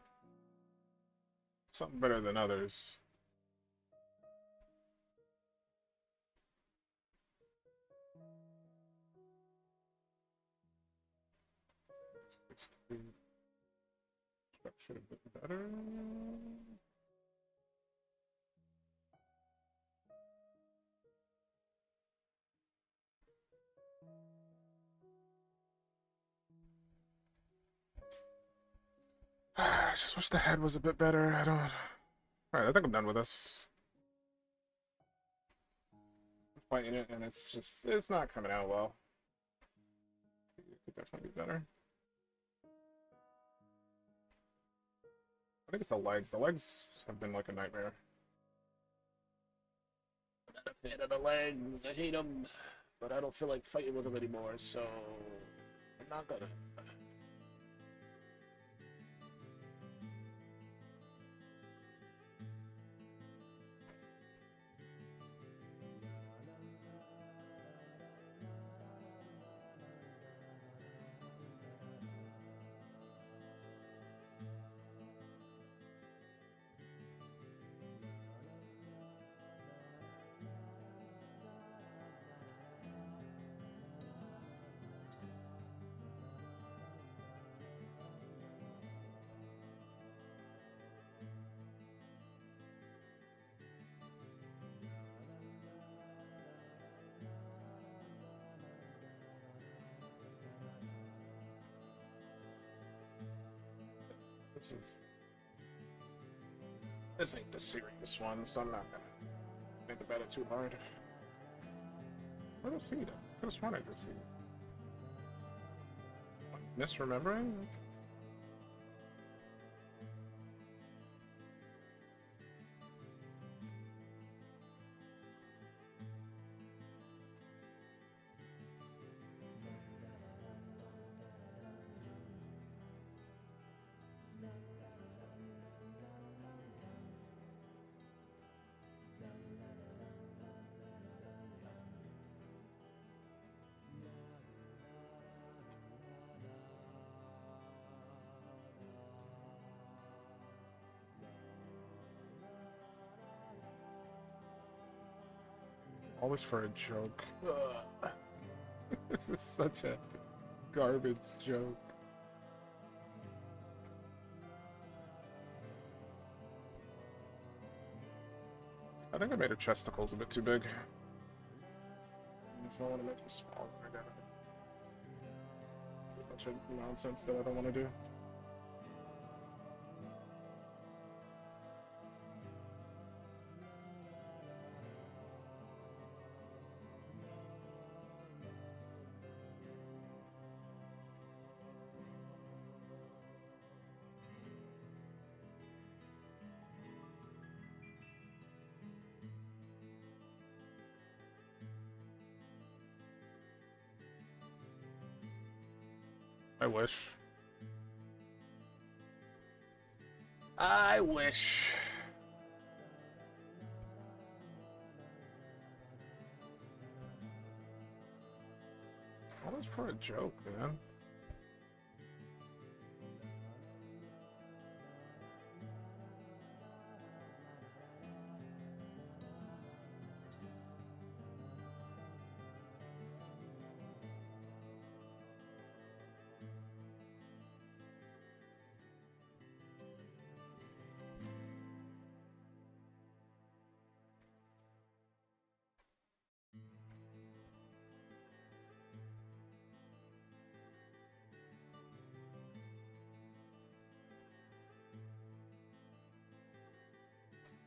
Something better than others. Structured a bit better. I just wish the head was a bit better. I don't. Alright, I think I'm done with this. I'm fighting it, and it's not coming out well. It could definitely be better. I think it's the legs. The legs have been like a nightmare. I'm not a fan of the legs. I hate them, but I don't feel like fighting with them anymore, so I'm not gonna. This ain't the serious one, so I'm not gonna think about it too hard. Where are the feet? I could have sworn I did feet. Misremembering? Always for a joke. This is such a garbage joke. I think I made her chesticles a bit too big. If I want to make them smaller, I gotta do a bunch of nonsense that I don't want to do. I wish. I wish. Always for a joke, man.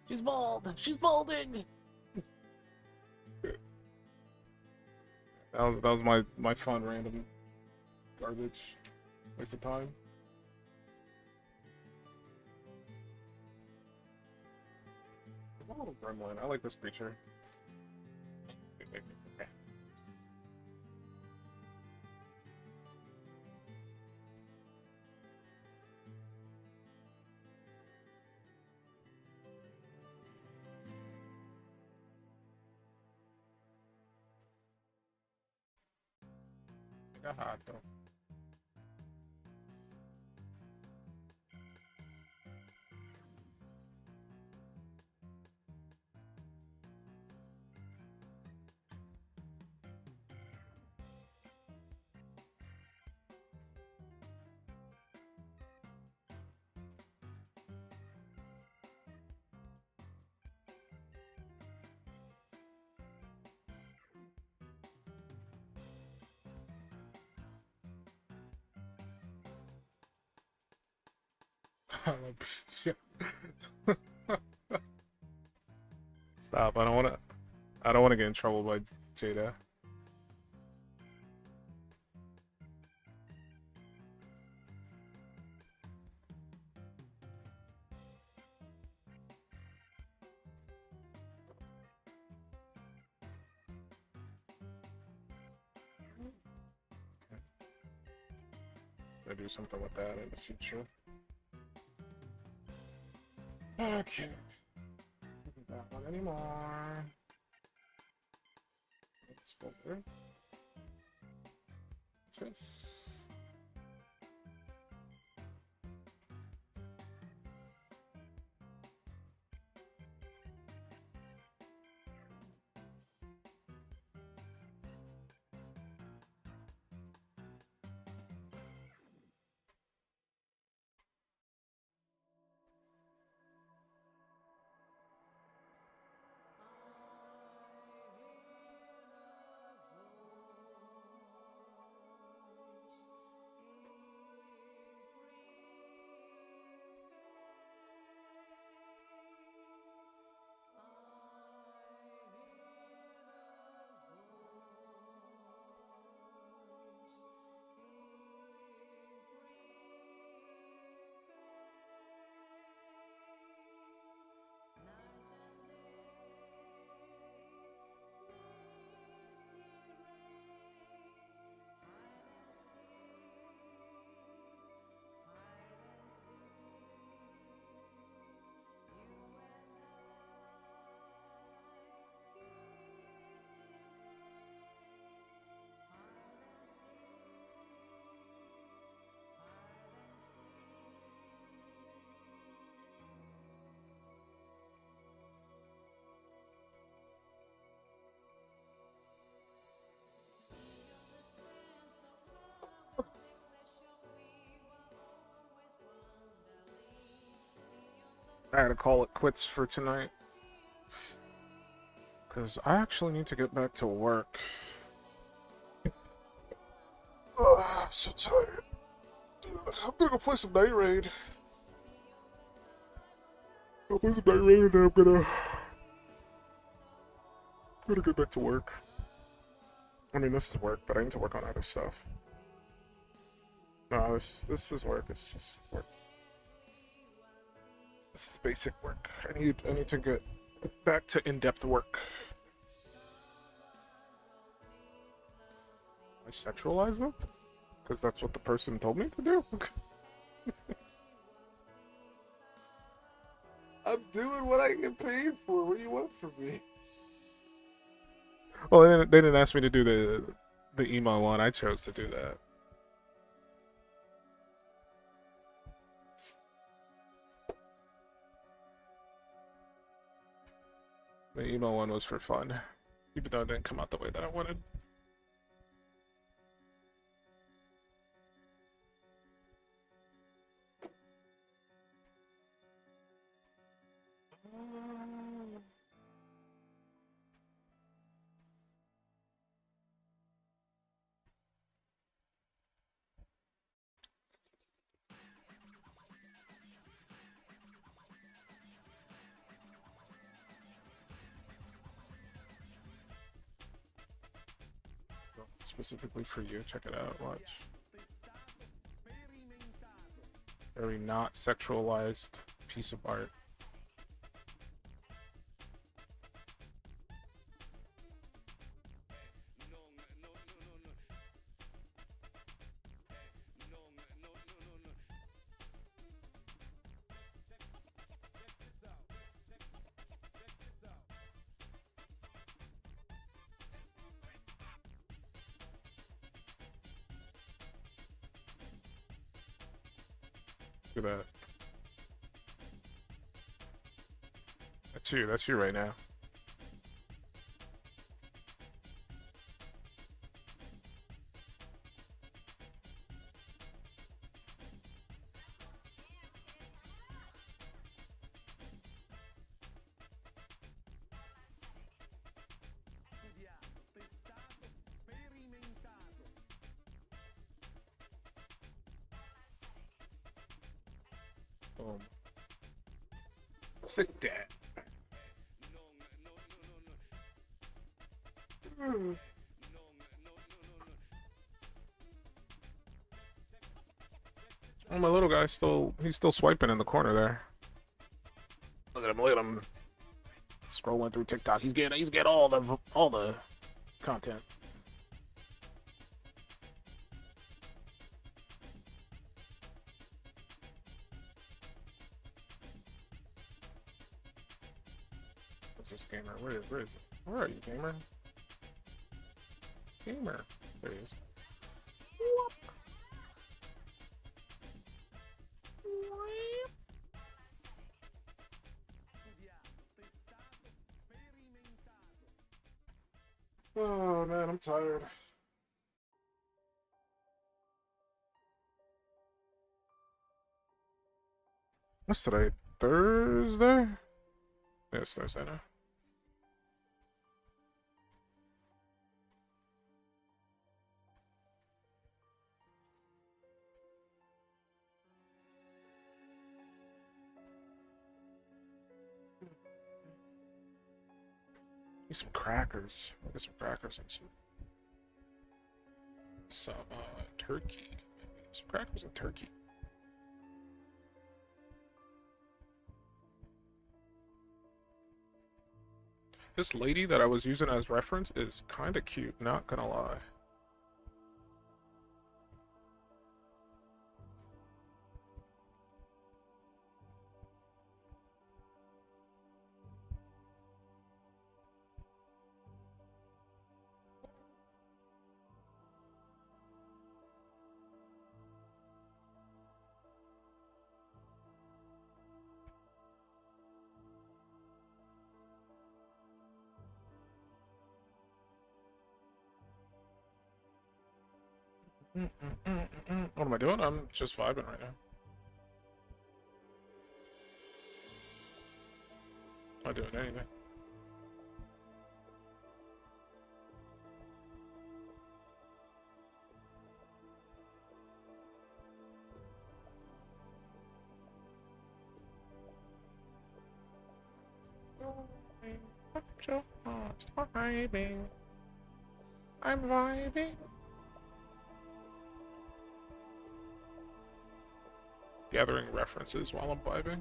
She's bald. She's balding. That was my fun random garbage waste of time. A little gremlin. I like this creature. Gato. Stop! I don't want to. I don't want to get in trouble by Jada. Gonna do something with that in the future. Okay. That one anymore. Let's go there. Just. I had to call it quits for tonight. Because I actually need to get back to work. Ugh, I'm so tired. Dude, I'm gonna go play some Night Raid. I'll play some Night Raid and then I'm gonna get back to work. I mean, this is work, but I need to work on other stuff. No, this is work. It's just work. This is basic work. I need to get back to in-depth work. I sexualize them? Because that's what the person told me to do? I'm doing what I get paid for. What do you want from me? Well, they didn't ask me to do the emo one. I chose to do that. The emo one was for fun, even though it didn't come out the way that I wanted. Specifically for you, check it out, watch. Very not sexualized piece of art. Look at that. That's you right now. Sit down. Oh, my little guy's he's still swiping in the corner there. Look at him scrolling through TikTok. He's getting all the content. What's this gamer? Where is it? Where are you, gamer? Gamer. There he is. Oh man, I'm tired. What's today? Thursday? Yeah, it's Thursday now. Need some crackers. I'll get some crackers and some turkey. Some crackers and turkey. This lady that I was using as reference is kind of cute, not gonna lie. What am I doing? I'm just vibing right now. Not doing anything. Vibing. I'm vibing. Gathering references while I'm vibing.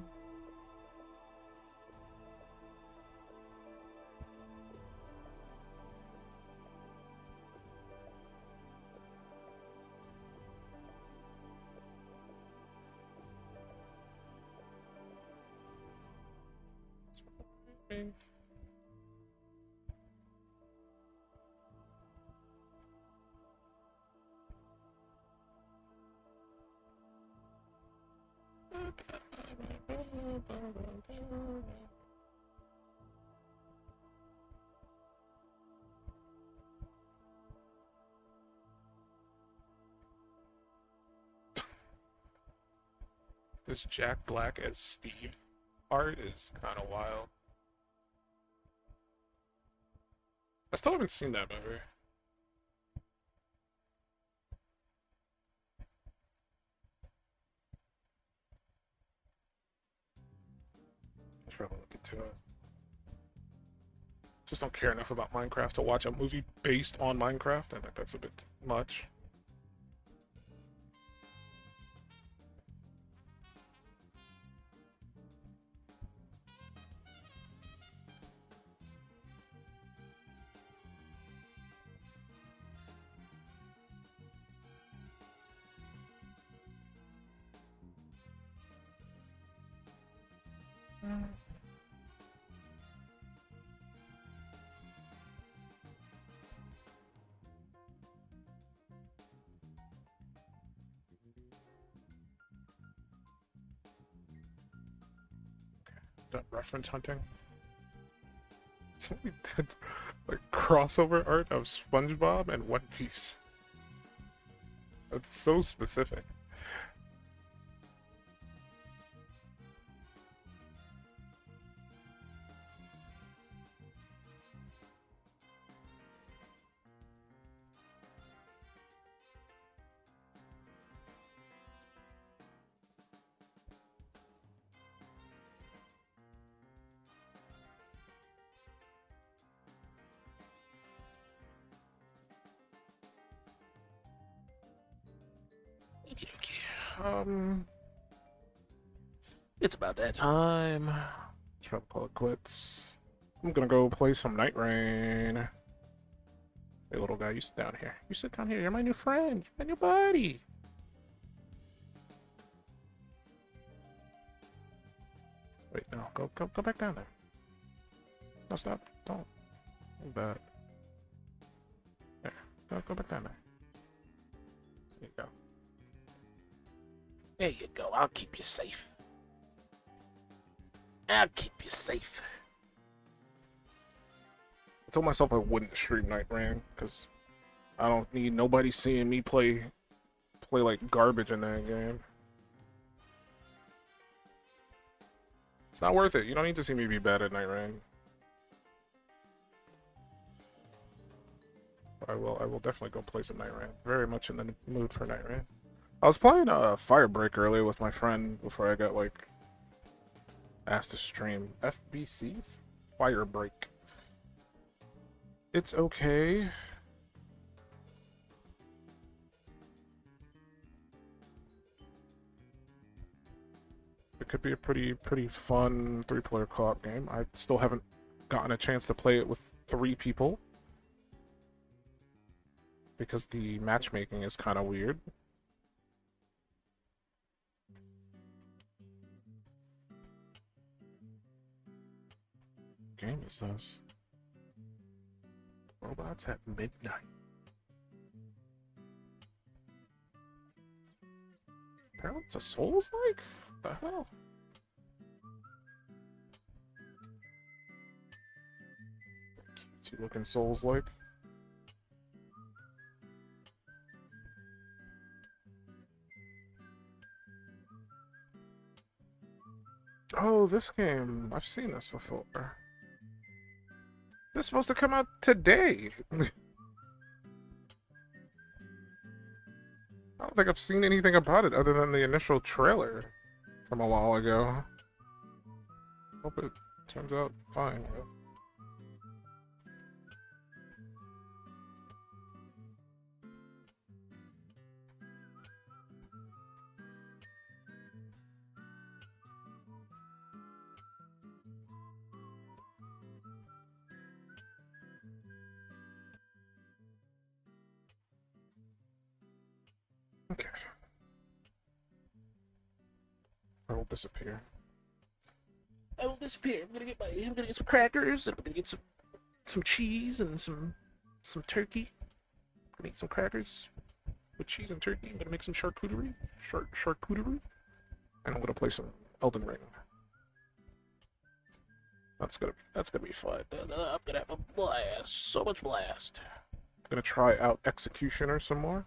This Jack Black as Steve art is kind of wild. I still haven't seen that movie. I should probably look into it. Just don't care enough about Minecraft to watch a movie based on Minecraft. I think that's a bit much. Done reference hunting. Somebody did like crossover art of SpongeBob and One Piece. That's so specific. It's about that time. Try to call it quits. I'm gonna go play some Night Rain. Hey, little guy, you sit down here. You sit down here. You're my new friend. You're my new buddy. Wait, no. Go back down there. No, stop. Don't. Bad. There. Go back down there. There you go. There you go. I'll keep you safe. I'll keep you safe. I told myself I wouldn't stream Night Rain because I don't need nobody seeing me play like garbage in that game. It's not worth it. You don't need to see me be bad at Night Rain. I will definitely go play some Night Rain. Very much in the mood for Night Rain. I was playing Firebreak earlier with my friend before I got like asked to stream. FBC? Firebreak. It's okay. It could be a pretty fun 3-player co-op game. I still haven't gotten a chance to play it with 3 people because the matchmaking is kind of weird. What game is this? Robots at Midnight. Apparently it's a Souls-like? What the hell? Cutesy looking Souls-like. Oh, this game. I've seen this before. This is supposed to come out today. I don't think I've seen anything about it other than the initial trailer from a while ago. Hope it turns out fine. Okay. I will disappear. I will disappear. I'm gonna get some crackers, and I'm gonna get some cheese and some turkey. I'm gonna eat some crackers with cheese and turkey. I'm gonna make some charcuterie. Charcuterie. And I'm gonna play some Elden Ring. That's gonna be fun. I'm gonna have a blast. So much blast. I'm gonna try out Executioner some more.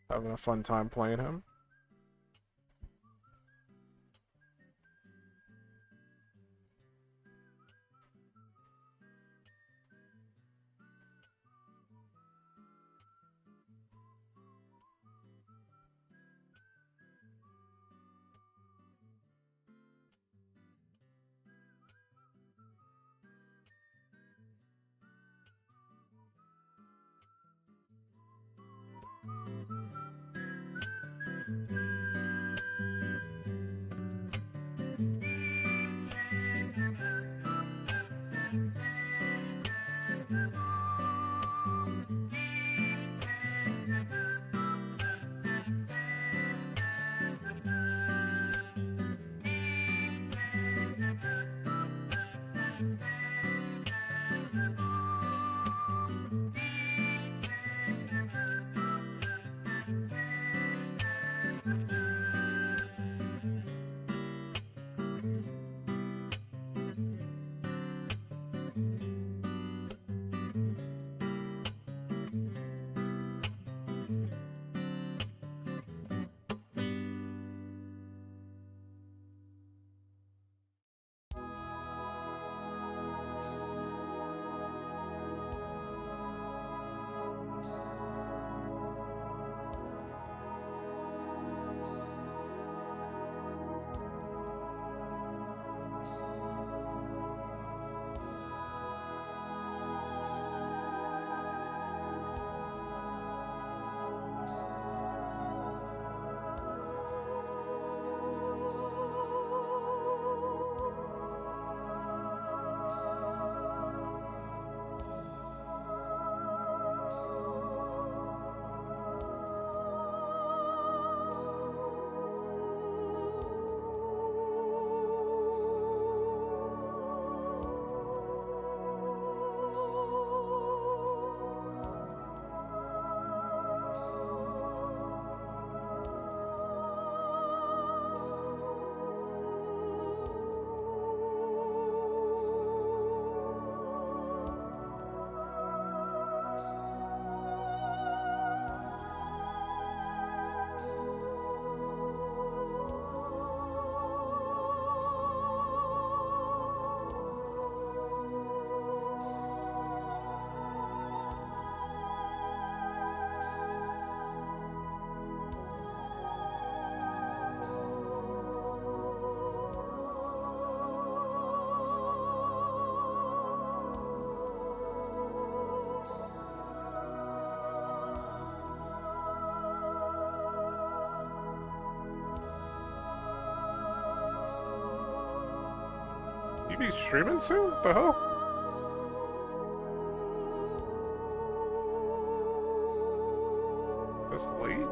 Having a fun time playing him. be streaming soon? What the hell? This late?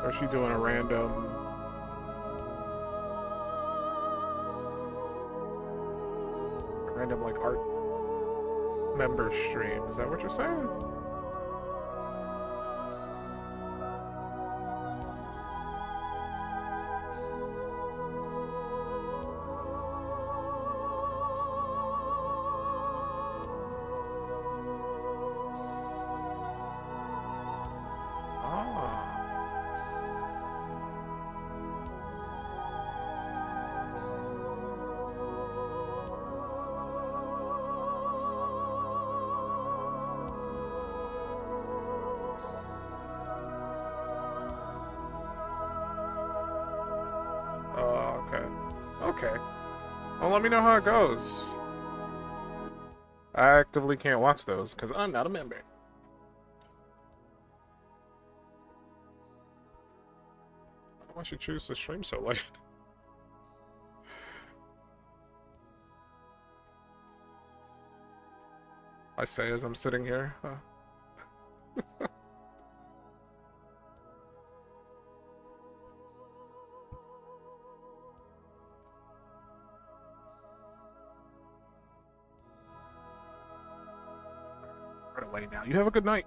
Or is she doing a random like art member stream? Is that what you're saying? Okay. Well, let me know how it goes. I actively can't watch those because I'm not a member. Why should you choose to stream so late? I say as I'm sitting here. Right away now. You have a good night.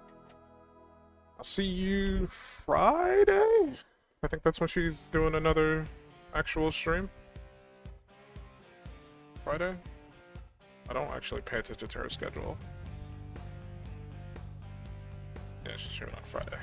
I'll see you Friday? I think that's when she's doing another actual stream. Friday? I don't actually pay attention to her schedule. Yeah, she's streaming on Friday.